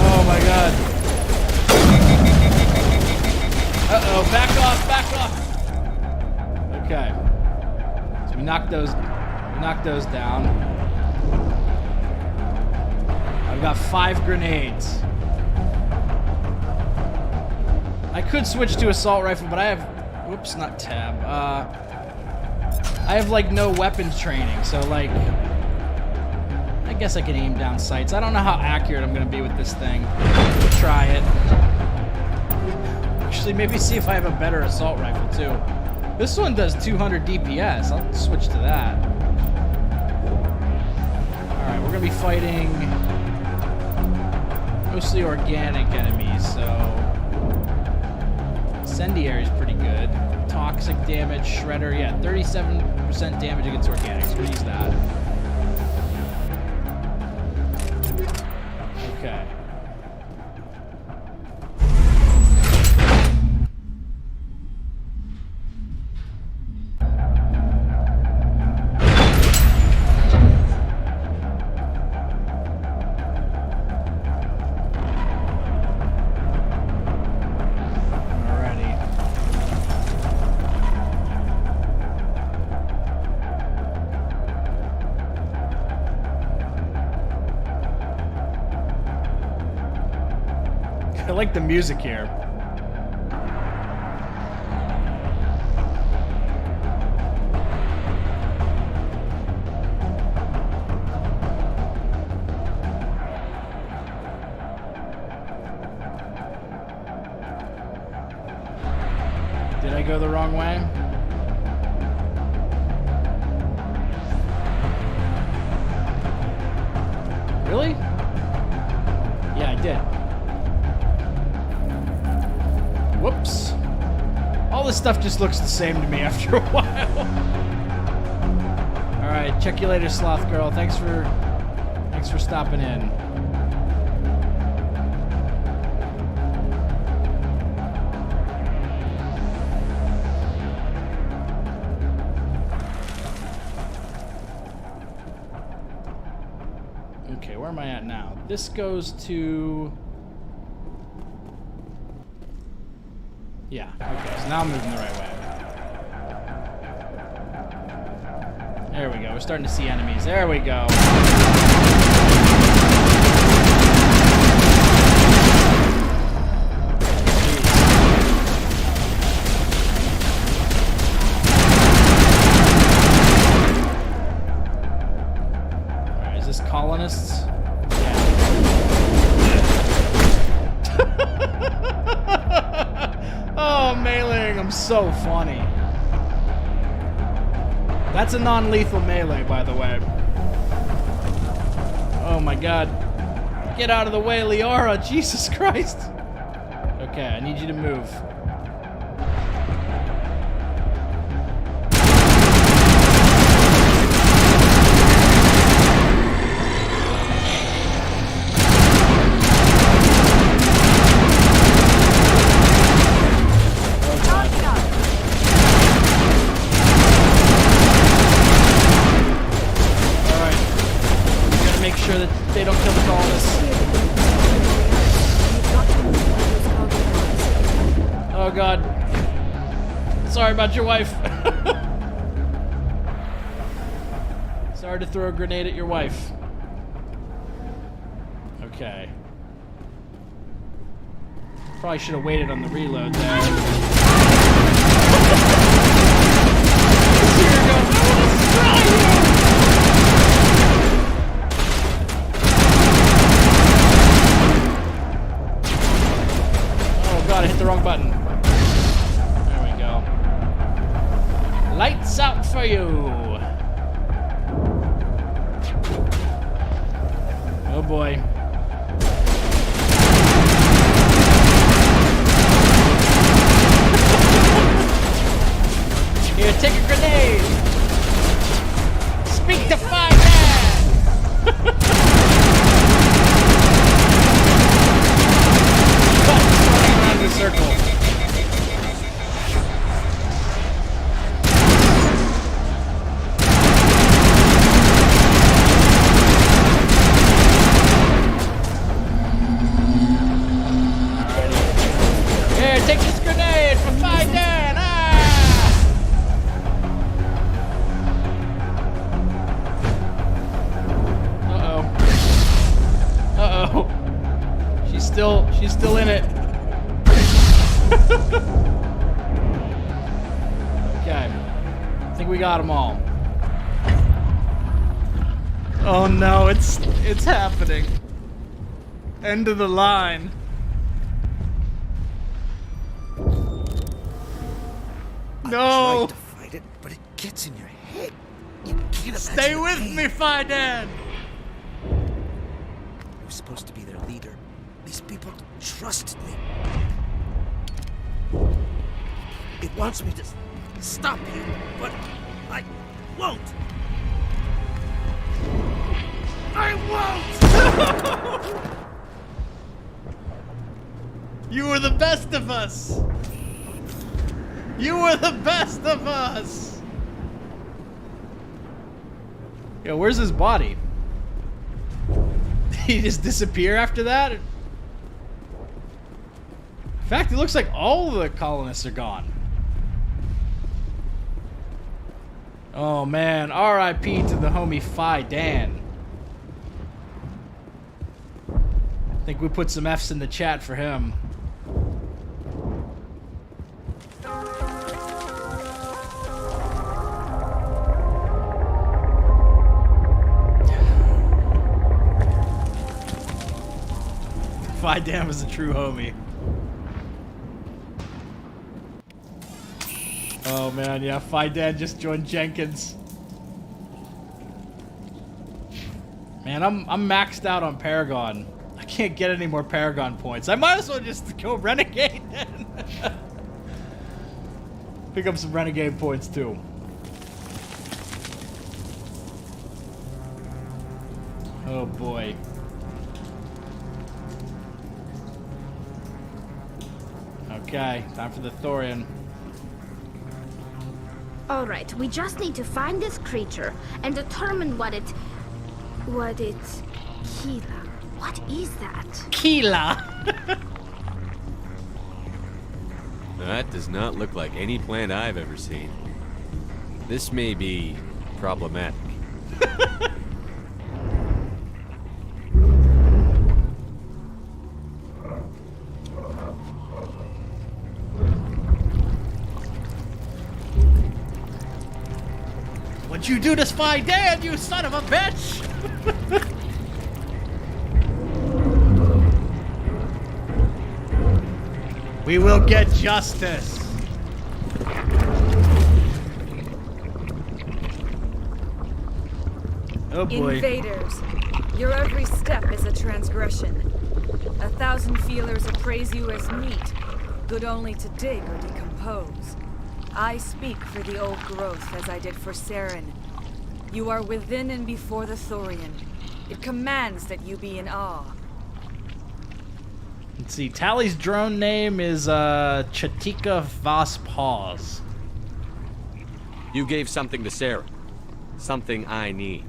Oh my god. Uh-oh, back off, back off! Okay. So we knocked those down. I've got 5 grenades. I could switch to assault rifle, but I have, whoops, not tab. I have like no weapons training, so like, I guess I can aim down sights. I don't know how accurate I'm gonna be with this thing. We'll try it. Actually, maybe see if I have a better assault rifle too. This one does 200 DPS. I'll switch to that. All right, we're gonna be fighting mostly organic enemies, so incendiary is pretty good. Toxic damage, shredder, yeah, 37% damage against organics. We'll use that. Okay. I like the music here. Did I go the wrong way? Really? Yeah, I did. Whoops. All this stuff just looks the same to me after a while. Alright, check you later, Sloth Girl. Thanks for stopping in. Okay, where am I at now? This goes to... Yeah, okay, so now I'm moving the right way. There we go, we're starting to see enemies. There we go. Alright, is this colonists? Oh, meleeing, I'm so funny. That's a non-lethal melee, by the way. Oh my god. Get out of the way, Liara! Jesus Christ! Okay, I need you to move. Sure that they don't kill the colonists. Oh god. Sorry about your wife. Sorry to throw a grenade at your wife. Okay. Probably should have waited on the reload there. Here we go. God, I hit the wrong button. There we go. Lights out for you. Oh boy. Here, take a grenade. Speak to Fai Dan. Circle. Here, take this grenade from Fai Dan. Uh-oh. She's still in it. Okay. I think we got them all. Oh no, it's happening. End of the line. No. I tried to fight it, but it gets in your head. You can't Stay with me, Fai Dan. I was supposed to be their leader. These people trust me. It wants me to stop you, but I won't. I won't! You were the best of us! You were the best of us! Yo, where's his body? Did he just disappear after that? In fact, it looks like all the colonists are gone. Oh man, R.I.P. to the homie Fai Dan. I think we put some F's in the chat for him. Fai Dan was a true homie. Oh man, yeah, Fai Dan just joined Jenkins. Man, I'm maxed out on Paragon. I can't get any more Paragon points. I might as well just go Renegade then. Pick up some Renegade points too. Oh boy. Okay, time for the Thorian. Alright, we just need to find this creature and determine what it... Kila. What is that? Kila! That does not look like any plant I've ever seen. This may be problematic. What'd you do to Fai Dan, you son of a bitch? We will get justice. Oh boy. Invaders, your every step is a transgression. 1,000 feelers appraise you as meat, good only to dig or decompose. I speak for the old growth as I did for Saren. You are within and before the Thorian. It commands that you be in awe. Let's see, Tally's drone name is Chatika Vas Paws. You gave something to Sarah. Something I need.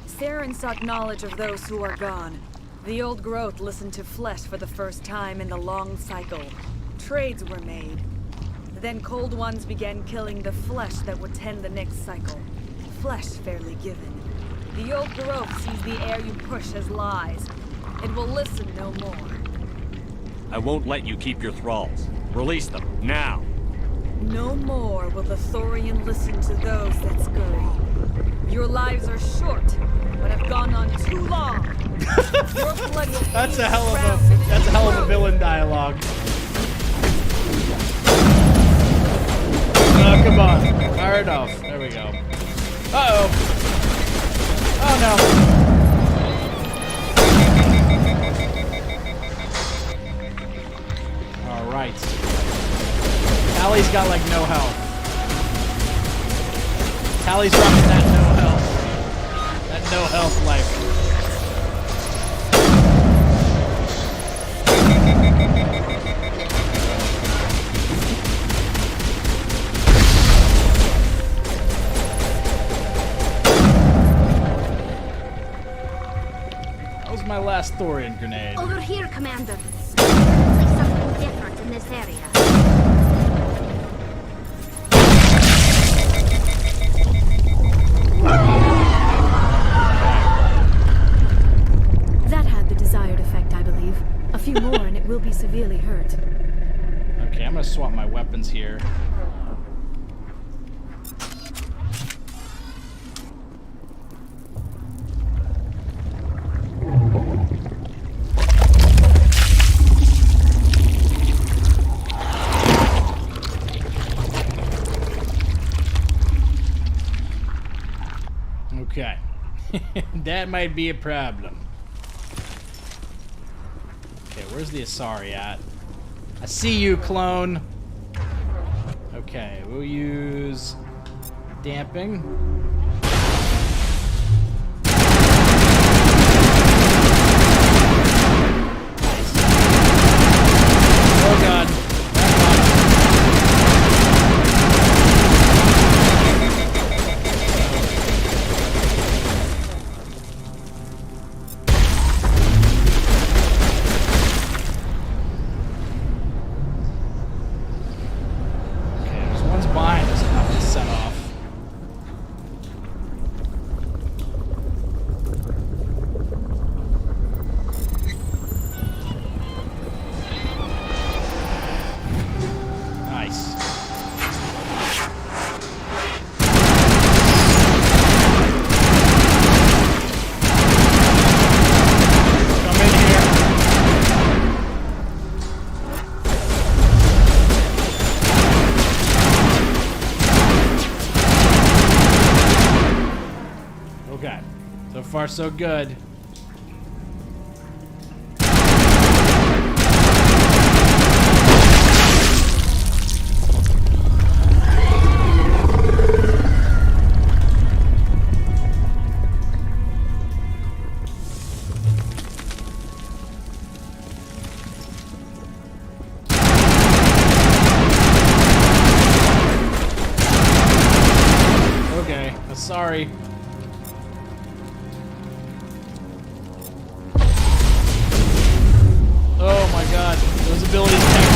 Saren sought knowledge of those who are gone. The old growth listened to flesh for the first time in the long cycle. Trades were made. Then cold ones began killing the flesh that would tend the next cycle. Flesh fairly given. The old growth sees the air you push as lies. It will listen no more. I won't let you keep your thralls. Release them, now! No more will the Thorian listen to those that scurry. Your lives are short, but have gone on too long. Your blood will That's a hell of a villain dialogue. Oh, come on. Fire it off. There we go. Uh-oh. Oh, no. All right. Tally's got, like, no health. Tally's rocking that no health. That no health life. My last Thorian grenade. Over here, Commander. Looks like something different in this area. That had the desired effect, I believe. A few more and it will be severely hurt. Okay, I'm gonna swap my weapons here. Okay. That might be a problem. Okay, Okay, where's the Asari at? I see you, clone. Okay, we'll use damping. Nice. Oh god. So far, so good. Okay, sorry. Oh my god, those abilities can't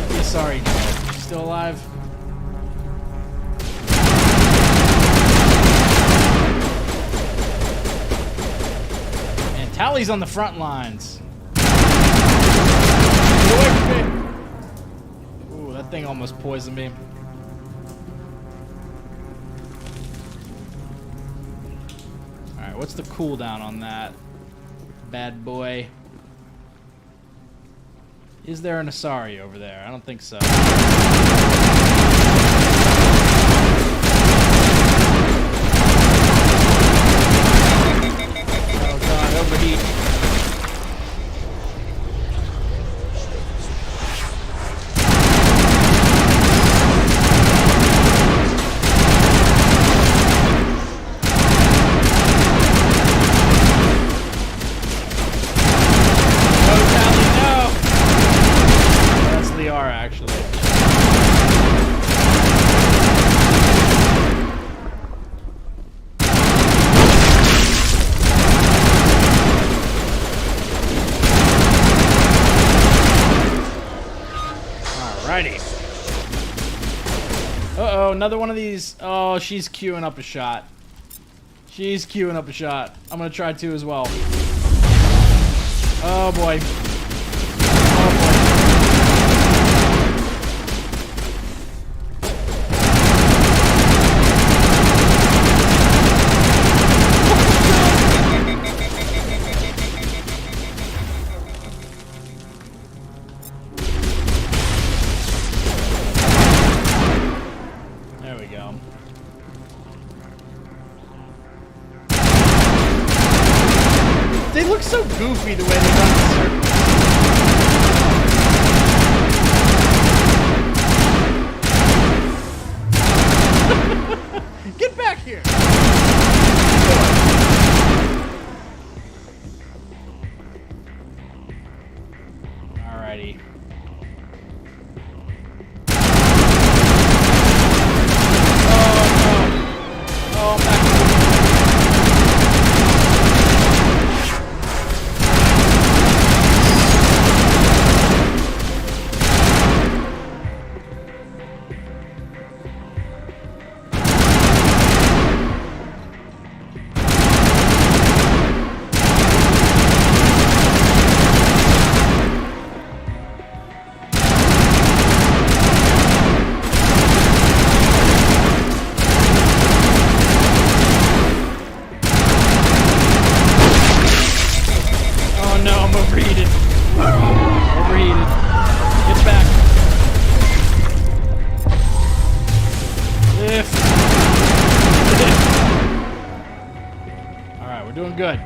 be sorry, Joe. Still alive? And Tally's on the front lines. Get away from me! Ooh, that thing almost poisoned me. What's the cooldown on that bad boy? Is there an Asari over there? I don't think so. Oh god, overheat. Uh-oh, another one of these. Oh, she's queuing up a shot. She's queuing up a shot. I'm gonna try two as well. Oh boy. Oh boy. There we go. They look so goofy the way they run the circle. Get back here! Alrighty. good.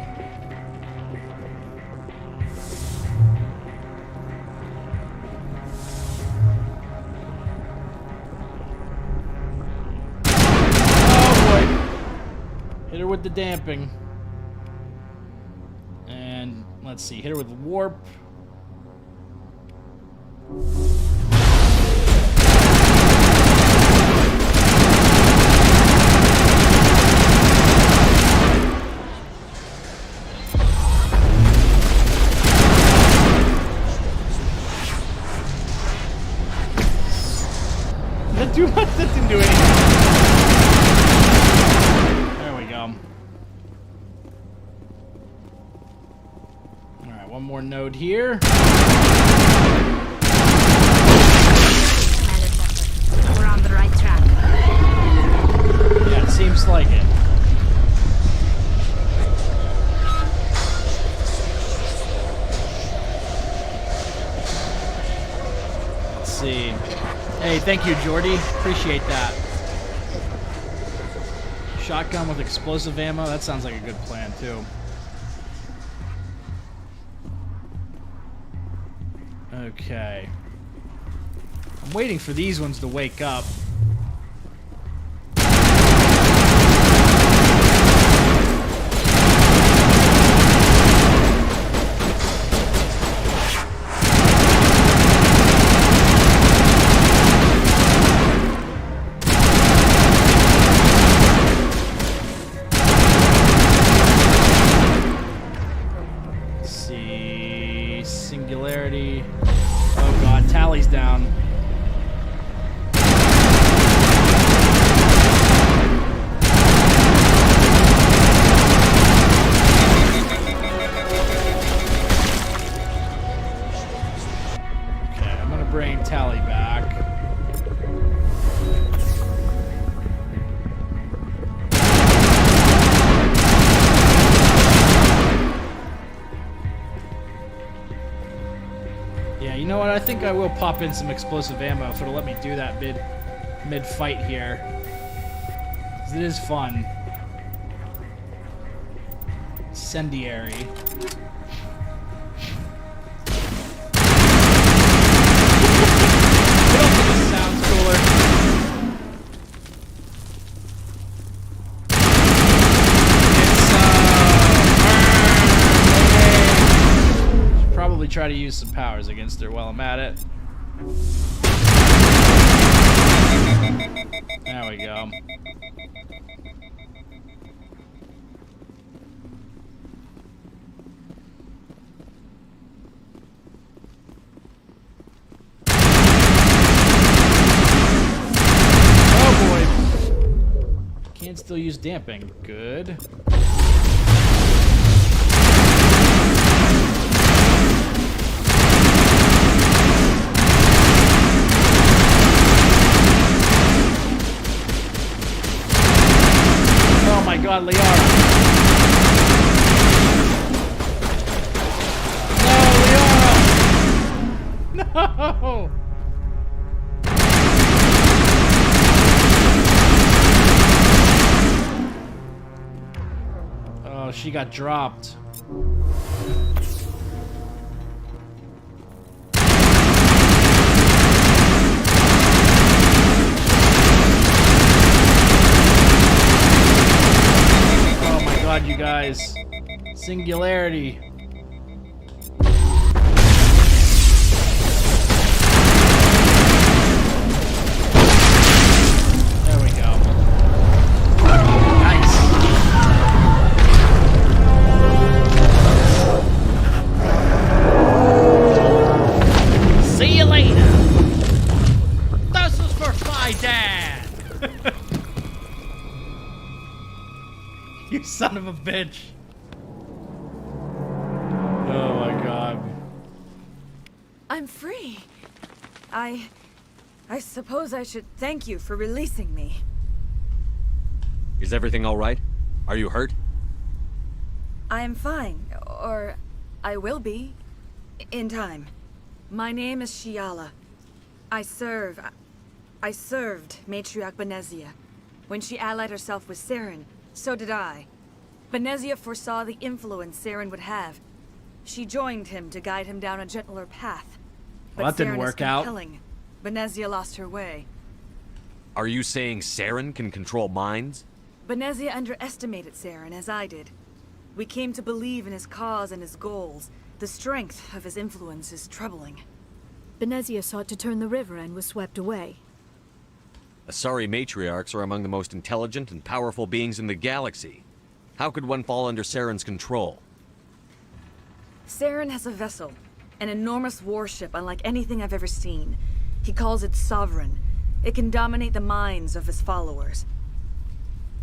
Hit her with the damping. And let's see, hit her with warp. That too much? That didn't do anything. There we go. Alright, one more node here. We're on the right track. Yeah, it seems like it. Let's see. Hey, thank you, Jordy. Appreciate that. Shotgun with explosive ammo. That sounds like a good plan, too. Okay. I'm waiting for these ones to wake up. Singularity. Oh god, tally's down. Okay, I'm gonna bring Tally back. Yeah, you know what? I think I will pop in some explosive ammo if it'll let me do that mid-fight here. 'Cause it is fun. Incendiary. This sounds cooler. Probably try to use some powers against her while I'm at it. There we go. Oh boy. Can still use damping. Good. Oh my god, Liara. No, Liara! No! Oh, she got dropped. God, you guys. Singularity. There we go. Nice. See you later. This is for Fai Dan. You son of a bitch. Oh my god. I'm free. I suppose I should thank you for releasing me. Is everything all right? Are you hurt? I am fine, or I will be, in time. My name is Shiala. I served Matriarch Benezia. When she allied herself with Saren, so did I. Benezia foresaw the influence Saren would have. She joined him to guide him down a gentler path. But Well, that didn't Saren is work out. compelling. Benezia lost her way. Are you saying Saren can control minds? Benezia underestimated Saren, as I did. We came to believe in his cause and his goals. The strength of his influence is troubling. Benezia sought to turn the river and was swept away. Asari matriarchs are among the most intelligent and powerful beings in the galaxy. How could one fall under Saren's control? Saren has a vessel, an enormous warship unlike anything I've ever seen. He calls it Sovereign. It can dominate the minds of his followers.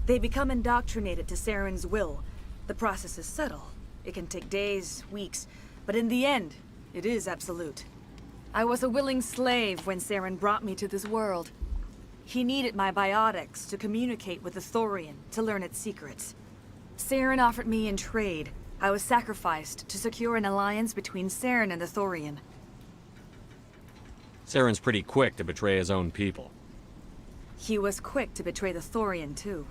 They become indoctrinated to Saren's will. The process is subtle. It can take days, weeks, but in the end, it is absolute. I was a willing slave when Saren brought me to this world. He needed my biotics to communicate with the Thorian, to learn its secrets. Saren offered me in trade. I was sacrificed to secure an alliance between Saren and the Thorian. Saren's pretty quick to betray his own people. He was quick to betray the Thorian, too.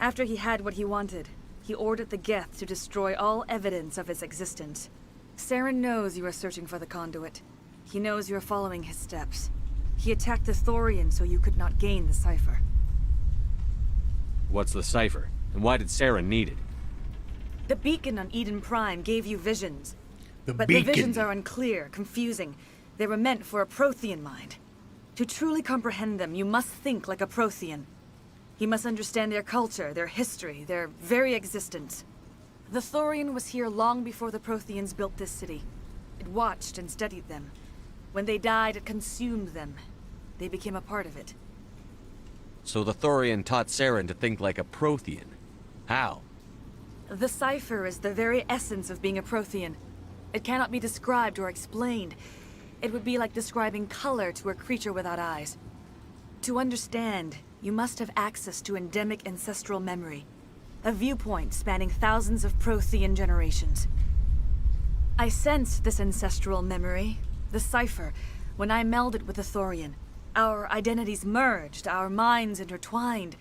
After he had what he wanted, he ordered the Geth to destroy all evidence of its existence. Saren knows you are searching for the conduit. He knows you are following his steps. He attacked the Thorian so you could not gain the cipher. What's the cipher? And why did Saren need it? The beacon on Eden Prime gave you visions. But beacon. the visions are unclear, confusing. They were meant for a Prothean mind. To truly comprehend them, you must think like a Prothean. You must understand their culture, their history, their very existence. The Thorian was here long before the Protheans built this city. It watched and studied them. When they died, it consumed them. They became a part of it. So the Thorian taught Saren to think like a Prothean. How? The cipher is the very essence of being a Prothean. It cannot be described or explained. It would be like describing color to a creature without eyes. To understand, you must have access to endemic ancestral memory. A viewpoint spanning thousands of Prothean generations. I sensed this ancestral memory, the cipher, when I melded with the Thorian. Our identities merged, our minds intertwined.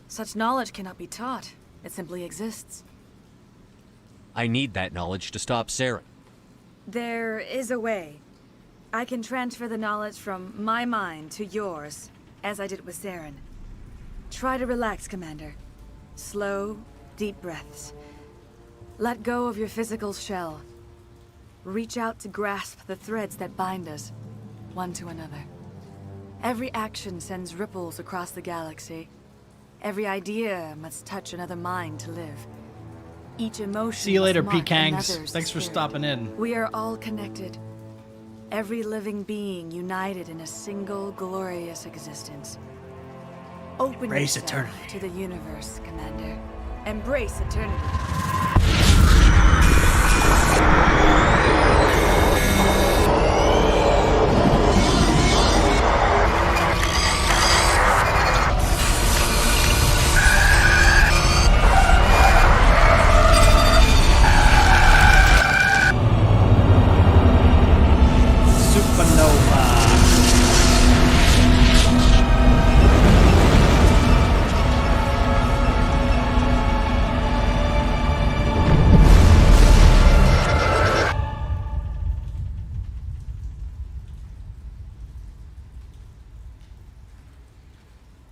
Such knowledge cannot be taught. It simply exists. I need that knowledge to stop Saren. There is a way. I can transfer the knowledge from my mind to yours, as I did with Saren. Try to relax, Commander. Slow, deep breaths. Let go of your physical shell. Reach out to grasp the threads that bind us, one to another. Every action sends ripples across the galaxy. Every idea must touch another mind to live. Each emotion See you later, must mark Pekangs. another's Thanks for spirit. stopping in. We are all connected. Every living being united in a single glorious existence. Open Embrace yourself eternity. to the universe, Commander. Embrace eternity.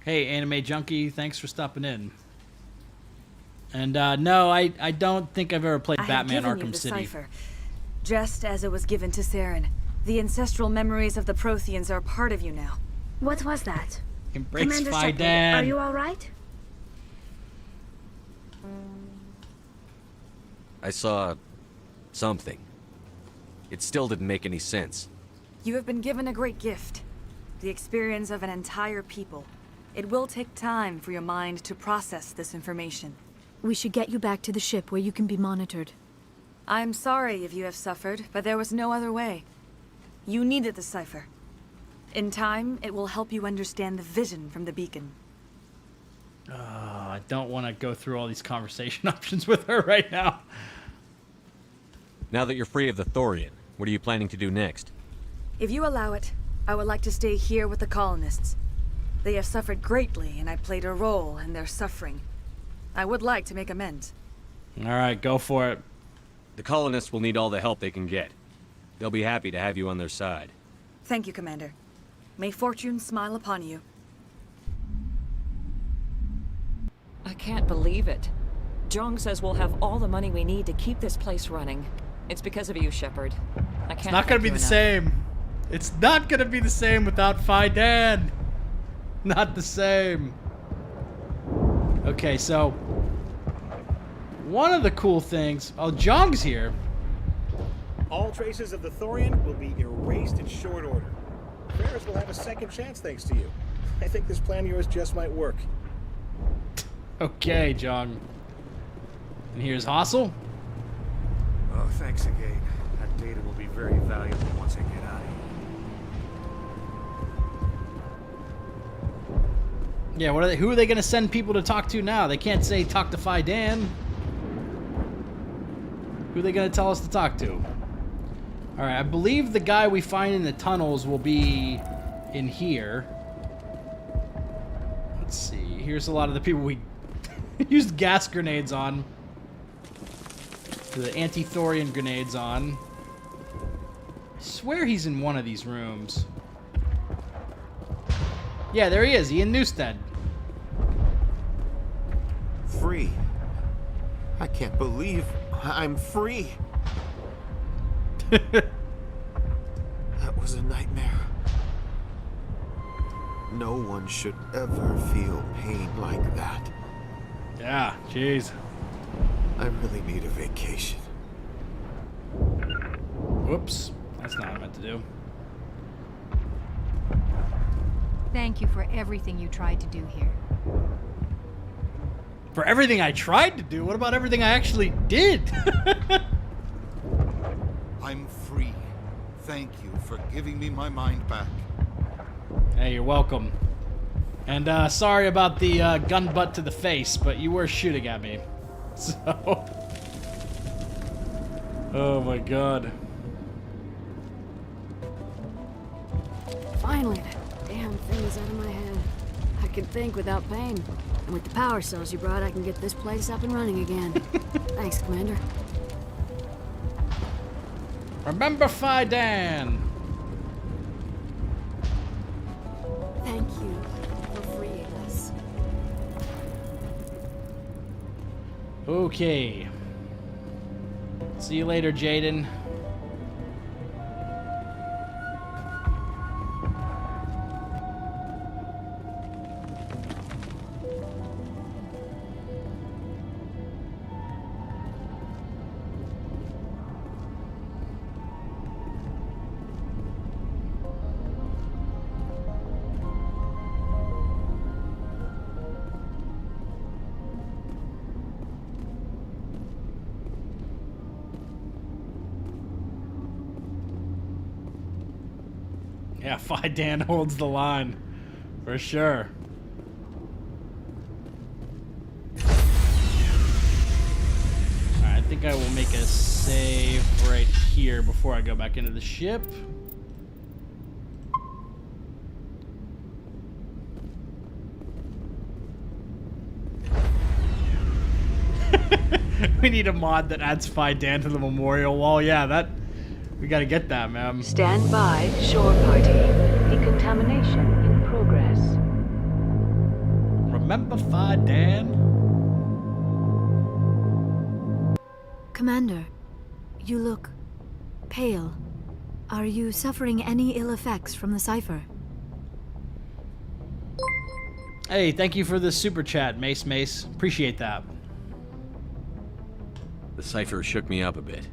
Hey, Anime Junkie, thanks for stopping in. And no, I don't think I've ever played I have Batman given you Arkham the City. cipher, just as it was given to Saren. The ancestral memories of the Protheans are a part of you now. What was that? Embrace Commander Fai Shepard, Dan. are you all right? I saw something. It still didn't make any sense. You have been given a great gift. The experience of an entire people. It will take time for your mind to process this information. We should get you back to the ship where you can be monitored. I'm sorry if you have suffered, but there was no other way. You needed the cipher. In time, it will help you understand the vision from the beacon. I don't want to go through all these conversation options with her right now. Now that you're free of the Thorian, what are you planning to do next? If you allow it, I would like to stay here with the colonists. They have suffered greatly, and I played a role in their suffering. I would like to make amends. Alright, go for it. The colonists will need all the help they can get. They'll be happy to have you on their side. Thank you, Commander. May fortune smile upon you. I can't believe it. Jong says we'll have all the money we need to keep this place running. It's because of you, Shepard. I can't. It's not gonna be the same. It's not gonna be the same without Fai Dan. Not the same. Okay, so one of the cool things. Oh, Jong's here. All traces of the Thorian will be erased in short order. Ferris will have a second chance thanks to you. I think this plan of yours just might work. Okay, Jong. And here's Hassel. Oh, thanks again. That data will be very valuable once I get out of here. Yeah, what are they, who are they going to send people to talk to now? They can't say talk to Fai Dan. Who are they going to tell us to talk to? Alright, I believe the guy we find in the tunnels will be in here. Let's see. Here's a lot of the people we used gas grenades on. The anti-thorian grenades on. I swear he's in one of these rooms. Yeah, there he is. Ian Newstead. Free. I can't believe I'm free. That was a nightmare. No one should ever feel pain like that. Yeah, jeez. I really need a vacation. Whoops. That's not what I meant to do. Thank you for everything you tried to do here. For everything I tried to do? What about everything I actually did? I'm free. Thank you for giving me my mind back. Hey, you're welcome. And sorry about the gun butt to the face, but you were shooting at me. So... Oh my god. Finally, that damn thing is out of my head. I can think without pain. And with the power cells you brought, I can get this place up and running again. Thanks, Commander. Remember Fai Dan! Thank you for freeing us. Okay. See you later, Jaden. Yeah, Fai Dan holds the line. For sure. Alright, I think I will make a save right here before I go back into the ship. We need a mod that adds Fai Dan to the memorial wall. Yeah, that... We gotta get that, man. Stand by, shore party. Decontamination in progress. Remember Fai Dan? Commander, you look pale. Are you suffering any ill effects from the cipher? Hey, thank you for the super chat, Mace. Appreciate that. The cipher shook me up a bit.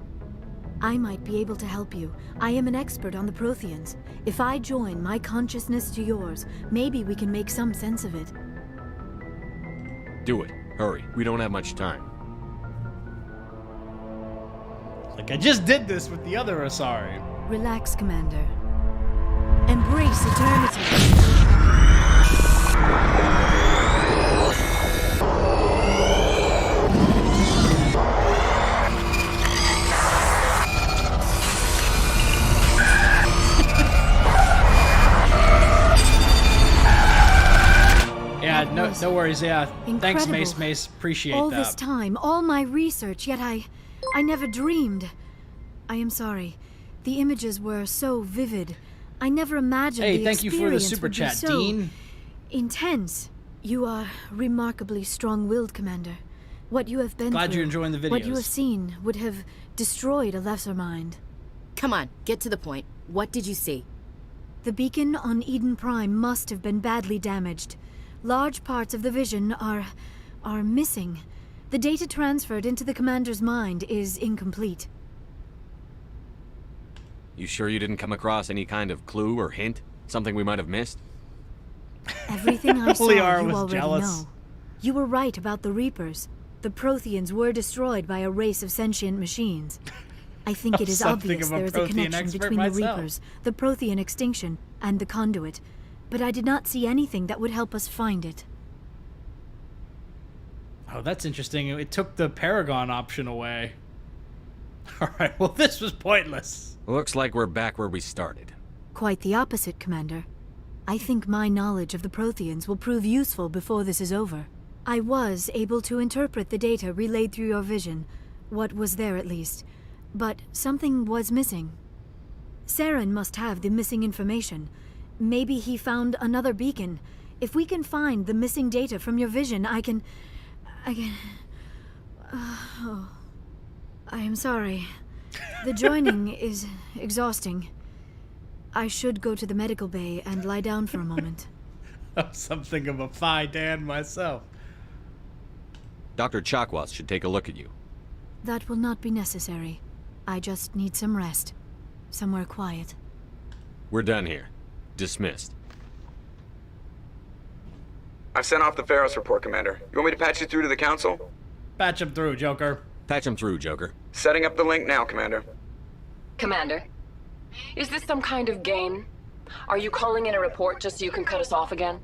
I might be able to help you. I am an expert on the Protheans. If I join my consciousness to yours, maybe we can make some sense of it. Do it. Hurry. We don't have much time. Like I just did this with the other Asari. Relax, Commander. Embrace eternity. is No worries, yeah. incredible. Thanks, Mace. Appreciate all that. this time, all my research, yet I never dreamed. I am sorry. The images were so vivid. I never imagined Hey, the thank you for the experience super would be chat, so Dean. intense. You are remarkably strong-willed, Commander. What you have been Glad through, you're enjoying the what you videos. have seen, would have destroyed a lesser mind. Come on, get to the point. What did you see? The beacon on Eden Prime must have been badly damaged. Large parts of the vision are missing. The data transferred into the commander's mind is incomplete. You sure you didn't come across any kind of clue or hint? Something we might have missed? Everything I saw Liara you was already jealous. know. You were right about the Reapers. The Protheans were destroyed by a race of sentient machines. I think it is Something obvious of a there is a Prothean connection expert between the myself. Reapers, the Prothean extinction, and the Conduit, but I did not see anything that would help us find it. Oh, that's interesting. It took the Paragon option away. Alright, well, this was pointless. Looks like we're back where we started. Quite the opposite, Commander. I think my knowledge of the Protheans will prove useful before this is over. I was able to interpret the data relayed through your vision, what was there at least, but something was missing. Saren must have the missing information. Maybe he found another beacon. If we can find the missing data from your vision, I can... oh. I am sorry. The joining is exhausting. I should go to the medical bay and lie down for a moment. I'm something of a Fai Dan myself. Dr. Chakwas should take a look at you. That will not be necessary. I just need some rest. Somewhere quiet. We're done here. Dismissed. I've sent off the Pharos report, Commander. You want me to patch you through to the Council? Patch him through, Joker. Patch him through, Joker. Setting up the link now, Commander. Commander, is this some kind of game? Are you calling in a report just so you can cut us off again?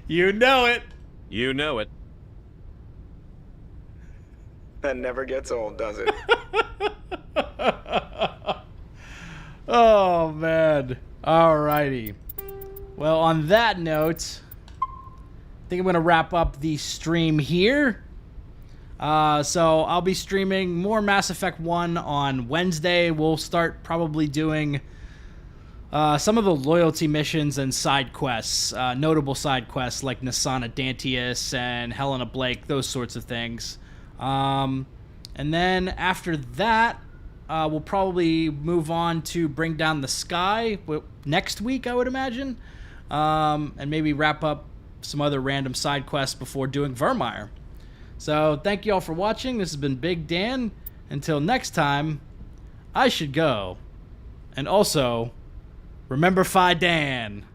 You know it. You know it. That never gets old, does it? Oh, man. Alrighty. Well, on that note, I think I'm going to wrap up the stream here. So I'll be streaming more Mass Effect 1 on Wednesday. We'll start probably doing some of the loyalty missions and side quests, notable side quests like Nasana Dantius and Helena Blake, those sorts of things. And then after that, we'll probably move on to Bring Down the Sky next week, I would imagine. And maybe wrap up some other random side quests before doing Vermeer. So thank you all for watching. This has been Big Dan. Until next time, I should go. And also, remember Fai Dan.